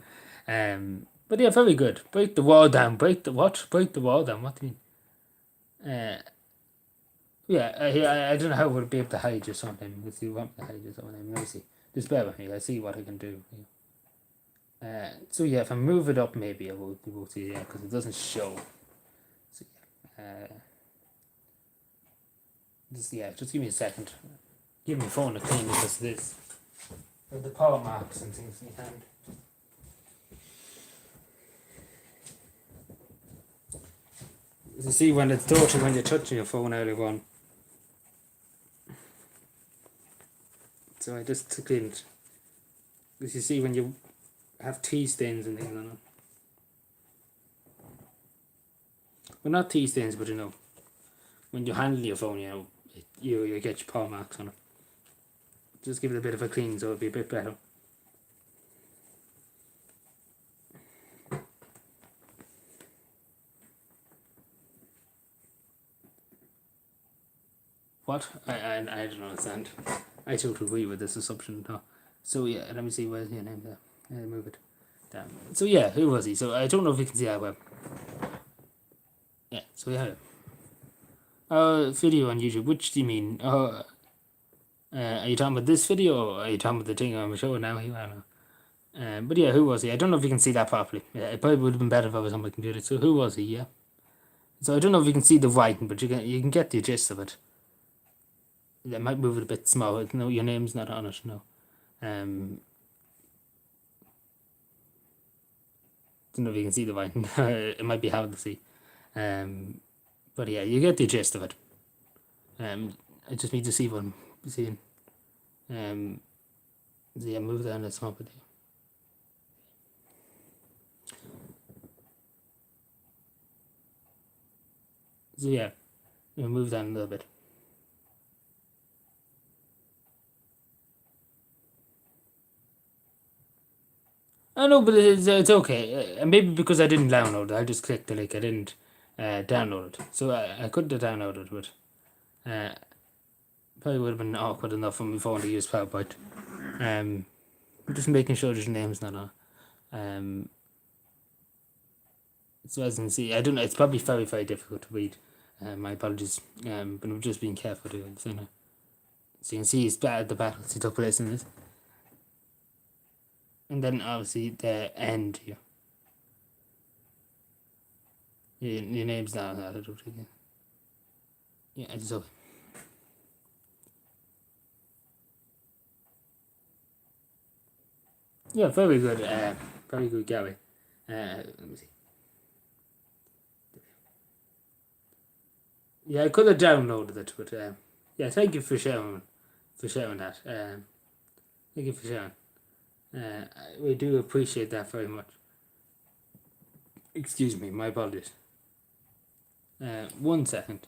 But yeah, very good. Break the wall down. Break the what? Break the wall down. What do you mean? Yeah, I don't know how we'll be able to hide you something. If you want me to hide you something, let me see. Just bear with me. I see what I can do. So yeah, if I move it up, maybe I will be able to. Yeah, because it doesn't show. So just give me a second. Give me phone to clean because this. The power marks and things in your hand. You see when it's dirty when you're touching your phone earlier on. So I just cleaned it. Because you see when you have tea stains and things on it. Well, not tea stains, but when you handle your phone, you get your paw marks on it. Just give it a bit of a clean so it'll be a bit better. What? I don't understand. I totally agree with this assumption. No. So yeah, let me see where's your name there. Move it down. So yeah, who was he? So I don't know if you can see that web. Yeah. So yeah. Video on YouTube. Which do you mean? Are you talking about this video or are you talking about the thing I'm showing now? I don't know. But yeah, who was he? I don't know if you can see that properly. Yeah, it probably would have been better if I was on my computer. So who was he? Yeah. So I don't know if you can see the writing, but you can get the gist of it. I might move it a bit smaller. No, your name's not on it. No. Don't know if you can see the writing. It might be hard to see. But yeah, you get the gist of it. I just need to see what I'm seeing. So yeah, move down. Let's hop it. So yeah, move down a little bit. I know, but it's okay. Maybe because I didn't download it, I just clicked the link. I didn't download it, so I could have downloaded it, but probably would have been awkward enough for my phone to use PowerPoint. Just making sure your name's not on. So as you can see, I don't know. It's probably very very difficult to read. My apologies. But I'm just being careful to it. So you can see it's bad the battle to took place in this. And then obviously the end here. Your name's not on it again. Yeah, it's okay. Yeah, very good. Very good, Gary. Let me see. Yeah, I could have downloaded it, but yeah, thank you for sharing that. Thank you for sharing. We do appreciate that very much. Excuse me, my apologies. 1 second.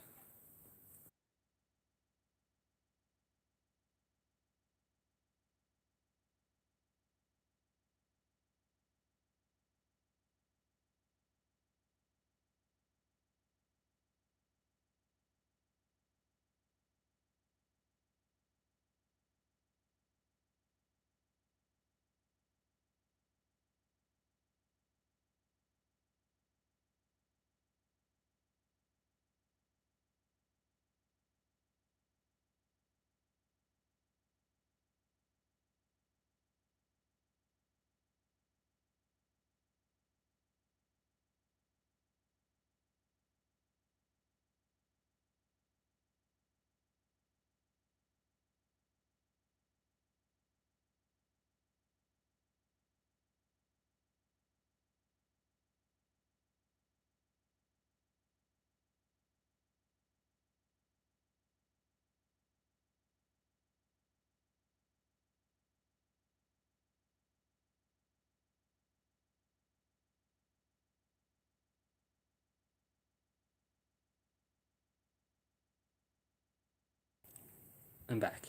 I'm back.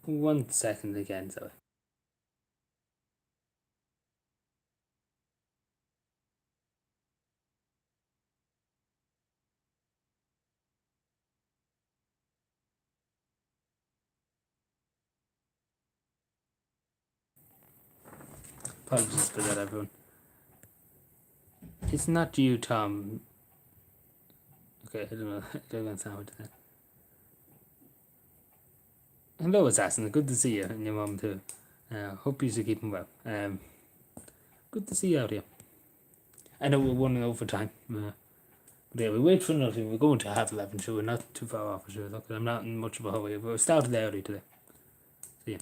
1 second again, sorry. Apologies for that, everyone. It's not you, Tom. Okay, I don't know. I don't understand what to say. Hello, Assassin. Good to see you and your mum too. Hope you're keeping well. Good to see you out here. I know we're running over time. But yeah, we wait for nothing. We're going to half 11, so we're not too far off. Sure, look, I'm not in much of a hurry. But we started early today. So yeah.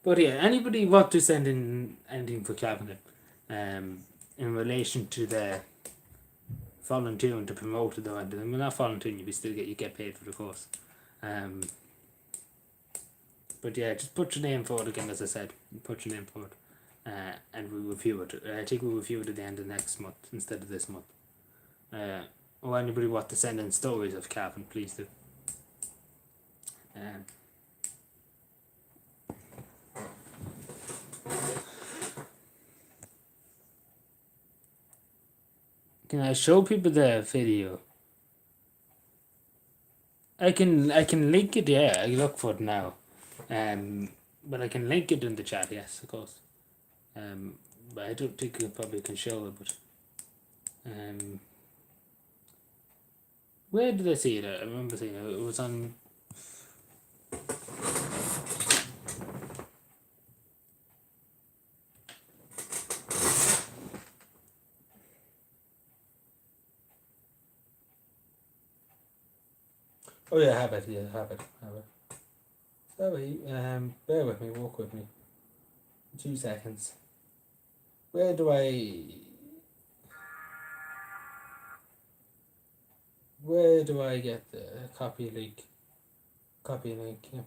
But yeah, anybody want to send in anything for Cabinet in relation to the volunteering to promote it, or anything? We're not volunteering, you still get paid for the course. But yeah, just put your name forward again, as I said. Put your name forward. And we'll review it. I think we'll review it at the end of next month instead of this month. Or anybody want to send in stories of Cavan, please do. Can I show people the video? I can link it. Yeah, I look for it now. But I can link it in the chat. Yes, of course. But I don't think I probably can show it. But where did I see it? I remember seeing it. It was on. Oh yeah, I have it. Yeah, I have it. Sorry, bear with me. Walk with me. 2 seconds. Where do I get the copy link? Yeah.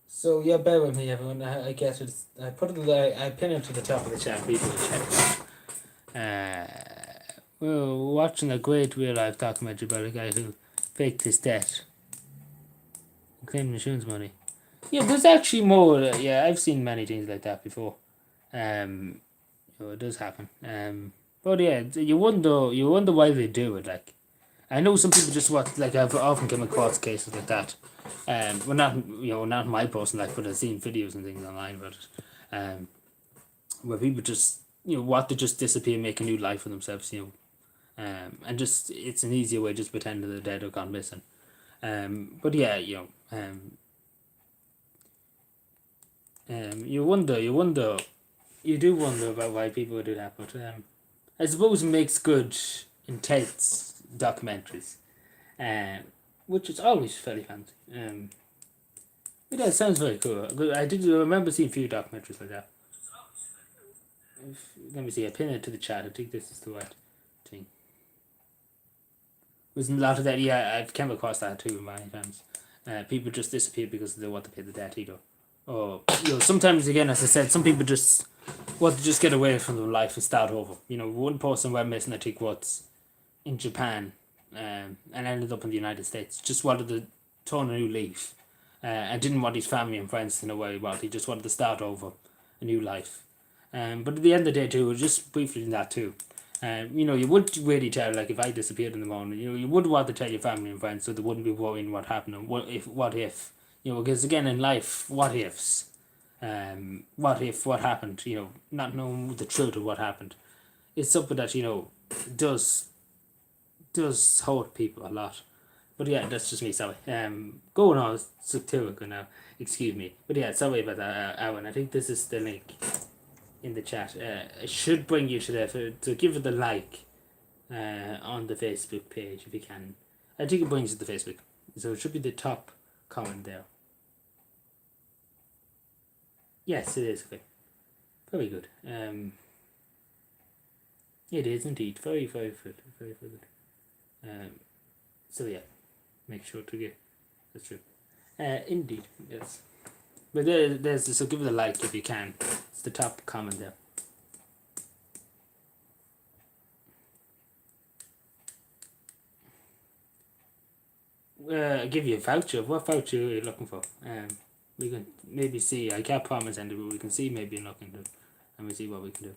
So yeah, bear with me, everyone. I guess it's. I put it. I pin it to the top of the chat. People will check it out. We're watching a great real life documentary about a guy who faked his death, claimed insurance money. Yeah, there's actually more. Yeah, I've seen many things like that before. It does happen. But yeah, you wonder why they do it. Like, I know some people just watch. Like, I've often come across cases like that. Well, not my personal life, but I've seen videos and things online about it. Where people just want to just disappear, make a new life for themselves. And just it's an easier way just pretend that they're dead or gone missing. But yeah, you do wonder about why people do that, but I suppose it makes good, intense documentaries, which is always fairly fancy. But yeah, it sounds very cool. I did remember seeing a few documentaries like that. Let me see, I pin it to the chat. I think this is the right thing. Wasn't a lot of that? Yeah, I've come across that too many times. People just disappear because they want to pay the debt either. Or sometimes again, as I said, some people just want to just get away from their life and start over. One person went missing, I think, was in Japan, and ended up in the United States. Just wanted to turn a new leaf, and didn't want his family and friends to know where he was. He just wanted to start over, a new life. But at the end of the day, too, just briefly in that too. You would really tell, like, if I disappeared in the morning, you would want to tell your family and friends so they wouldn't be worrying what happened and what if, because again in life, what ifs, what happened, not knowing the truth of what happened, it's something that, does hurt people a lot. But yeah, that's just me, sorry. Going on to it now, excuse me. But yeah, sorry about that, Aaron. I think this is the link in the chat. It should bring you to there, to give it the like on the Facebook page if you can. I think it brings you to Facebook, so it should be the top comment there. Yes, it is. Okay, very good. It is indeed very, very good, very, very good. So yeah, make sure to get that's true. Indeed, yes. But there's so give it a like if you can. It's the top comment there. give you a voucher. What voucher are you looking for? We can maybe see. I can't promise anything, but we can see maybe in looking to, and we see what we can do.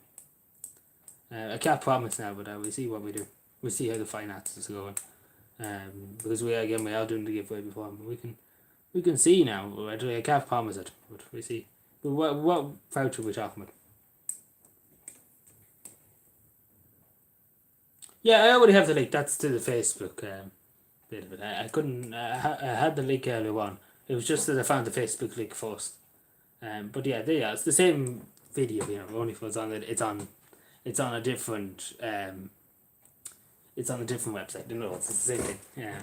I can't promise now, but we see what we do. We see how the finances are going. Because we are doing the giveaway before, but we can see now. I can't promise it, but we see. But what voucher are we talking about? Yeah, I already have the link. That's to the Facebook bit of it. I couldn't. I had the link earlier on. It was just that I found the Facebook link first. But yeah, there you are. It's the same video, only for it's on it. It's on a different. It's on a different website. No, it's the same thing. Yeah.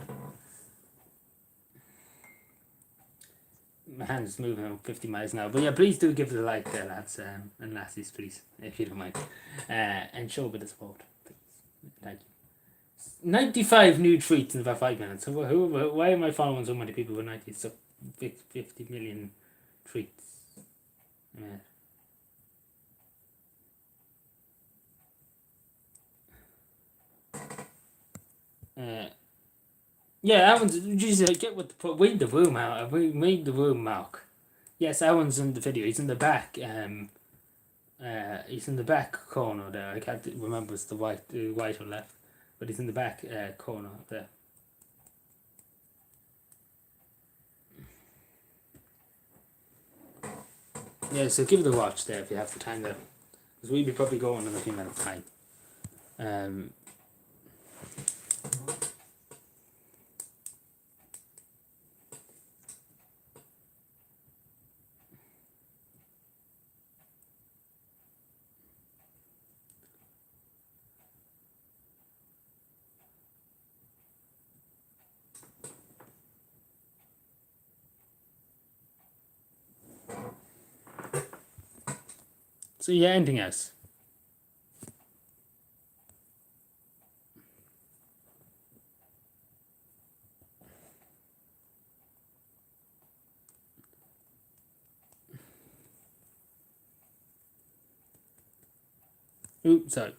My hand's moving at 50 miles an hour. But yeah, please do give it a like there, lads and lassies, please, if you don't mind. And show a bit of support. Thank you. 95 new tweets in about 5 minutes. Why am I following so many people with 50 million tweets? Yeah, that one's. Just get with the read the room out. Read the room, Mark. Yes, that one's in the video. He's in the back. He's in the back corner there. I can't remember it's the right or left, but he's in the back corner there. Yeah, so give it a watch there if you have the time there, because we'll be probably going in a few minutes time. So yeah, anything else? Oops, sorry.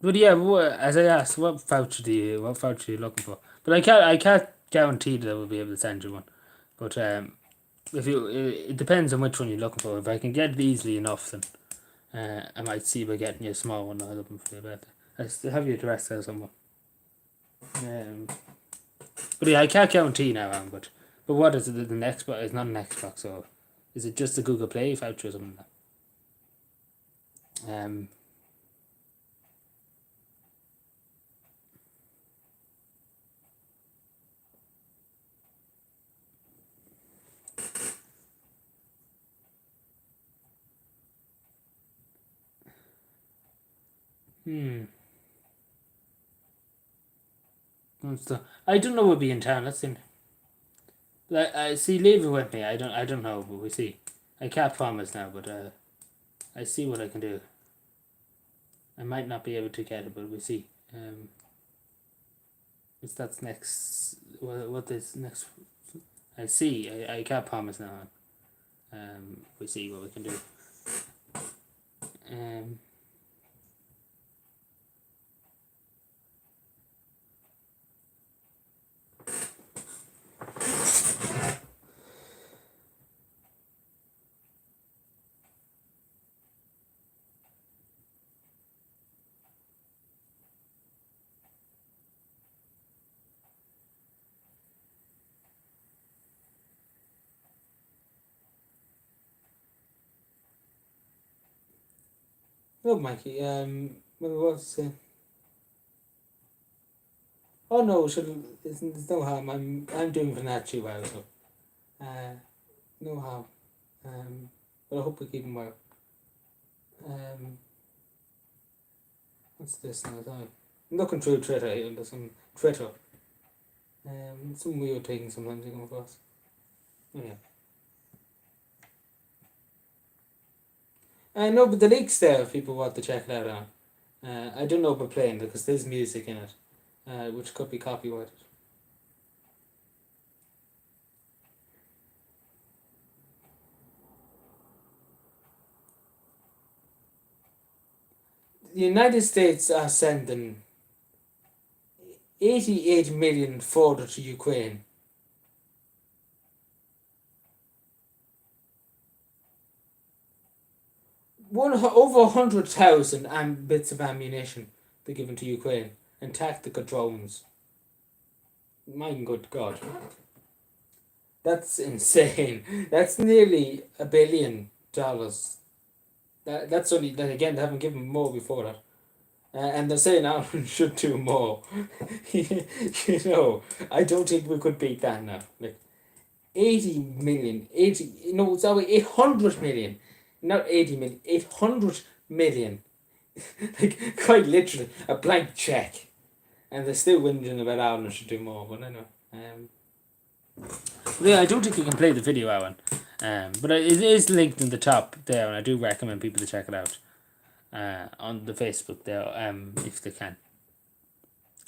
But yeah, as I asked, what voucher are you looking for? But I can't guarantee that I will be able to send you one. But if it depends on which one you're looking for. If I can get it easily enough, then I might see by getting you a small one. I'm looking for your birthday. I still have your address there somewhere. But yeah, I can't guarantee now, but what is it? The Xbox? It's not an Xbox, or is it just a Google Play voucher or something like that? I don't know. We'll be in town. Let's see. I see. Leave it with me. I don't know, but we see. I can't promise now, but I see what I can do. I might not be able to get it, but we see. That's next. What is next? I see. I can't promise now. We see what we can do. Oh, Mikey. What's Oh no, there's no harm. I'm doing Vanacci well, so no harm. But I hope we keep him well. What's this now? I'm looking through Twitter here. There's some Twitter. Some weird things sometimes you come across. Yeah. No, but the link's there if people want to check it out on. I don't know about playing because there's music in it, which could be copyrighted. the United States are sending 88 million further to Ukraine. Over 100,000 bits of ammunition they're given to Ukraine and tactical drones. My good God. That's insane. That's nearly $1 billion. That's only that again. They haven't given more before that, and they're saying Ireland should do more. You know, I don't think we could beat that now. Like 80 million, 80. No, sorry, 800 million, not 80 million. 800 million. Like quite literally a blank check, and they're still whinging about Ireland should do more. But I know. Yeah, I don't think you can play the video, Alan. But it is linked in the top there, and I do recommend people to check it out on the Facebook there, if they can.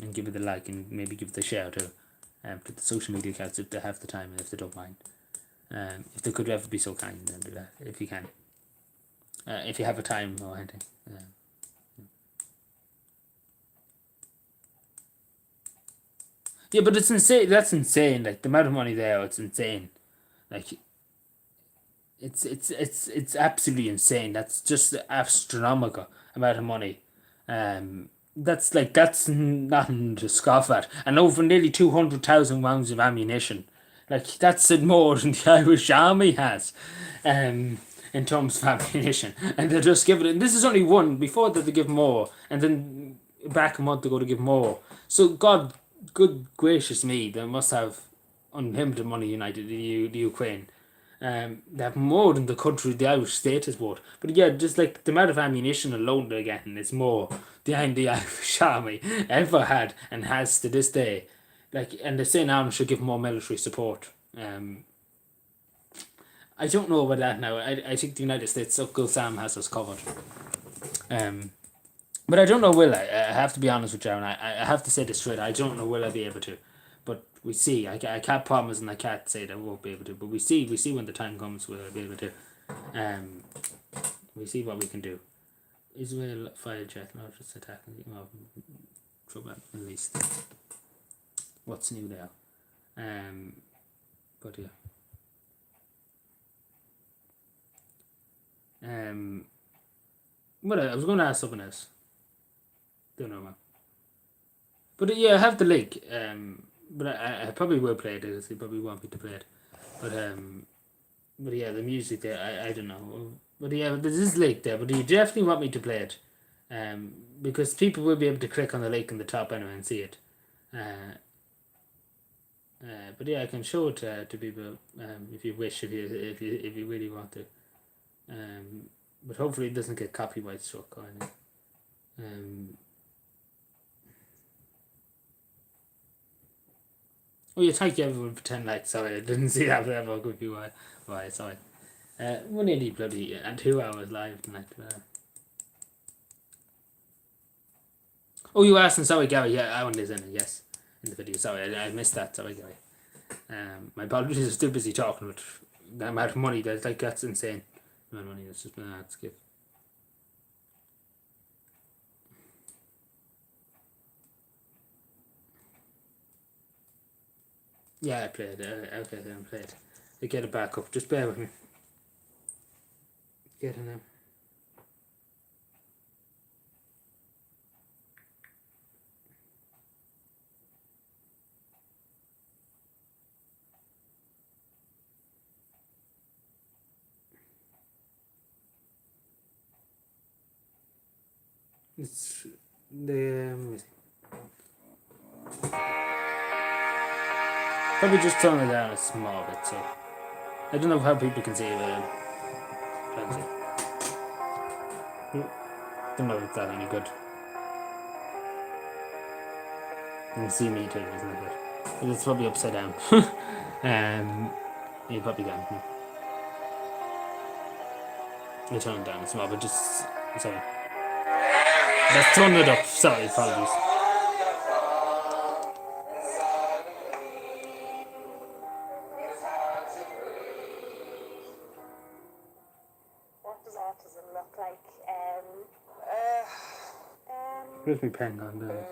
And give it a like and maybe give it a share to the social media accounts if they have the time and if they don't mind. If they could ever be so kind, then do that, if you can. If you have a time or anything. Yeah, but it's insane. That's insane. Like the amount of money there, it's insane. Like it's absolutely insane. That's just astronomical amount of money. That's nothing to scoff at. And over nearly 200,000 rounds of ammunition. Like that's more than the Irish Army has. In terms of ammunition, and they're just giving it. And this is only one. Before that, they give more, and then back a month ago to give more. So God, good gracious me, they must have unlimited money united the Ukraine. They have more than the country the Irish state has bought. But yeah, just like the amount of ammunition alone they're getting is more than the Irish Army ever had and has to this day. Like, and they're saying Ireland should give more military support. I don't know about that now. I think the United States, Uncle Sam has us covered. But I don't know, will I? I have to be honest with you, and I have to say this straight. I don't know, will I be able to? But we see. I can't promise and I can't say that I won't be able to. But we see when the time comes, we'll be able to. We see what we can do. Israel fighter jet launchers attacking trouble at least. What's new there? But yeah. What I was going to ask something else. Don't know, man. But yeah, I have the link. But I probably will play it because they probably want me to play it. But yeah, the music there, I don't know. But yeah, there's this link there. But you definitely want me to play it, because people will be able to click on the link in the top anyway and see it. But yeah, I can show it to people if you wish, if you really want to. But hopefully it doesn't get copyright struck or anything. Oh yeah, thank you everyone for 10 likes. Sorry, I didn't see that, but I'll give you why. Sorry. We're nearly bloody 2 hours live tonight. Oh, you asked, and sorry, Gary. Yeah, Alan is in it. Yes, in the video. Sorry, I missed that. Sorry, Gary. My apologies. I'm still busy talking about the amount of money that's insane. The amount of money that's just been asked to give. Yeah, I played. Okay, then I played. I get it back up. Just bear with me. Get it now. It's the probably just turn it down a small bit, so I don't know how people can see it. Don't know if it's that any good. You can see me too, isn't it? But it's probably upside down. You probably can. I turn it down a small, but just sorry. Let's turn it up. Sorry, apologies. What does autism look like? Where's my pen gone there?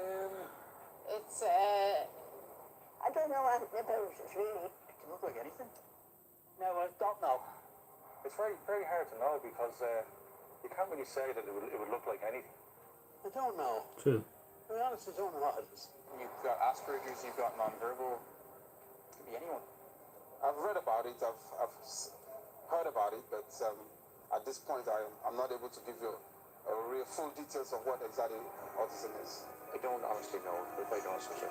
It's I don't know what about it really. It can look like anything. No, I don't know. It's very, very hard to know because you can't really say that it would look like anything. I don't know. True. To be honest, I don't know what it is. You've got Asperger's, you've got non-verbal. It could be anyone. I've read about it, I've heard about it, but at this point I'm not able to give you a real full details of what exactly autism is. I don't honestly know, if I don't honestly know.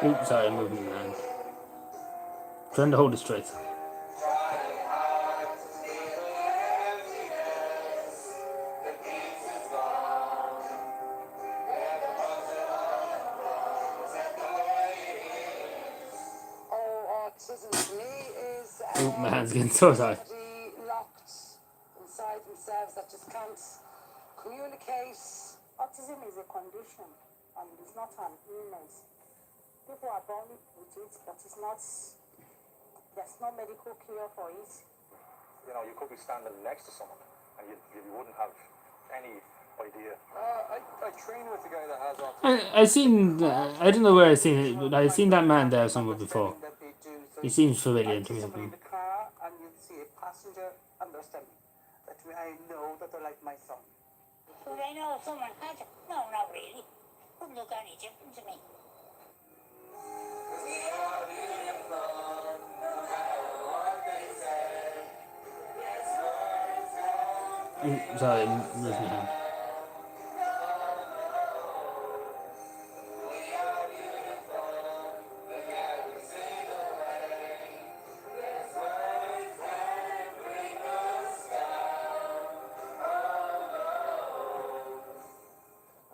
Oops, sorry, I'm moving my hand. Trying to hold it straight. Autism to me is Oh, my hand's getting so tight. somebody locked inside themselves that just can't communicate. Autism is a condition and it's not an illness. People are born with it, but it's not. There's no medical cure for it. You know, you could be standing next to someone and you wouldn't have any idea. I train with the guy that has autism. I seen. I don't know where I seen it, but I seen that man there somewhere before. He seems familiar to me. I in the car and you see a passenger understanding. That way I know that they're like my son. Do they know if someone has it? No, not really. Wouldn't look any different to me. Ooh, sorry, I moved my hand.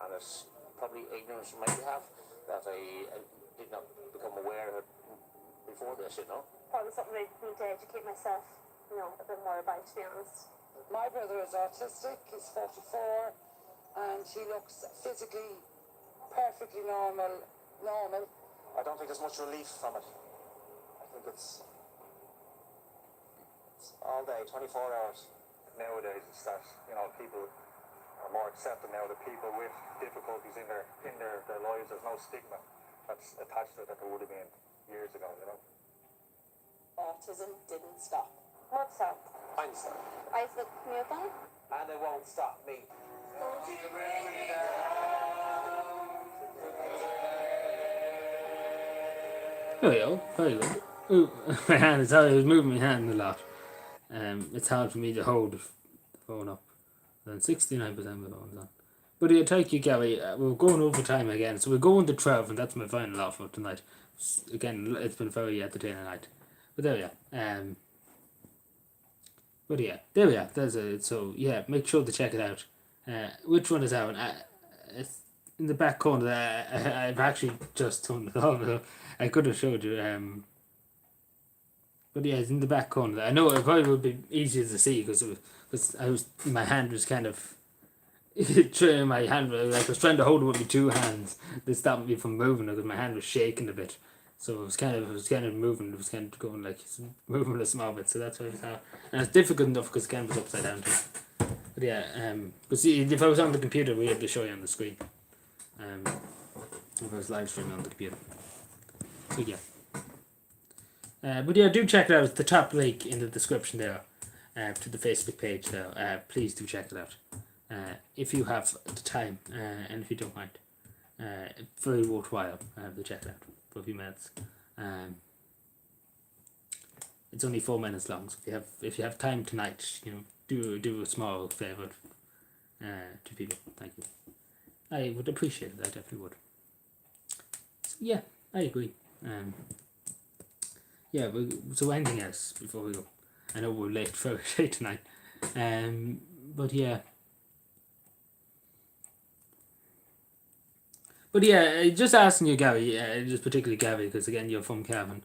And it's probably ignorance on my behalf that I did not become aware of it before this, you know. Probably something I need to educate myself, a bit more about, to be honest. My brother is autistic, he's 44, and he looks physically perfectly normal. I don't think there's much relief from it. I think it's all day, 24 hours. Nowadays, it's that, you know, people are more accepted now that people with difficulties in their lives, there's no stigma that's attached to it that there would have been years ago, you know. Autism didn't stop. What's up? Einstein. Isaac Newton? And it won't stop me. There we go. Very good. Ooh, my hand. Sorry, I was moving my hand a lot. It's hard for me to hold the phone up. Then 69% of the phone's on. But yeah, thank you, Gary. We're going over time again, so we're going to 12, and that's my final offer tonight. Again, it's been very entertaining night. But there we are. But yeah, there we are. That's it. So yeah, make sure to check it out. Which one is that one? It's in the back corner. I've actually just turned it on. I could have showed you. But yeah, it's in the back corner. I know it probably would be easier to see because my hand was kind of my hand, like I was trying to hold it with my two hands to stop me from moving because my hand was shaking a bit. So it was kind of moving. It was kind of going like moving a small bit. So that's why it's hard. And it's difficult enough because it kind of was upside down too. But yeah, but see, if I was on the computer, we had to show you on the screen. If I was live streaming on the computer. So yeah. But yeah, do check it out. It's the top link in the description there, to the Facebook page there. Please do check it out. If you have the time, and if you don't mind. Very worthwhile to check it out for a few minutes. It's only 4 minutes long, so if you have time tonight, do a small favour to people. Thank you. I would appreciate it. I definitely would. So, yeah, I agree. Yeah. So anything else before we go? I know we're late for tonight. But yeah. But yeah, just asking you, Gary, just particularly Gary, because again you're from Cavan.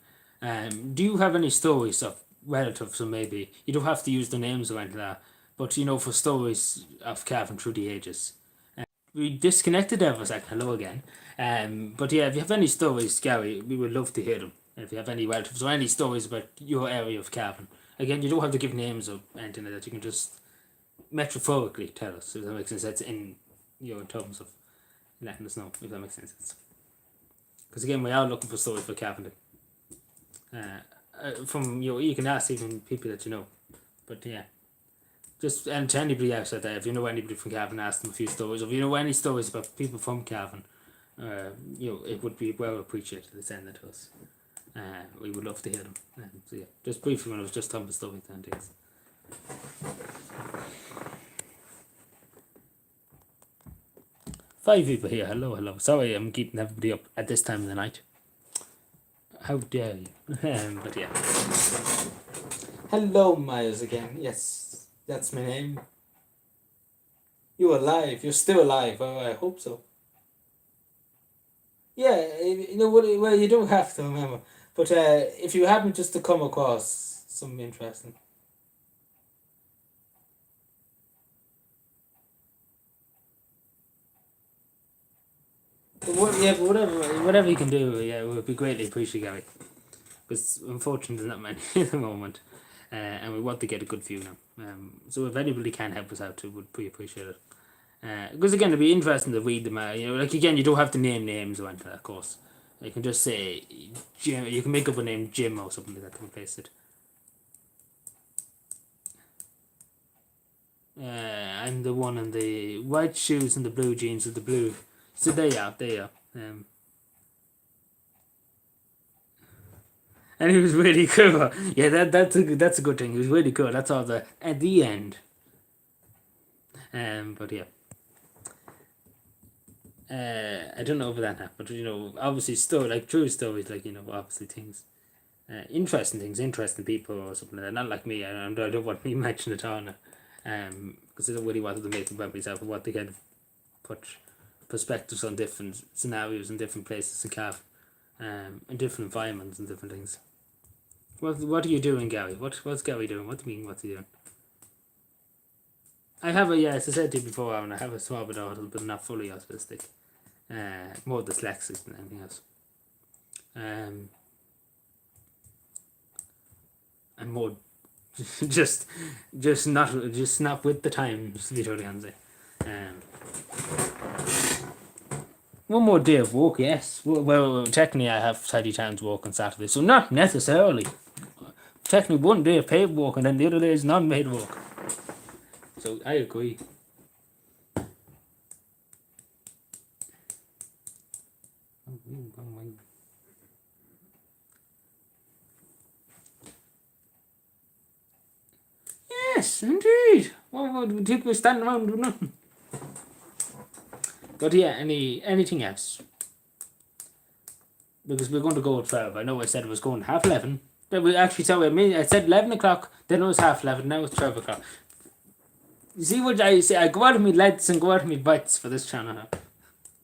Do you have any stories of relatives, or maybe you don't have to use the names or anything like that, but for stories of Cavan through the ages? We disconnected there for a second. Hello again. But yeah, if you have any stories, Gary, we would love to hear them. If you have any relatives or any stories about your area of Cavan. Again, you don't have to give names or anything like that. You can just metaphorically tell us, if that makes any sense, in terms of letting us know, if that makes any sense. Because again, we are looking for stories for Cavan. From you can ask even people that you know, but yeah, just and to anybody else out there, if you know anybody from Cavan, ask them a few stories. Or if you know any stories about people from Cavan, it would be well appreciated to send it to us. We would love to hear them. So yeah, just briefly when I was just telling the story and things. Five people here. Hello. Sorry, I'm keeping everybody up at this time of the night. How dare you? But yeah. Hello, Miles again. Yes, that's my name. You're alive. You're still alive. Oh, I hope so. Yeah, you know what? Well, you don't have to remember. But if you happen just to come across something interesting. But whatever you can do, yeah, it would be greatly appreciated, Gary. Because unfortunately, there's not many at the moment, and we want to get a good view now. So if anybody can help us out, it would be appreciated. Because again, it'd be interesting to read them out. Like again, you don't have to name names or anything, of course. You can just say Jim. You can make up a name, Jim, or something like that to replace it. I'm the one in the white shoes and the blue jeans with the blue. So there you are. And he was really cool. Yeah, that's a good thing. He was really cool. That's all at the end. But yeah. I don't know if that happened, but obviously like true stories, like obviously things, interesting things, interesting people or something like that. Not like me. I don't want me mention it on, because I don't really want to make about myself. I want to kind of put perspectives on different scenarios in different places in Cav, in different environments and different things. What are you doing, Gary? What's Gary doing? What do you mean? What's he doing? I have as I said to you before, I have a small bit of autism, but not fully autistic. More dyslexic than anything else. And more just not with the times, to be totally honest. One more day of work, yes. Well, technically I have tidy times work on Saturday, so not necessarily. Technically one day of paid work and then the other day is non-paid work. So I agree. Yes, indeed. What would people stand around and do nothing? But yeah, anything else? Because we're going to go at 12. I know I said it was going 11:30. Then we actually I said 11 o'clock, then it was 11:30, now it's 12 o'clock. You see what I say? I go out of my leads and go out of my bites for this channel.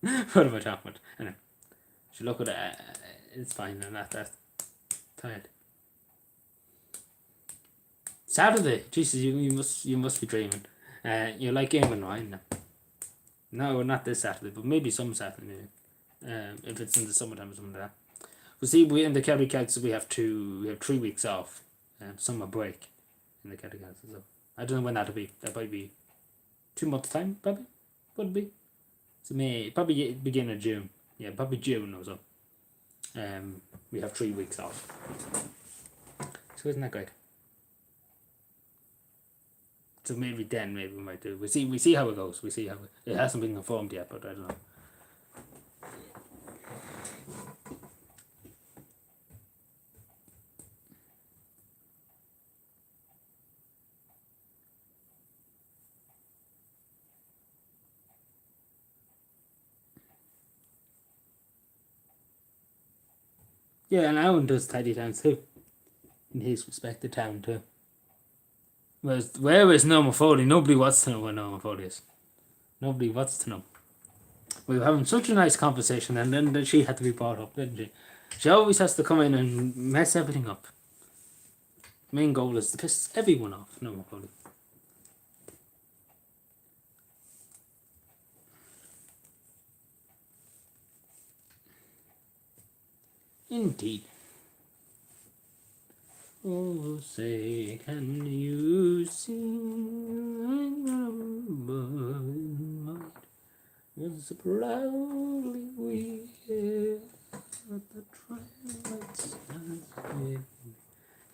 What am I talking about? Anyway, should look at it. It's fine. I'm not that tired. Saturday, Jesus, you must be dreaming. You're like Eamon Ryan now. No, not this Saturday, but maybe some Saturday. Maybe. If it's in the summertime or something like that. Well, see, we in the County Council we have 3 weeks off, summer break in the County Council. So I don't know when that'll be. That might be 2 months time, probably. Would be. So May, probably beginning of June. Yeah, probably June or so. We have 3 weeks off. So isn't that great? So maybe we might do. We see how it goes. We see how it hasn't been confirmed yet, but I don't know. Yeah, and Alan does tidy towns too. In his respected town too. Whereas Norma Foley, nobody wants to know where Norma Foley is. Nobody wants to know. We were having such a nice conversation and then she had to be brought up, didn't she? She always has to come in and mess everything up. Main goal is to piss everyone off, Norma Foley. Indeed. Oh, say, can you sing? Was a proudly we at the twilight stands with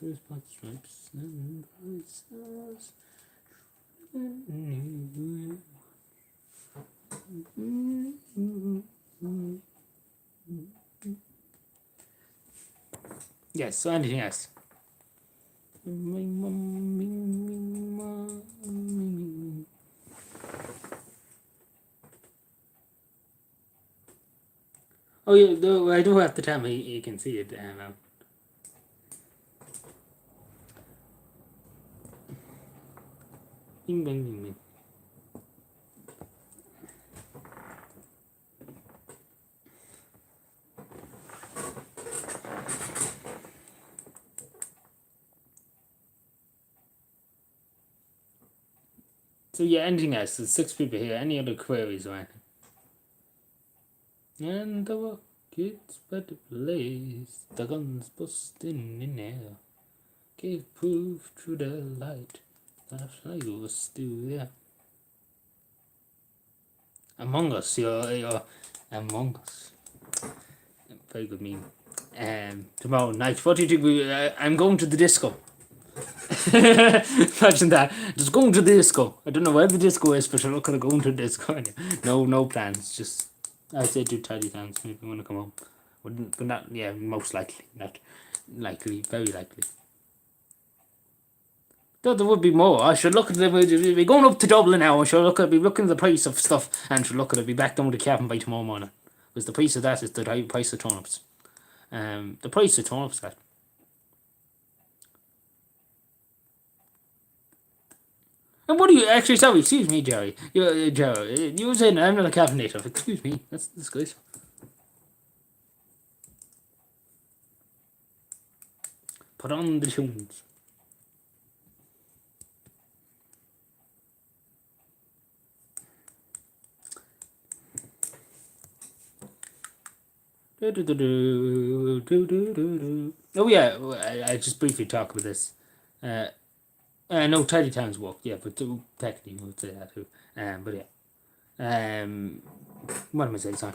his blood stripes and bright stars. Yes, so anything else? Oh yeah, though I do have to tell me you can see it. Bing, bing, bing, bing. So yeah, anything else? There's 6 people here. Any other queries or anything? And the kids by the place, the guns busting in air, gave proof through the light that I was still there. Among Us, you're Among Us. Very good meme. Tomorrow night, what do you think? I'm going to the disco. Imagine that. Just going to the disco. I don't know where the disco is, but I'm not going to go to the disco. No plans. Just I say do tidy dance if you want to come home. Wouldn't, but not. Yeah, most likely. Not likely. Very likely. Though there would be more. I should look at we're going up to Dublin now. I should be looking at the price of stuff, and should look at it. Be back down to Cavan by tomorrow morning. Because the price of that is the price of turnips. The price of turnips, that. And what do you actually? Sorry, excuse me, Jerry. Jerry, you were saying I'm not a Cavan native. Excuse me, that's disgraceful. Put on the tunes. Oh yeah, I just briefly talk about this. No, Tidy Towns walk, yeah, but technically we would say that too. But yeah. What am I saying, sorry?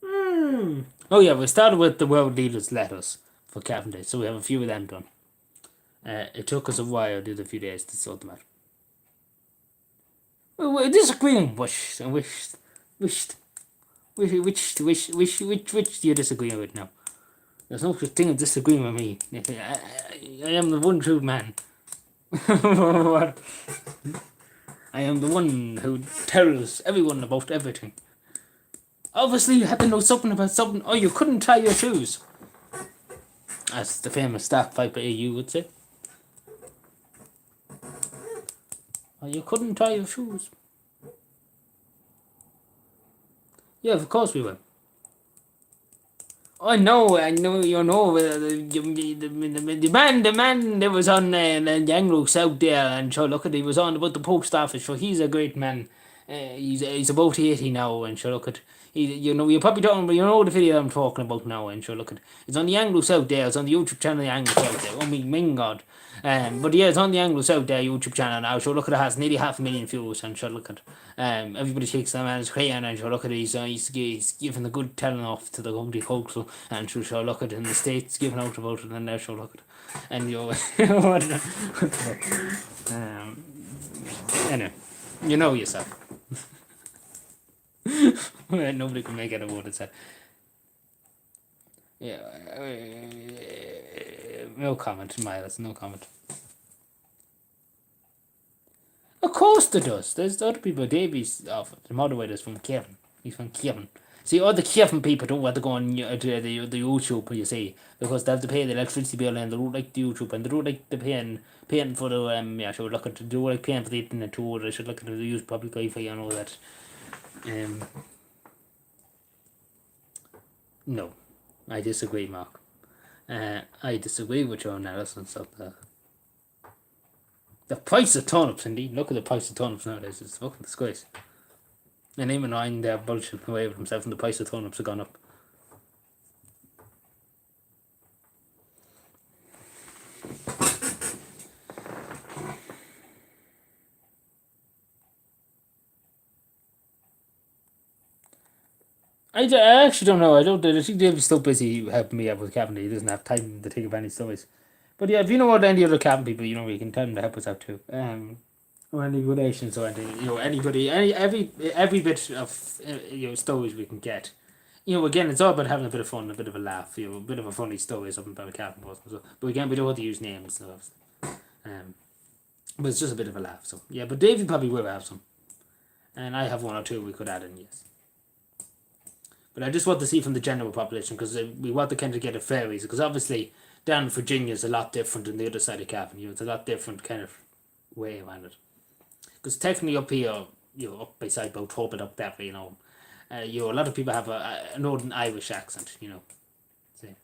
Oh yeah, we started with the world leaders' letters for Cavan Day, so we have a few of them done. It took us a while, did a few days to sort them out. We're disagreeing, which do you disagree with now? There's no such thing as disagreeing with me. I am the one true man. I am the one who tells everyone about everything. Obviously, you had to know something about something. Oh, you couldn't tie your shoes. As the famous Staff Viper AU would say. Oh, you couldn't tie your shoes. Yeah, of course we will. I know, you know, the man that was on the Anglo South there, and sure, look at, he was on about the post office, so he's a great man. He's about 80 now, and sure, look at, you're probably talking about, the video I'm talking about now, and sure, look at, it's on the Anglo South there, it's on the YouTube channel, the Anglo South there, oh my God. But yeah, it's on the Anglo South there YouTube channel now. Sure, look at it, has nearly 500,000 views, and sure, look at everybody takes that man's crayon, and sure, look at he's giving a good telling off to the County Council, and sure, look at in the States giving out about it, and there, sure, look at, and anyway, you know yourself. Nobody can make it about it said. Yeah, no comment, Miles, no comment. Of course there does. There's other people. Davies of the moderators from Cavan. He's from Cavan. See, all the Cavan people don't want to go on the YouTube, you see, because they have to pay the electricity bill, and they don't like the YouTube, and they don't like the paying for the should look at they don't like paying for the internet too. They should look at the use public Wi-Fi and all that. No, I disagree, Mark. I disagree with your analysis of the price of turnips. Indeed, look at the price of turnips nowadays. It's a fucking disgrace. And even Ryan there bullshit away with himself, and the price of turnips have gone up. I actually don't know. I think David's still busy helping me out with cabin. He doesn't have time to think of any stories. But yeah, if you know what any other cabin people, you can tell them to help us out too. Or any relations or anything, anybody, every bit of stories we can get. Again, it's all about having a bit of fun, a bit of a laugh, a bit of a funny story, something about a cabin person. So, but again, we don't want to use names, so but it's just a bit of a laugh. So yeah, but David probably will have some, and I have one or two we could add in. Yes. But I just want to see from the general population because we want to kind of get a fairies because obviously down in Virginia is a lot different than the other side of Cavan. It's a lot different kind of way around it. Because technically up here, up beside Boat Hope and up that way, a lot of people have a Northern Irish accent, See.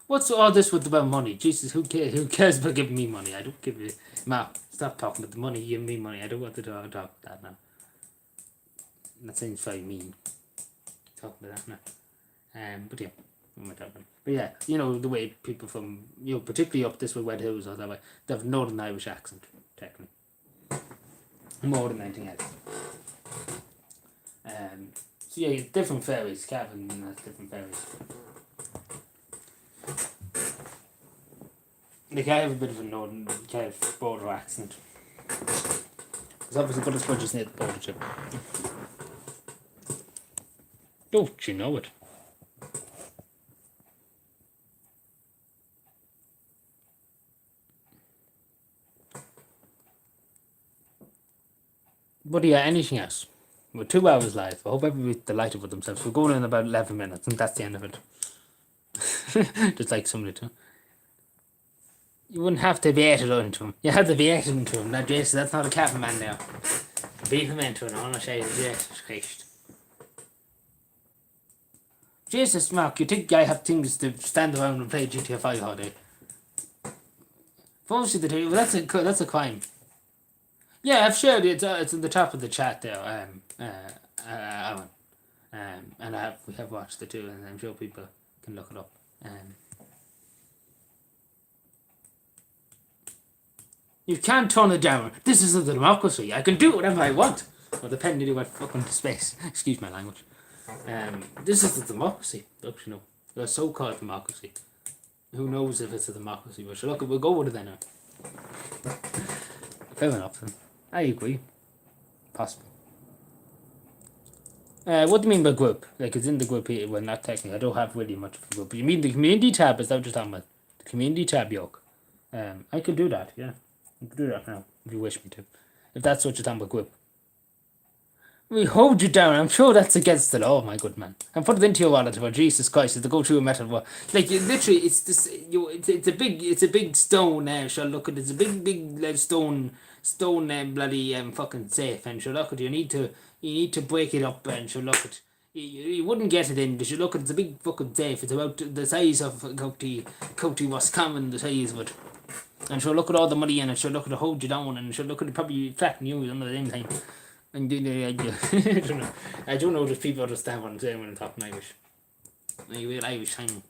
What's all this with about money? Jesus, who cares? Who cares about giving me money? I don't give you. Mark, stop talking about the money. Give me money. I don't want to talk about that now. That seems very mean. Talking about that now. But yeah, what am I talking about? But yeah, the way people from particularly up this way, Red Hills or that way, they have Northern Irish accent, technically. More than anything else. So yeah, different fairies. Cavan has different fairies. Like I have a bit of a northern kind of border accent. Because obviously Butters is near the border too. Don't you know it? But yeah, anything else? We're 2 hours live. I hope everybody's delighted with themselves. We're going in about 11 minutes and that's the end of it. Just like somebody too. You wouldn't have to beat it into him. You have to beat it into him. Now, Jason, that's not a Captain Man now. Beat him into it. I want to show you Jesus Christ. Jesus, Mark, you think I have things to stand around and play GTA 5 all day? Obviously, that's a crime. Yeah, I've shared it. It's in the top of the chat there. Alan. And we have watched it too, and I'm sure people can look it up. You can't turn it down. This is a democracy. I can do whatever I want. Well, depending on what fucking space. Excuse my language. This is a democracy. Look, a so-called democracy. Who knows if it's a democracy? But look, we'll go with it then. Fair enough. Then. I agree. Possible. What do you mean by group? Like it's in the group here. Well, not technically. I don't have really much of a group. You mean the community tab? Is that what you're talking about? The community tab, yoke. I could do that. Yeah. I can do that now, if you wish me to. If that's what you're talking about, group. We hold you down. I'm sure that's against the law, my good man. And put it into your wallet. About Jesus Christ, it's to go through a method. Like literally, it's this. It's a big stone. Shall look at. It's a big stone. Bloody fucking safe. And shall look at. You need to break it up. And shall look at. You wouldn't get it in. You should look at. It's a big fucking safe. It's about the size of County Roscommon. The size of it. And she'll look at all the money in it, she'll look at it, hold you down, and she'll look at it probably flatten you at the same time. And I don't know. I don't know if people understand what I'm saying when I'm talking Irish. Like real Irish time.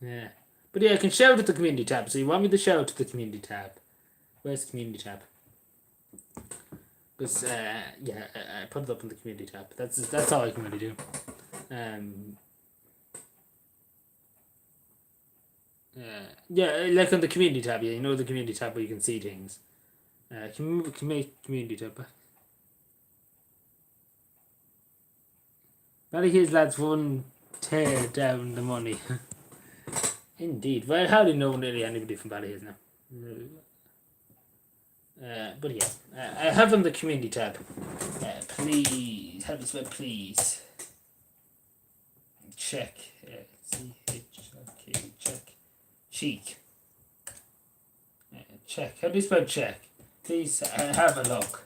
Yeah. But yeah, I can shout at the community tab. So you want me to shout at the community tab? Where's the community tab? Because yeah, I put it up in the community tab. That's all I can really do. Yeah, like on the community tab, yeah, the community tab where you can see things. Can make community tab. Ballyhills lads won tear down the money. Indeed. Well, I hardly know nearly anybody from Ballyhills now. But yeah, I have on the community tab. Please, how do you spell please? Check. CHK, check. Cheek. Check. How do you spell check? Please have a look.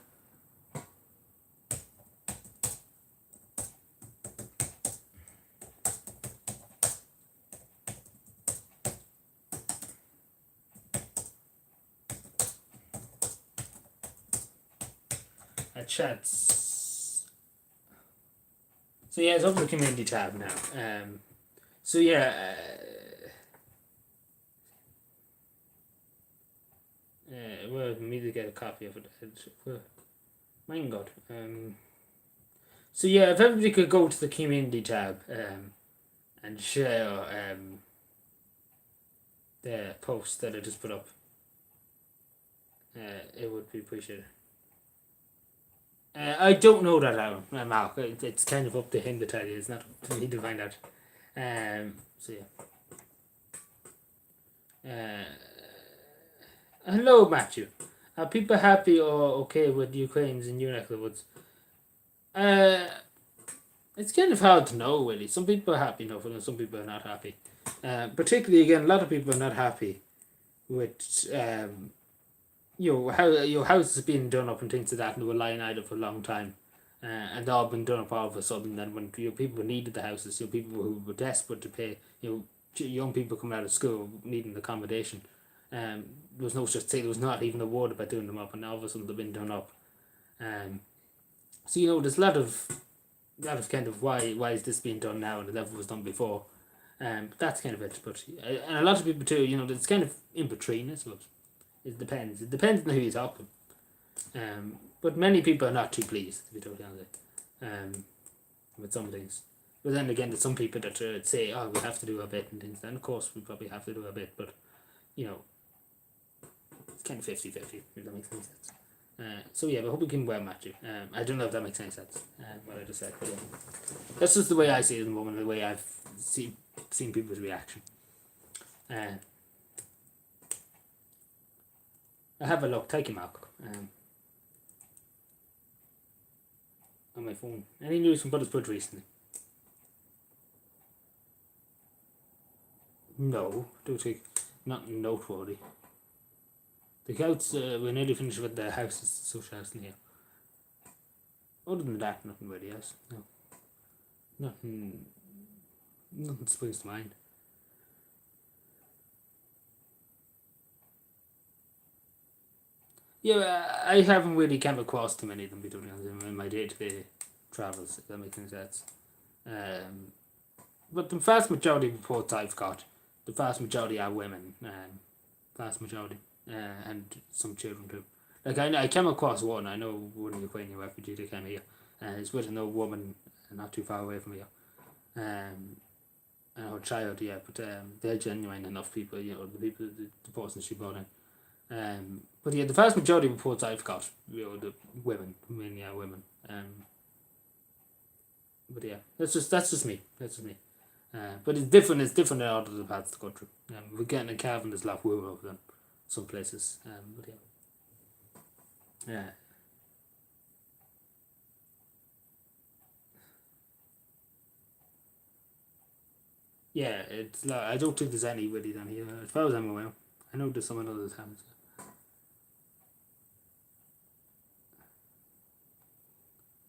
Chats. So yeah, it's up to the community tab now. So yeah. Well, we need to get a copy of it. My God. So yeah, if everybody could go to the community tab and share the post that I just put up, it would be appreciated. I don't know that, Aaron, Mark. It's kind of up to him to tell you. It's not up to me to find out. So yeah. Hello, Matthew. Are people happy or okay with Ukraine's in your neck of the woods? It's kind of hard to know, really. Some people are happy enough, and some people are not happy. Particularly, again, a lot of people are not happy with how your house has been done up and things like that, and they were lying idle for a long time, and they all been done up all of a sudden. Then when people needed the houses, people who were desperate to pay, young people coming out of school needing accommodation, there was no such thing. There was not even a word about doing them up, and all of a sudden they've been done up. So there's a lot of kind of why is this being done now and it never was done before. But that's kind of it. But and a lot of people too, it's kind of in between, I suppose. It depends. It depends on who you talk to. But many people are not too pleased, to be totally honest, with some things. But then again, there's some people that say, "Oh, we have to do a bit" and things. Then of course we probably have to do a bit, but it's kind of 50-50, if that makes any sense. So yeah, I hope we can well match you. I don't know if that makes any sense, what I just said, but yeah. That's just the way I see it at the moment, the way I've seen people's reaction. I have a look, take a mark on my phone. Any news from Buttersbridge recently? No, don't think, nothing noteworthy. The couch, we're nearly finished with the houses, social house in here. Other than that, nothing really else. No. Nothing springs to mind. Yeah, I haven't really come across too many of them in my day-to-day travels, if that makes any sense. But the vast majority of reports I've got, the vast majority are women. Vast majority. And some children too. Like I came across one. I know one Ukrainian refugee that came here. He's with an old woman not too far away from here. And her child, yeah, but they're genuine enough people. The person she brought in. But yeah, the vast majority of reports I've got, the women, mainly are women. But yeah, that's just me. But it's different. It's different in all of the parts of the country. We're getting a Cavan that's a lot rural than some places. But yeah. Yeah, it's like, I don't think there's any really down here, as far as I'm aware. I know there's some in other towns.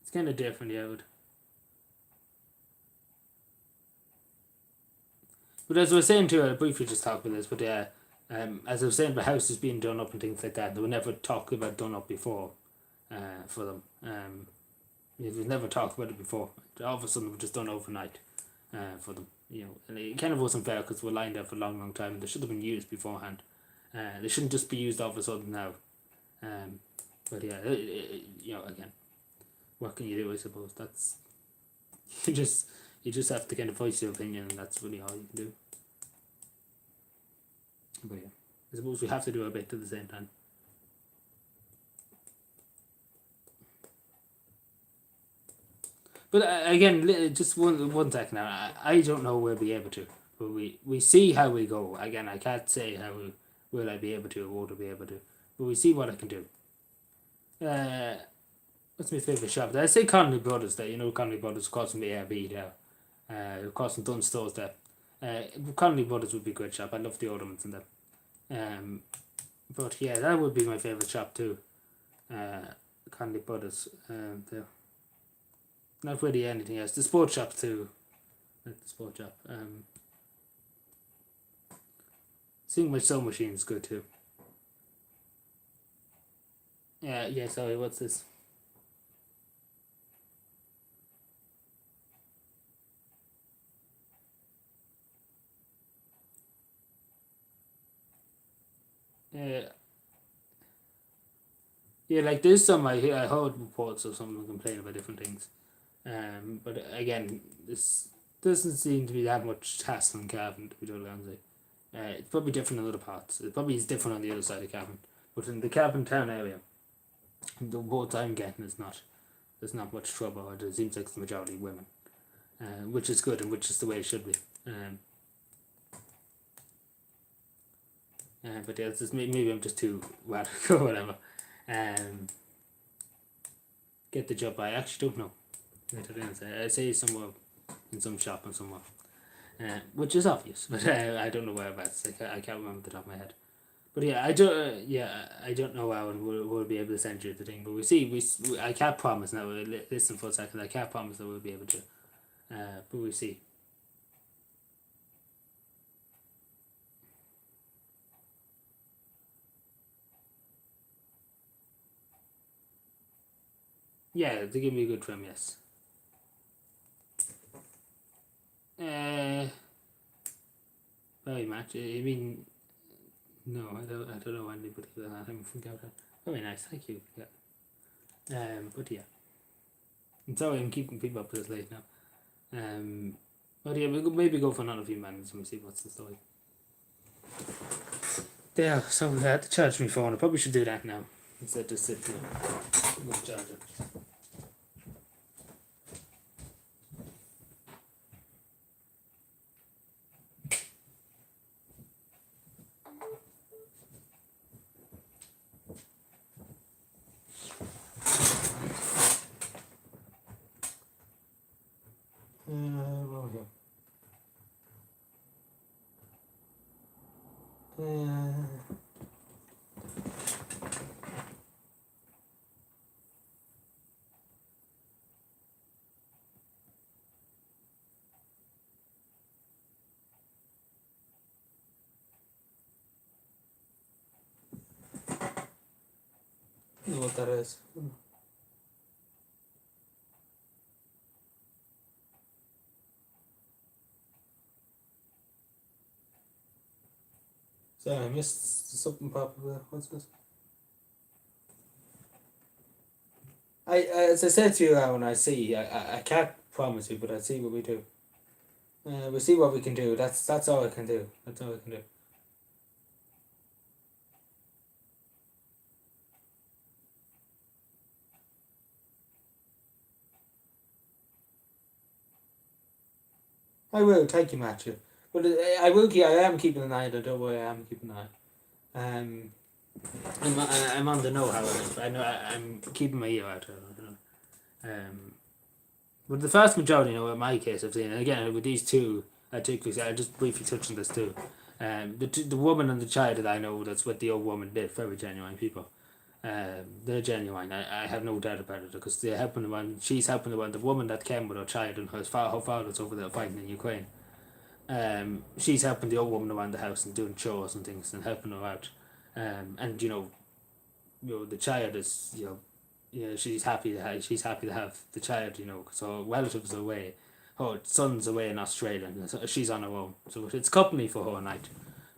It's kind of different, yeah. But as I was saying too, I briefly just talked about this, but as I was saying, the house is being done up and things like that. They were never talked about done up before, for them. They never talked about it before. All of a sudden, it was just done overnight, for them. And it kind of wasn't fair because they were lying there for a long, long time, and they should have been used beforehand. They shouldn't just be used all of a sudden now. But yeah, again, what can you do? I suppose that's you just have to kind of voice your opinion, and that's really all you can do. But yeah, I suppose we have to do a bit at the same time. But again, just one second now. I don't know we'll be able to, but we see how we go. Again, I can't say how will I be able to or won't I be able to, but we see what I can do. What's my favourite shop? I say Connolly Brothers there. Connolly Brothers across from the ARB there, across from Dunn Stores there. Connolly Brothers would be a great shop. I love the ornaments in them. But yeah, that would be my favourite shop too. Connolly Brothers there. Not really anything else. The sports shop too. The sports shop. Seeing my sewing machine is good too. Yeah, sorry, what's this? Yeah, like there's some I heard reports of someone complaining about different things. But again, this doesn't seem to be that much hassle in Cavan, to be totally honest. It's probably different in other parts. It probably is different on the other side of Cavan. But in the Cavan town area, the reports I'm getting is not there's not much trouble, or there seems like it's the majority women, which is good and which is the way it should be. But yeah, it's just, maybe I'm just too radical or whatever. Get the job. I actually don't know. I say somewhere in some shop and somewhere, which is obvious, but I don't know whereabouts. I can't remember the top of my head. But yeah, I don't know how and we'll be able to send you the thing. But we see. I can't promise now. Listen for a second. I can't promise that we'll be able to. But we see. Yeah, they give me a good trim, yes. Very much. I mean, no, I don't know anybody that I haven't think out that. Very nice, thank you. Yeah. But yeah. I'm sorry I'm keeping people up this late now. But yeah, we'll maybe go for another few minutes and we'll see what's the story. There, so they had to charge me phone. I probably should do that now instead of just sitting there. No charger. Over here. I don't know what that is. Sorry, I missed something pop up there. What's this? As I said to you, when I see, I can't promise you, but I see what we do. We'll see what we can do. That's all I can do. That's all I can do. I will. Thank you, Matthew. But I will. I am keeping an eye on it. Don't worry, I am keeping an eye. I'm on the know how it is. I know I'm keeping my ear out. But the vast majority, in my case, I've seen, and again with these two, I'll just briefly touch on this too. The woman and the child that I know that's with the old woman, they're very genuine people. They're genuine. I have no doubt about it because they're helping the one. She's helping the one. The woman that came with her child and her father's over there fighting in Ukraine. She's helping the old woman around the house and doing chores and things and helping her out. And the child is she's happy to have the child. Because her relatives are away. Her son's away in Australia and she's on her own. So it's company for her night.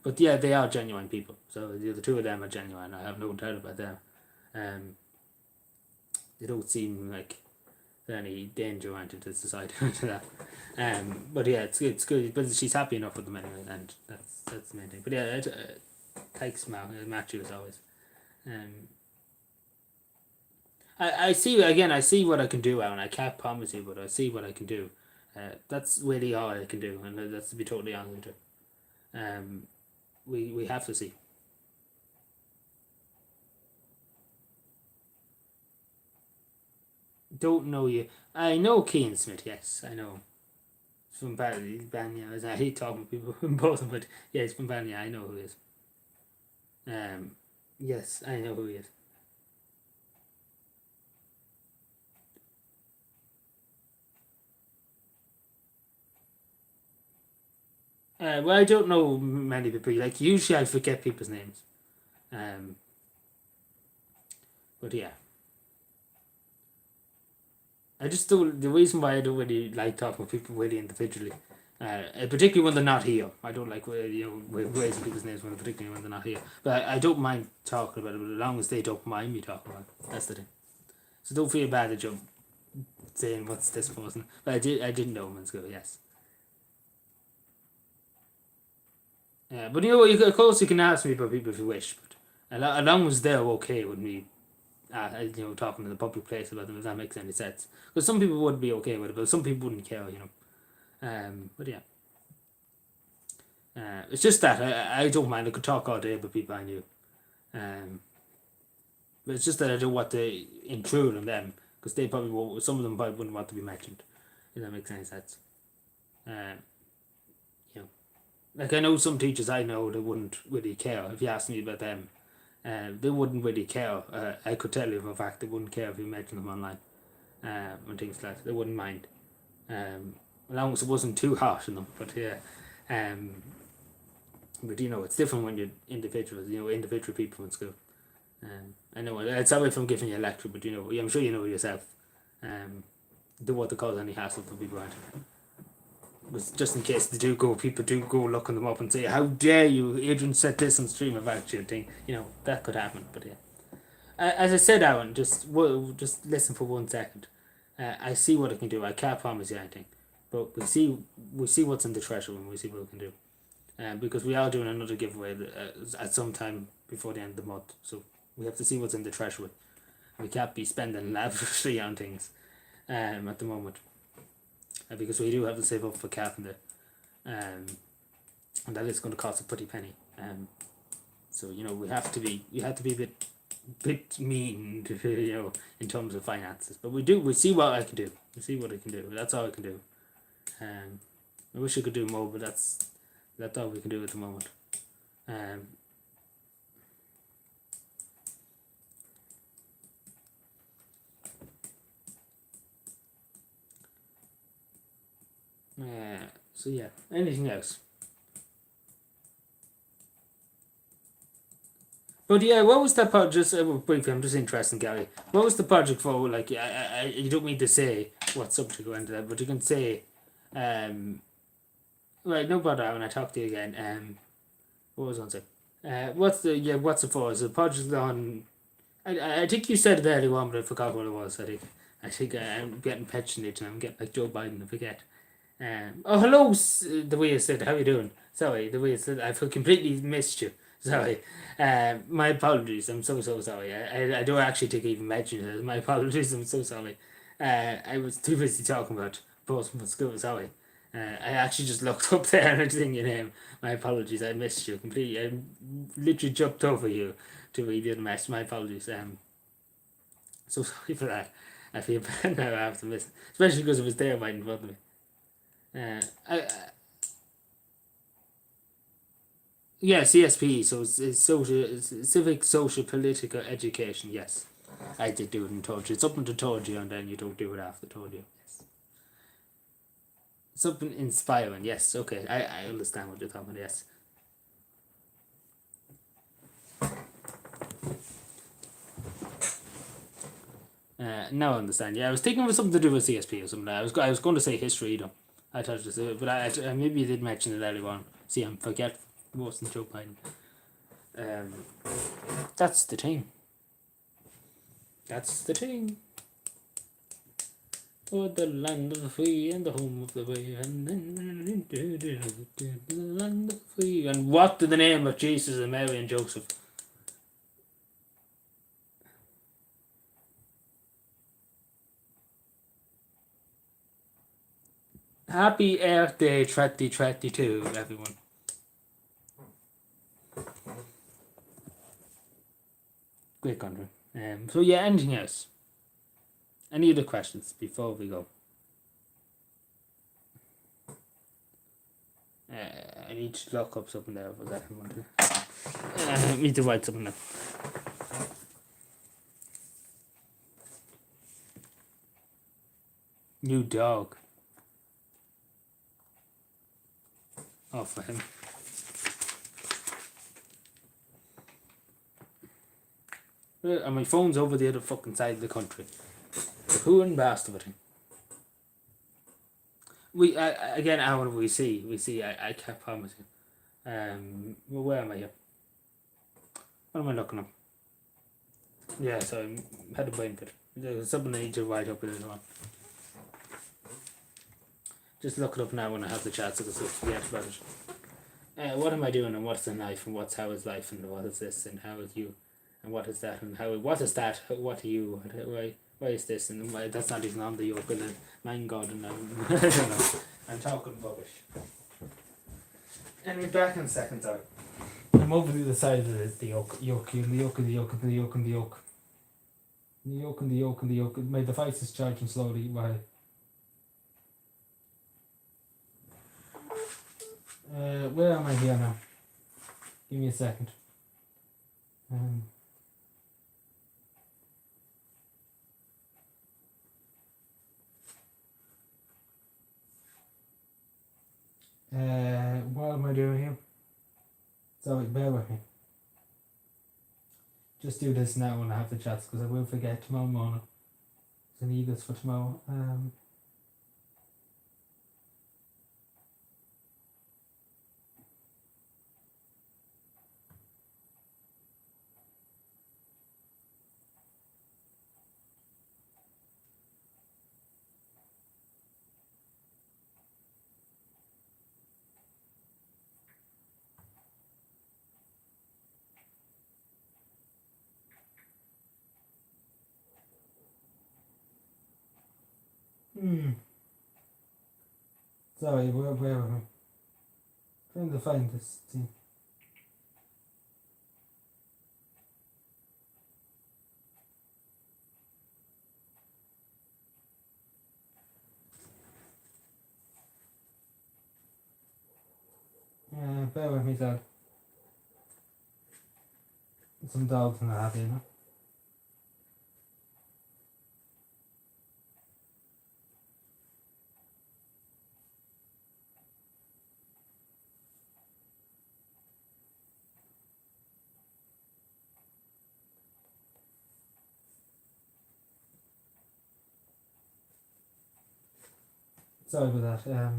But yeah, they are genuine people. So the two of them are genuine. I have no doubt about them. They don't seem like any danger oriented to society into that. But yeah, it's good. But she's happy enough with them anyway, and that's the main thing. But yeah, it takes Matthew as always. I see again. I see what I can do, Alan. I can't promise you, but I see what I can do. That's really all I can do, and that's to be totally honest with you. We have to see. Don't know you. I know Keane Smith. Yes, I know. He's from Banya. I hate talking to people from both, but yeah, he's from Banya. I know who he is. Yes, I know who he is. Well, I don't know many people. Like usually, I forget people's names. But yeah. I just don't. The reason why I don't really like talking with people really individually Particularly when they're not here. I don't like raising people's names particularly when they're not here. But I don't mind talking about it, but as long as they don't mind me talking about it, that's the thing. So don't feel bad that you're saying what's this person. But I didn't know him in school. Yes. But of course you can ask me about people if you wish. But as long as they're okay with me, talking in the public place about them, if that makes any sense. Because some people would be okay with it, but some people wouldn't care. But yeah. It's just that I don't mind. I could talk all day about people I knew. But it's just that I don't want to intrude on them because they probably won't. Some of them probably wouldn't want to be mentioned. If that makes any sense. Like I know some teachers I know that wouldn't really care if you asked me about them. They wouldn't really care. I could tell you for a fact they wouldn't care if you mentioned them online. And things like that. They wouldn't mind. As long as it wasn't too harsh on them. But yeah. But it's different when you're individuals, individual people in school. I know it's away from giving you a lecture, but I'm sure you know yourself. Don't want to cause any hassle for people around. But just in case people do go looking them up and say, "How dare you? Adrian said this on stream about you." Thing, that could happen. But yeah, as I said, Aaron, just listen for 1 second. I see what I can do. I can't promise you anything, but we see what's in the treasure and we see what we can do. Because we are doing another giveaway at some time before the end of the month, so we have to see what's in the treasure. We can't be spending lavishly on things at the moment, because we do have to save up for Carpenter, and that is going to cost a pretty penny. So we have to be a bit mean to, in terms of finances, but we see what I can do. We see what I can do. That's all I can do. I wish I could do more, but that's all we can do at the moment. So yeah, anything else? But yeah, what was that project? Just briefly, I'm just interested, Gary. What was the project for? Like, you don't mean to say what subject went into that, but you can say, right, no bother when I talk to you again. What was I going to say? What's it for? Is it a project on? I think you said it earlier on, but I forgot what it was. I think I'm getting passionate and I'm getting like Joe Biden. I forget. Hello, the way you said. How you doing? Sorry, the way you said. I've completely missed you. Sorry. My apologies. I'm so sorry. I don't actually think I even mentioned it. My apologies. I'm so sorry. I was too busy talking about Portsmouth School. Sorry. I actually just looked up there and I didn't your name. My apologies. I missed you completely. I literally jumped over you to read the message. My apologies. So sorry for that. I feel bad now after this, especially because it was there right in front of me. Yeah, CSP. So it's civic, social, political education. Yes, I did do it and told you. It's something to told you, and then you don't do it after told you. Yes. Something inspiring. Yes. Okay. I understand what you're talking about. Yes. Now I understand. Yeah, I was thinking of something to do with CSP or something. I was going to say history, I thought to say it, but I maybe you did mention it earlier on. See, I'm forgetful. Wasn't Joe Biden. That's the thing. That's the thing. For the land of the free and the home of the brave, and the land of the free. And what in the name of Jesus and Mary and Joseph? Happy Earth Day 2022, everyone. Great country. So yeah, anything else? Any other questions before we go? I need to look up something there for that. I need to write something down. New dog. Oh, for him. And my phone's over the other fucking side of the country. Who and bastard. Again, how do we see? I can't promise you. Well, where am I here? What am I looking up? Yeah, so I had a brain pit. There's something I need to write up later on. Just look it up now when I have the chance because I forget about it. What am I doing and what's in life and how is life and what is this and how is you and what is that and what is that, what are you, why is this and why, that's not even on the yoke and my God and I don't know. I'm talking rubbish. Anyway, back in a second, sorry. I'm over the other side of the yoke, and the yoke, and the yoke, and the yoke, and the yoke, and the yoke. The yoke, and the yoke, and the yoke. My device is charging slowly. Why? Where am I here now? Give me a second. What am I doing here? Sorry, bear with me. Just do this now when I have the chats because I will forget tomorrow morning. I need this for tomorrow. Sorry, where am I? Trying to find this thing. Bear with me, Dad. Some dogs and that, you know. Sorry about that.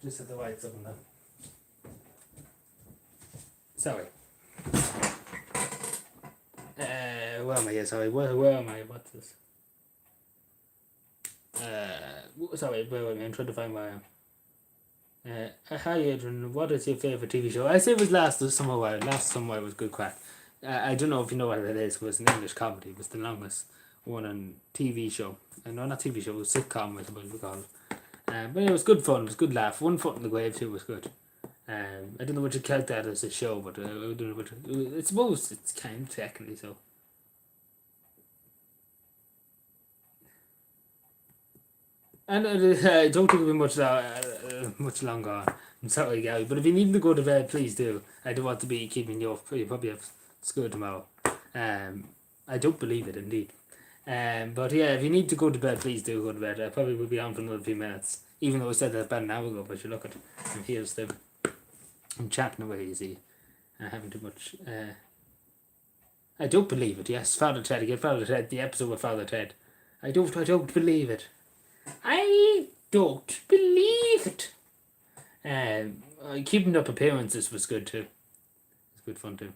Just had to write something down. Sorry. Where am I here? Sorry, where am I? What's this? Sorry, where am I? I'm trying to find where I am. Hi Adrian, what is your favourite TV show? I say it was Last Summer Wild. Last Summer Wild was good crack. I don't know if you know what it is. It was an English comedy. It was the longest one on TV show. No, not TV show. It was sitcom, I suppose we call it. But it was good fun. It was good laugh. One Foot in the Grave too was good. I don't know what you count that as a show, but I don't know what I suppose it's kind of technically so. And I don't think it'll be much longer on. I'm sorry, Gary, but if you need to go to bed, please do. I don't want to be keeping you up. You probably have school tomorrow. I don't believe it, indeed. But yeah, if you need to go to bed, please do go to bed. I probably will be on for another few minutes. Even though I said that about an hour ago, but you look at I'm here still. I'm chatting away, you see. I haven't too much. I don't believe it, yes. Father Ted again, Father Ted, the episode with Father Ted. I don't believe it. I don't believe it. Keeping up appearances was good too. It's good fun too.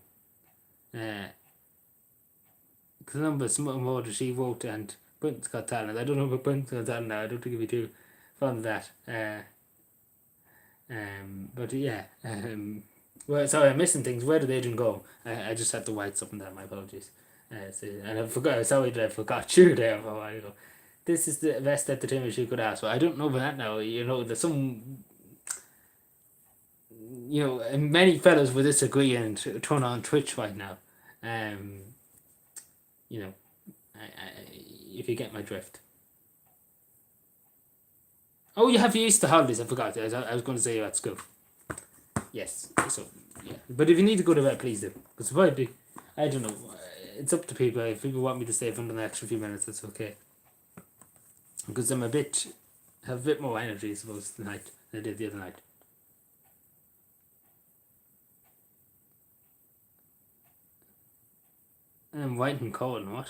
Columbus Murder She Wrote and Britain's Got Talent. I don't know about Britain's Got Talent now. I don't think it'd be too fun of that. But yeah. Well, sorry, I'm missing things. Where did Adrian go? I just had to write something down. My apologies. And I forgot. Sorry that I forgot you there for a while ago. This is the best entertainment you could ask for. I don't know about that now. You know, there's some. You know, many fellas will disagree and turn on Twitch right now. You know, if you get my drift. Oh, you have your Easter holidays. I forgot. I was going to say you're at school. Yes. So yeah, but if you need to go to bed, please do. Because probably, I don't know. It's up to people. If people want me to stay for an extra few minutes, that's okay. Because I'm have a bit more energy, I suppose, tonight than I did the other night. I'm white and cold, what?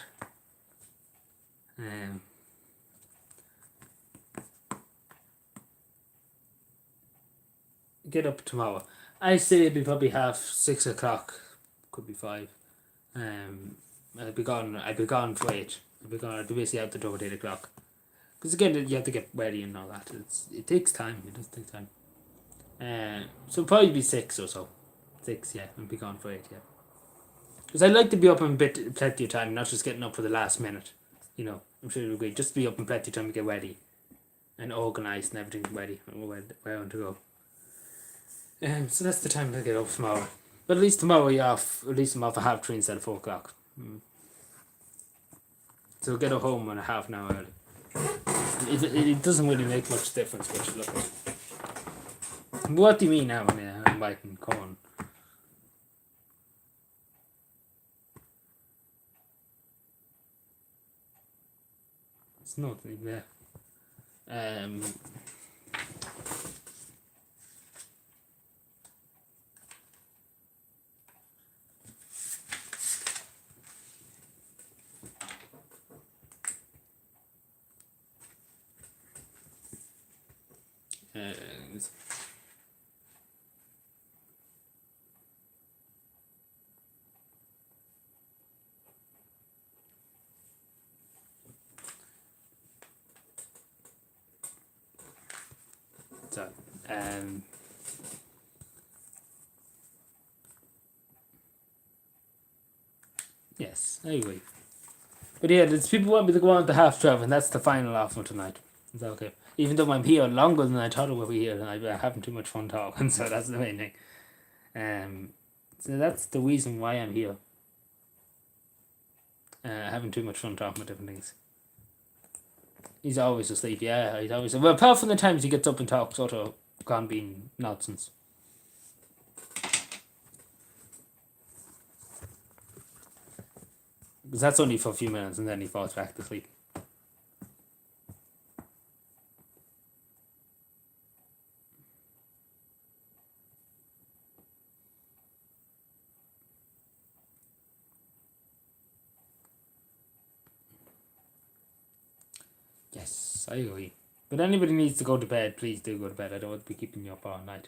get up tomorrow. I say it'd be probably 6:30, could be 5. I'd be gone for 8. I'd be basically out the door at 8:00. Because again, you have to get ready and all that. It takes time. It does take time. So probably be 6 or so. 6, yeah. I'd be gone for 8, yeah. Because I'd like to be up in plenty of time, not just getting up for the last minute. You know, I'm sure you'll agree. Just be up in plenty of time to get ready. And organised and everything ready. Where I want to go. So that's the time to get up tomorrow. But at least tomorrow you're off. At least I'm off at 3:30 instead of 4:00. So we'll get home in a half an hour early. It doesn't really make much difference what you look at. What do you mean now? I'm biting corn. It's nothing there. So, yes, I agree. But yeah, there's people want me to go on to 12:30, and that's the final offer tonight. Is that okay? Even though I'm here longer than I thought I would be here, and I'm having too much fun talking, so that's the main thing. So that's the reason why I'm here. Having too much fun talking about different things. He's always asleep, yeah. He's always, well, apart from the times he gets up and talks sort of gone being nonsense. Because that's only for a few minutes and then he falls back to sleep. Yes, I agree. But anybody needs to go to bed, please do go to bed. I don't want to be keeping you up all night.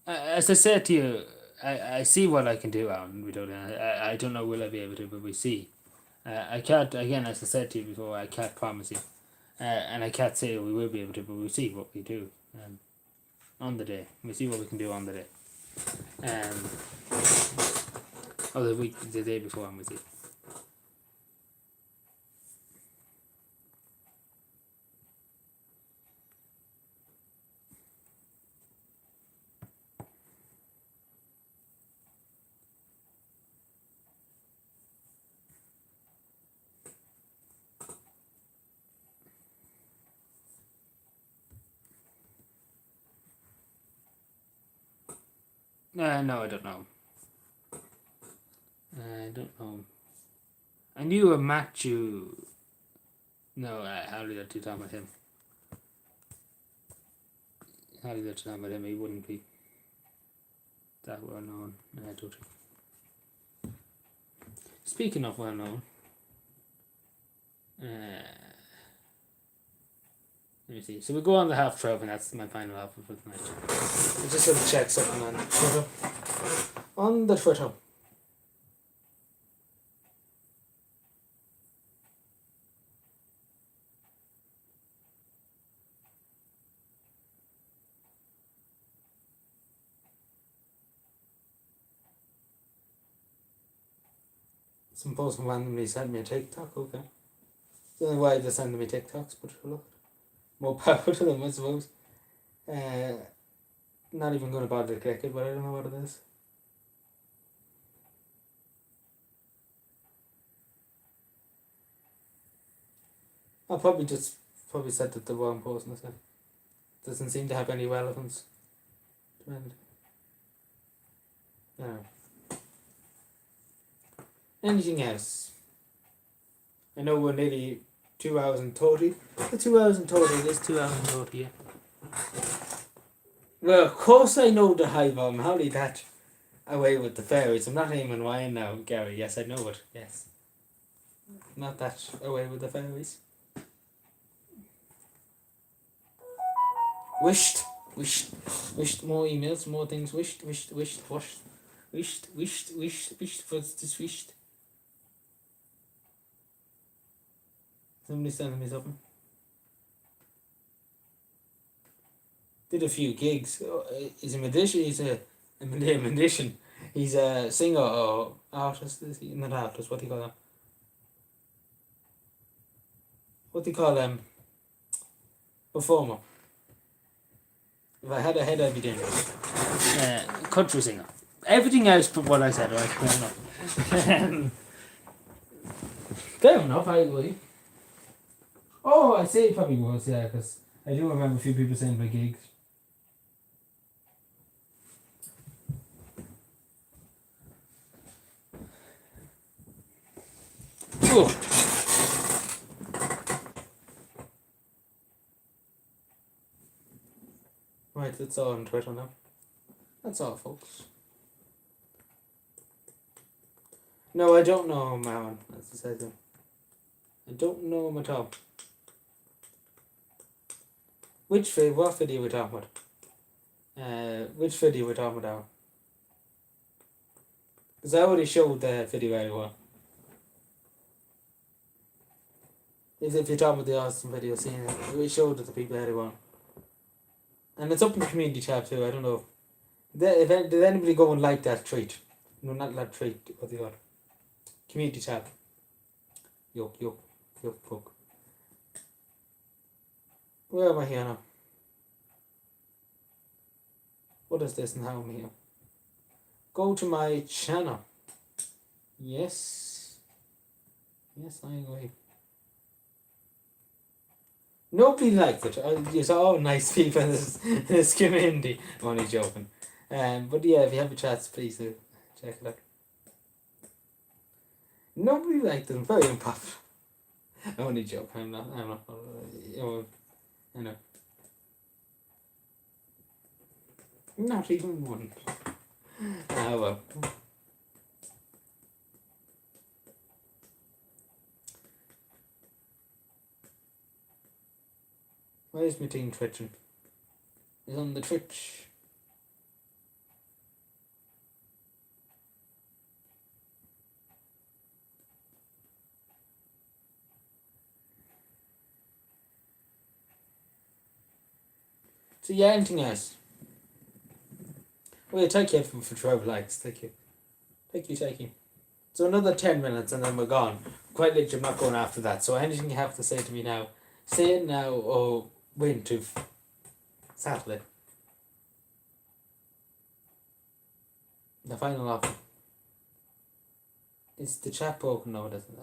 As I said to you, I see what I can do, Alan. I don't know will I be able to, but we see. I can't, again, as I said to you before, I can't promise you. And I can't say we will be able to, but we'll see what we do on the day. We'll see what we can do on the day. Or the day before, and we'll see. No, I don't know. I don't know. I knew a Matthew. No, how did I do talk about him? How did I talk about him? He wouldn't be that well known. I don't think. Speaking of well known, let me see. So we go on the 12:30, and that's my final offer for tonight. I just have to check something on Twitter. On the Twitter. Some person randomly sent me a TikTok, okay. Don't know why they're sending me TikToks, but look. More power to them, I suppose. Not even going to bother to click it, but I don't know what it is. I'll probably said that the wrong person. Doesn't seem to have any relevance to anything. No. Anything else? I know we're nearly 2 hours and 30. 2 hours and 30, it is 2 hours and 30, yeah. Well, of course I know the high volume. How did that away with the fairies? I'm not aiming wine now, Gary. Yes, I know it. Yes. Not that away with the fairies. Wished. Wished more emails, more things. Wished. What's this wished? Somebody's sending me something. Did a few gigs. He's a magician. He's a magician. He's a singer or artist. Is he? Not artist. What do you call him? What do you call them? Performer. If I had a head, I'd be dangerous. Country singer. Everything else but what I said, right? Fair enough. Fair enough, I agree. Oh, I say it probably was, yeah, because I do remember a few people saying by gigs. Oh. Right, that's all on Twitter now. That's all, folks. No, I don't know Marwan, as I said. I don't know him at all. What video are we talking about? Which video are we talking about? Because I already showed the video earlier. If you're talking about the Austin video, seeing it, we showed it to people earlier. And it's up in the community tab too, I don't know. Did anybody go and like that tweet? No, not that tweet, what do you call it? Community tab. Yuck, fuck. Where am I here now? What is this and how am I here? Go to my channel. Yes. Yes, I agree. Nobody liked it. You're all nice people in this community. I'm only joking. But yeah, if you have a chance, please do check it out. Nobody liked it. I'm very unpopular. I'm only joking. I'm not. I know. Not even one. Ah, well. Why is my team twitching? It's on the Twitch. So yeah, anything else? Well, thank you for 12 likes. Thank you. So another 10 minutes and then we're gone. Quite literally, I'm not going after that. So anything you have to say to me now, say it now or wait to Saturday. The final offer. Is the chat broken? No, it isn't.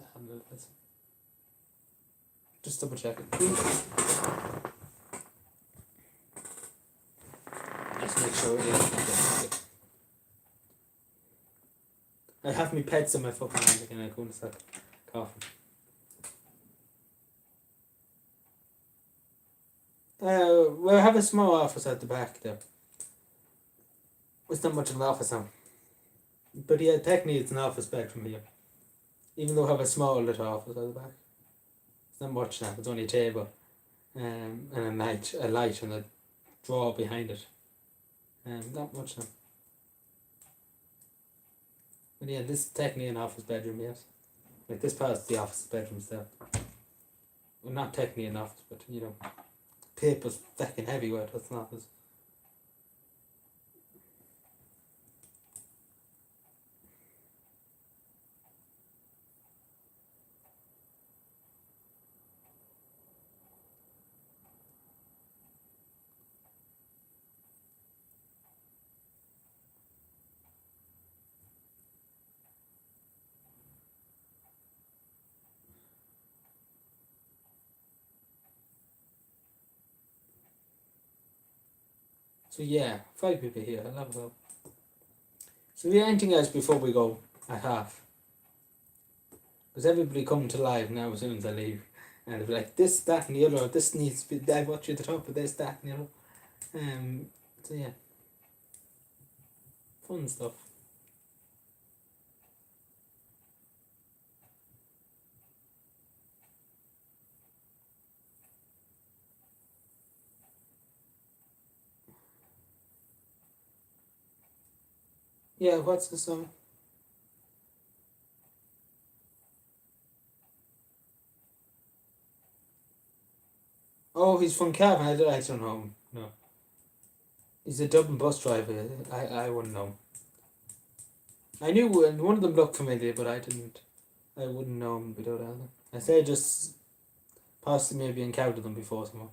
Just double check it. Let's make sure it is. I have my pets on my fucking hand again. I'm going to start coughing. We have a small office at the back there. It's not much of an office now. But yeah, technically it's an office bedroom here. Even though I have a small little office at the back. It's not much now, it's only a table. And a light and a drawer behind it. Not much now. But yeah, this is technically an office bedroom, yes. Like this part's the office bedroom there. Well, not technically an office, but you know, paper's fucking heavyweight, that's an office. So yeah, 5 people here, I love that. So yeah, anything else before we go at half? Because everybody coming to live now as soon as I leave. And it'll be like, this, that and the other, this needs to be, I watch you at the top of this, that and the other. So yeah. Fun stuff. Yeah, what's the song? Oh, he's from Cavan. I don't know him. No. He's a Dublin bus driver. I wouldn't know him. I knew one of them looked familiar, but I didn't. I wouldn't know him without anything. I say just possibly maybe encountered them before somehow.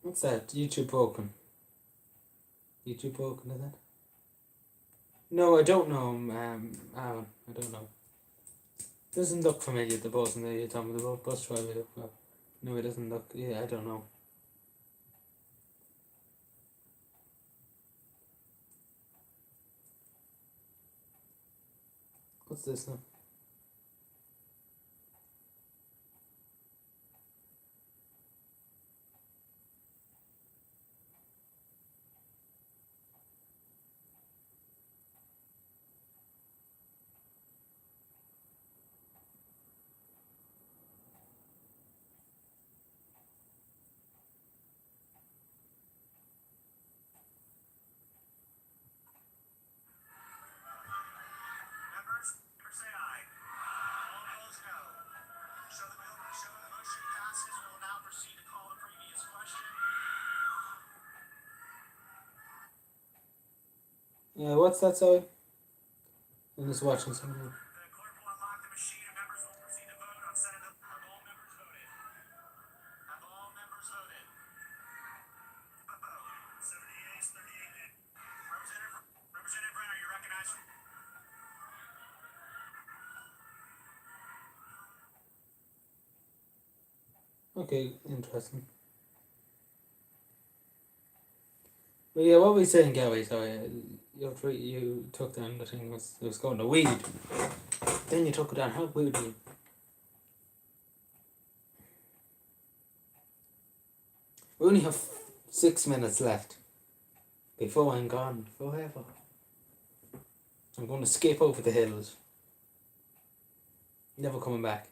What's that? YouTube broken. YouTube broken, is that? No, I don't know him, Alan. I don't know. Doesn't look familiar, the person that you're talking about, the bus driver. Well, no, it doesn't look. Yeah, I don't know. What's this now? Members say aye. All opposed, no. Show the motion passes. We will now proceed to call the previous question. Yeah, what's that, sorry? I'm just watching something. The clerk will unlock the machine and members will proceed to vote on Senate. Have all members voted? Have all members voted? 70 yeas, 38 nay. Representative Brenner, you recognize? Okay, interesting. But yeah, what were we saying, Gary? Sorry, you took down the thing it was going to weed. Then you took it down. How weird you? We only have 6 minutes left before I'm gone forever. I'm going to skip over the hills. Never coming back.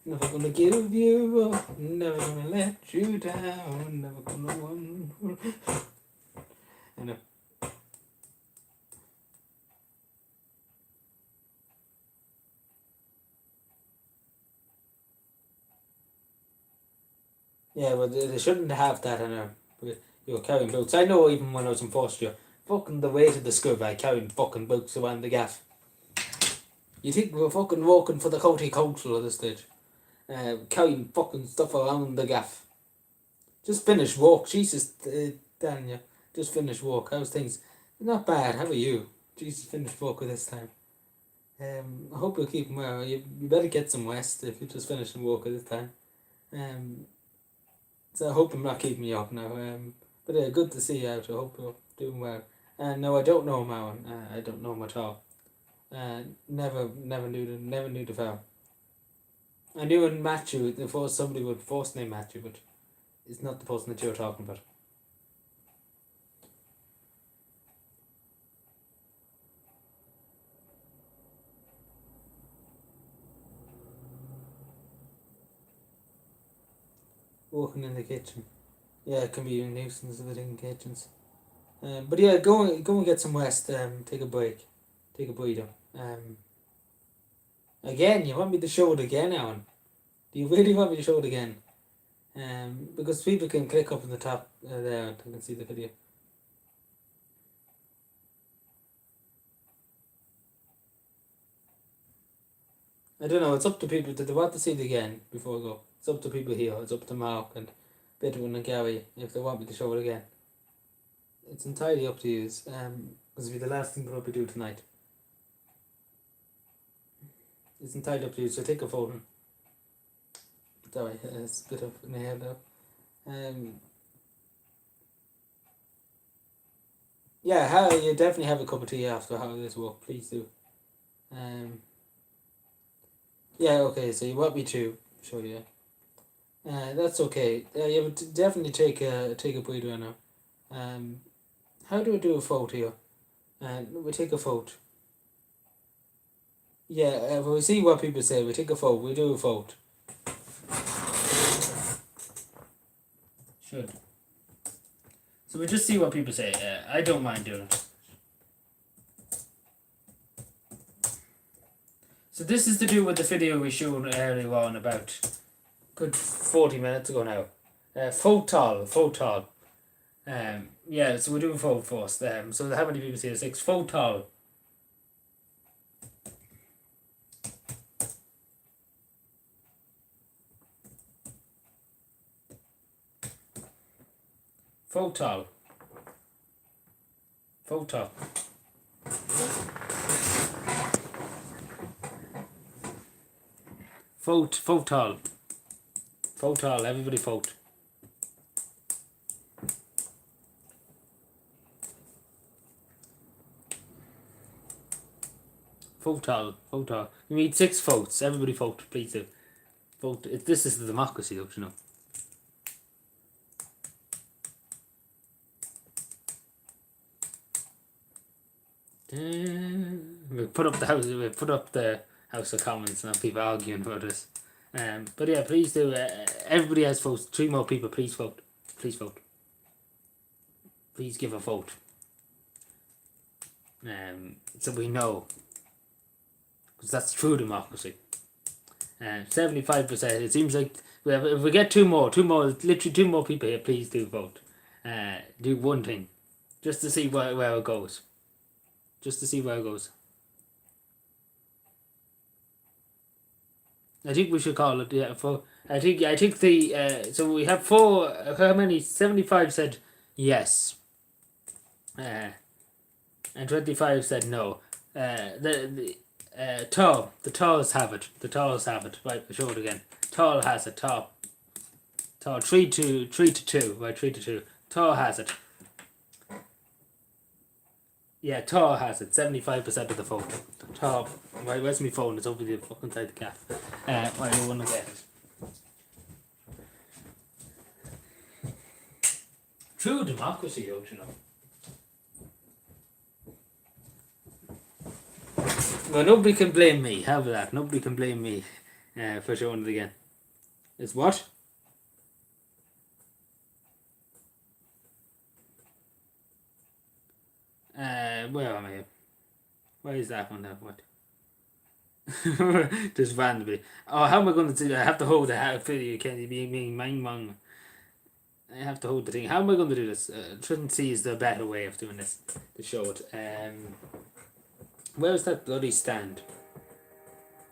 Never gonna give you up, never gonna let you down, never gonna one. I know. Yeah, but they shouldn't have that in there. You're carrying boots. I know even when I was in first year, fucking the weight of the school bag carrying fucking boots around the gaff. You think we're fucking working for the county council at this stage? Carrying fucking stuff around the gaff. Just finished work. Jesus, Daniel. Just finished work. How's things? Not bad. How are you? Jesus, finished work at this time. I hope you're keeping well. You better get some rest if you're just finishing work at this time. So I hope I'm not keeping you up now. But good to see you out. I hope you're doing well. No, I don't know him, Alan. I don't know him at all. Never knew the fellow. I knew in Matthew, there was somebody with first name Matthew, but it's not the person that you're talking about. Working in the kitchen. Yeah, it can be a nuisance of it in kitchens. But yeah, go and get some rest. Take a break. Take a breather. Again, you want me to show it again, Alan? Do you really want me to show it again? Because people can click up in the top there and can see the video. I don't know, it's up to people. Do they want to see it again before I go? It's up to people here. It's up to Mark and Bedouin and Gary if they want me to show it again. It's entirely up to you. Because it'll be the last thing we'll probably do tonight. It's entirely up to you, so take a photo. Sorry, it's a bit up in the air now. Yeah, you definitely have a cup of tea after how this work, please do. Yeah, okay, so you want me to show you. That's okay. Yeah, but definitely take a breather right now. How do we do a vote here? We take a vote. Yeah, we see what people say. We take a vote. We do a vote. Should. So we just see what people say. I don't mind doing it. So this is to do with the video we showed earlier on about good 40 minutes ago now. Photal. Yeah, so we're doing vote first. So how many people say 6? Photal. Photal. Photal. Photal. Photal. Everybody vote. Photal. You need 6 votes. Everybody vote, please do. Vote. This is the democracy, don't you know? We put up the House of Commons, and people arguing about this. But yeah, please do. Everybody has votes. 3 more people. Please vote. Please vote. Please give a vote. So we know, because that's true democracy. 75%. It seems like if we get literally 2 more people here, please do vote. Do one thing, just to see where it goes. Just to see where it goes. I think we should call it, yeah. I think the so we have 4. How many? 75 said yes. And 25 said no. The Tals have it. The Tals have it. Right, show it again. Tal has it. Tal 3 to 2. Right, 3 to 2. Tal has it. Yeah, Tar has it. 75% of the vote. Tar. Right, where's my phone? It's over the fucking side of the gaff. Right, I want to get it. True democracy, don't you know? Well, nobody can blame me. How about that? Nobody can blame me for showing it again. It's what? Where am I? Where is that one now? What? Just randomly. Oh, how am I going to do that? I have to hold the video. Can you be me? Mine. I have to hold the thing. How am I going to do this? Trinity is the better way of doing this. To show it. Where's that bloody stand?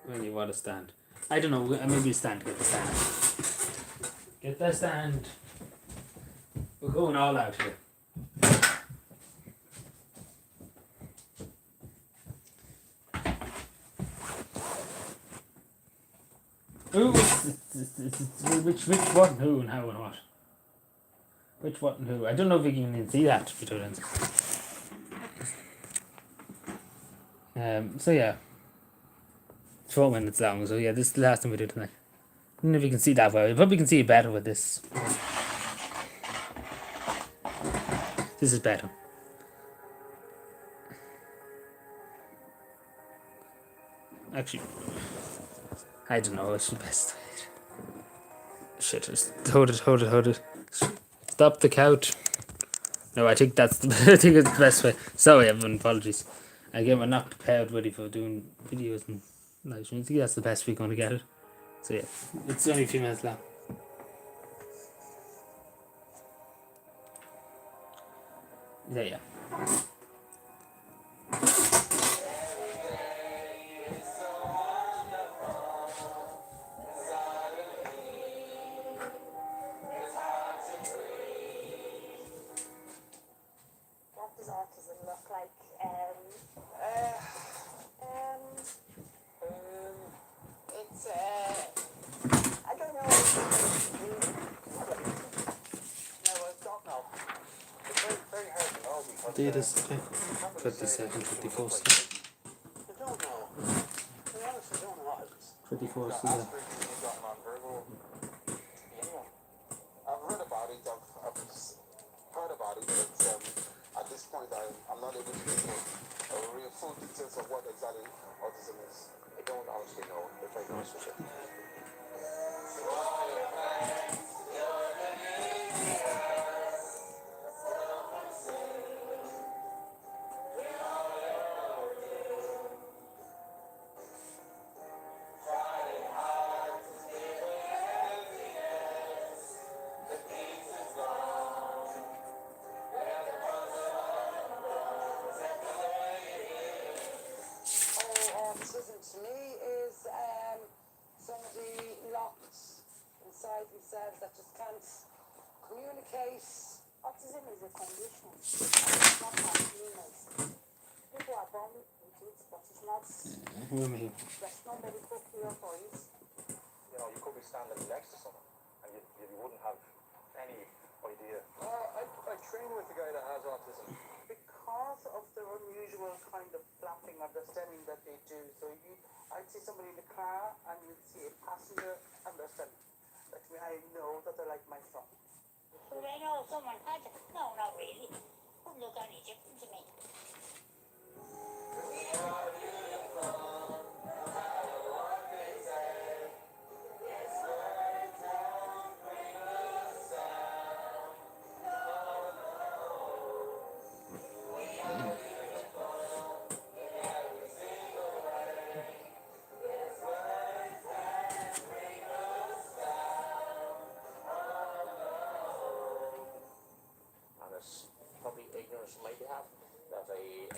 When you want a stand? I don't know. Maybe a stand. Get the stand. Get that stand. We're going all out here. Who? Which what and who and how and what? Which what and who? I don't know if you can even see that. So yeah. 4 minutes long, so yeah, this is the last time we do tonight. I don't know if you can see that well. You probably can see it better with this. This is better. Actually, I don't know, it's the best way. Shit, just hold it. Stop the couch. No, I think that's it's the best way. Sorry everyone, apologies. Again, we're not prepared ready for doing videos and live streams. I think that's the best we're going to get it. So yeah, it's only a few minutes long. Yeah. What does autism look like? It's I don't know. no, I don't know. It's very hard to know because Do this, okay. 22nd, 24th. I don't know. To be honest, I don't know. 24th, Aspirin, you've gotten on verbal. honestly no, to be very honest with you. Autism to me is somebody locked inside themselves that just can't communicate. Autism is a condition. It's not an illness. People are born with it, but it's not. There's no medical cure for it. You know, you could be standing next to someone and you wouldn't have any idea. I train with a guy that has autism because of the unusual kind of flapping of the stemming that they do. So I'd see somebody in the car and you'd see a passenger and they're stemming. Like me, I know that they're like my son. Would I know if someone had it? No, not really. Wouldn't look any different to me. And it's probably ignorance on my behalf that I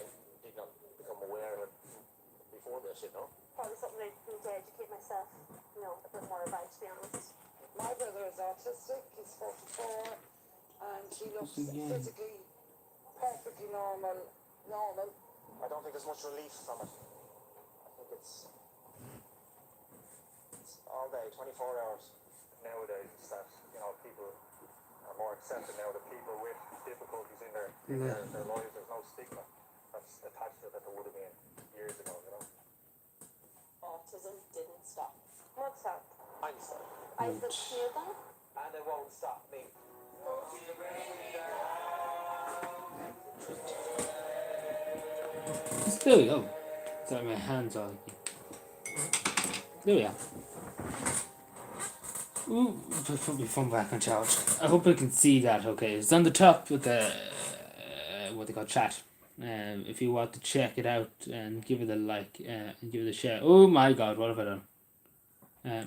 did not become aware of it before this, you know. Probably something I need to educate myself, a bit more about, to be honest. My brother is autistic. He's 44, and he looks physically perfectly normal. I don't think there's much relief from it. I think it's all day, 24 hours. Nowadays, it's that, you know, people are more accepted now that people with difficulties in their lives, there's no stigma that's attached to it that there would have been years ago, you know. Autism didn't stop. What's up? I'm sorry. I said Newton. And it won't stop me. There we go. Sorry, my hands are. There we are. Ooh, put my phone back on charge. I hope I can see that. Okay, it's on the top with the what they call chat. If you want to check it out and give it a like and give it a share. Oh my God, what have I done?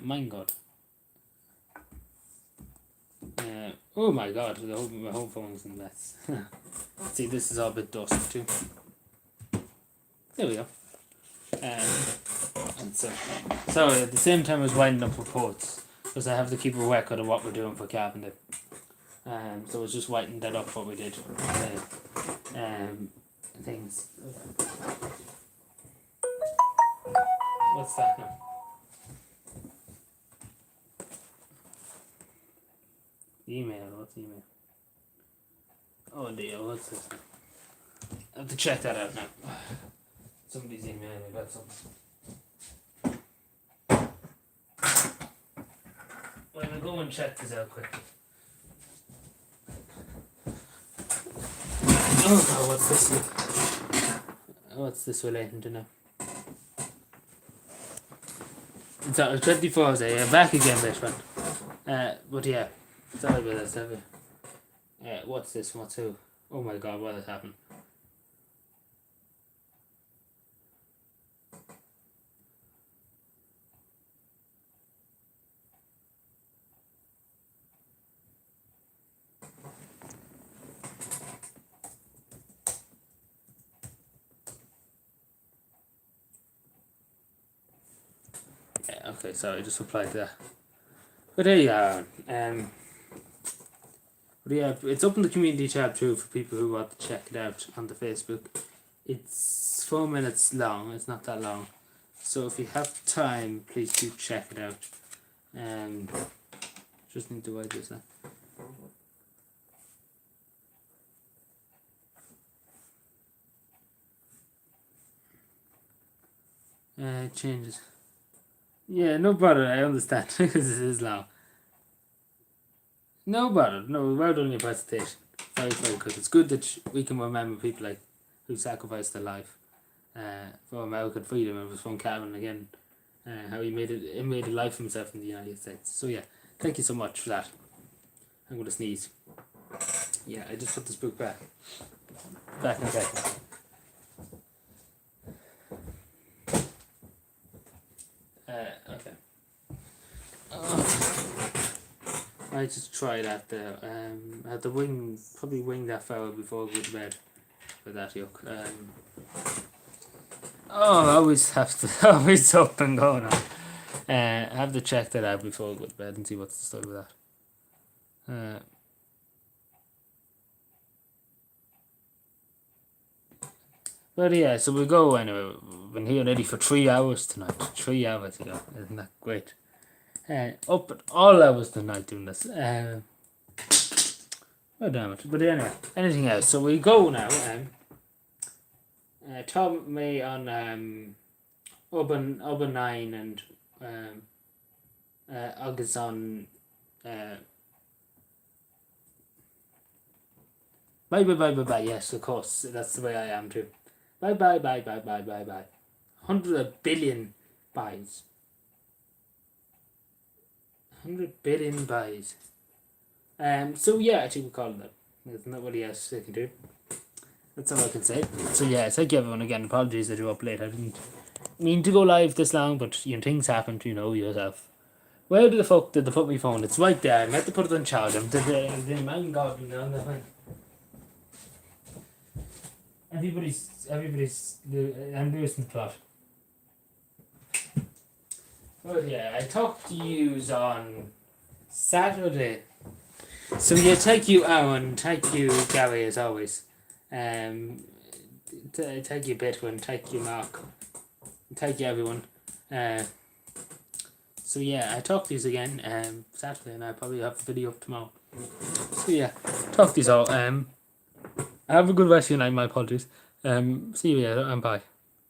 My God. Oh my God, my whole phone's in mess. See, this is all a bit dusty too. There we go. And so at the same time I was winding up reports because I have to keep a record of what we're doing for carpentry. So I was just writing that up what we did. Things. What's that now? Email. What's email? Oh dear, what's this now? I have to check that out now. Somebody's emailing me about something. Well, I'll go and check this out quickly. Oh God, what's this? What's this relating to now? So 24 day, back again, this one. But yeah, sorry about that, sorry. What's this? What's who? Oh my God, what has happened? Yeah, okay, sorry, just replied to that. But there you are. But yeah, it's up in the community tab too for people who want to check it out on the Facebook. It's 4 minutes long, it's not that long. So if you have time, please do check it out. Just need to write this now. Changes. Yeah, no bother, I understand because it is long. No bother, no, well done your presentation. Very, very good. It's good that we can remember people like who sacrificed their life for American freedom. It was from Calvin again. how he made a life for himself in the United States. So yeah, thank you so much for that. I'm gonna sneeze. Yeah, I just put this book back in a second. Okay. I just try that there. I had to probably wing that fella before I go to bed for that yuck. I always have to, always up and going on. I have to check that out before I go to bed and see what's the story with that. But yeah, so we go anyway. We've been here ready for 3 hours tonight. 3 hours ago. Isn't that great? Up at all hours tonight doing this. Oh damn it. But anyway, anything else. So we go now. Tom May on Urban 9 and August on bye. Yes, of course. That's the way I am too. Bye. 100 billion buys. 100 billion buys. So yeah, I think we call it that. There's nobody else they can do. That's all I can say. So yeah, thank you everyone again. Apologies that you're up late. I didn't mean to go live this long, but things happen, you know yourself. Where the fuck did they put my phone? It's right there. I meant to put it on charge. The man got me on the phone. I'm losing the plot. But yeah, I talked to yous on Saturday. So yeah, thank you Aaron, thank you Gary as always. Thank you Bitwin, thank you Mark. Thank you everyone. So yeah, I talk to yous again Saturday and I probably have a video up tomorrow. So yeah, talk to yous all. Have a good rest of your night, my apologies. See you later and bye.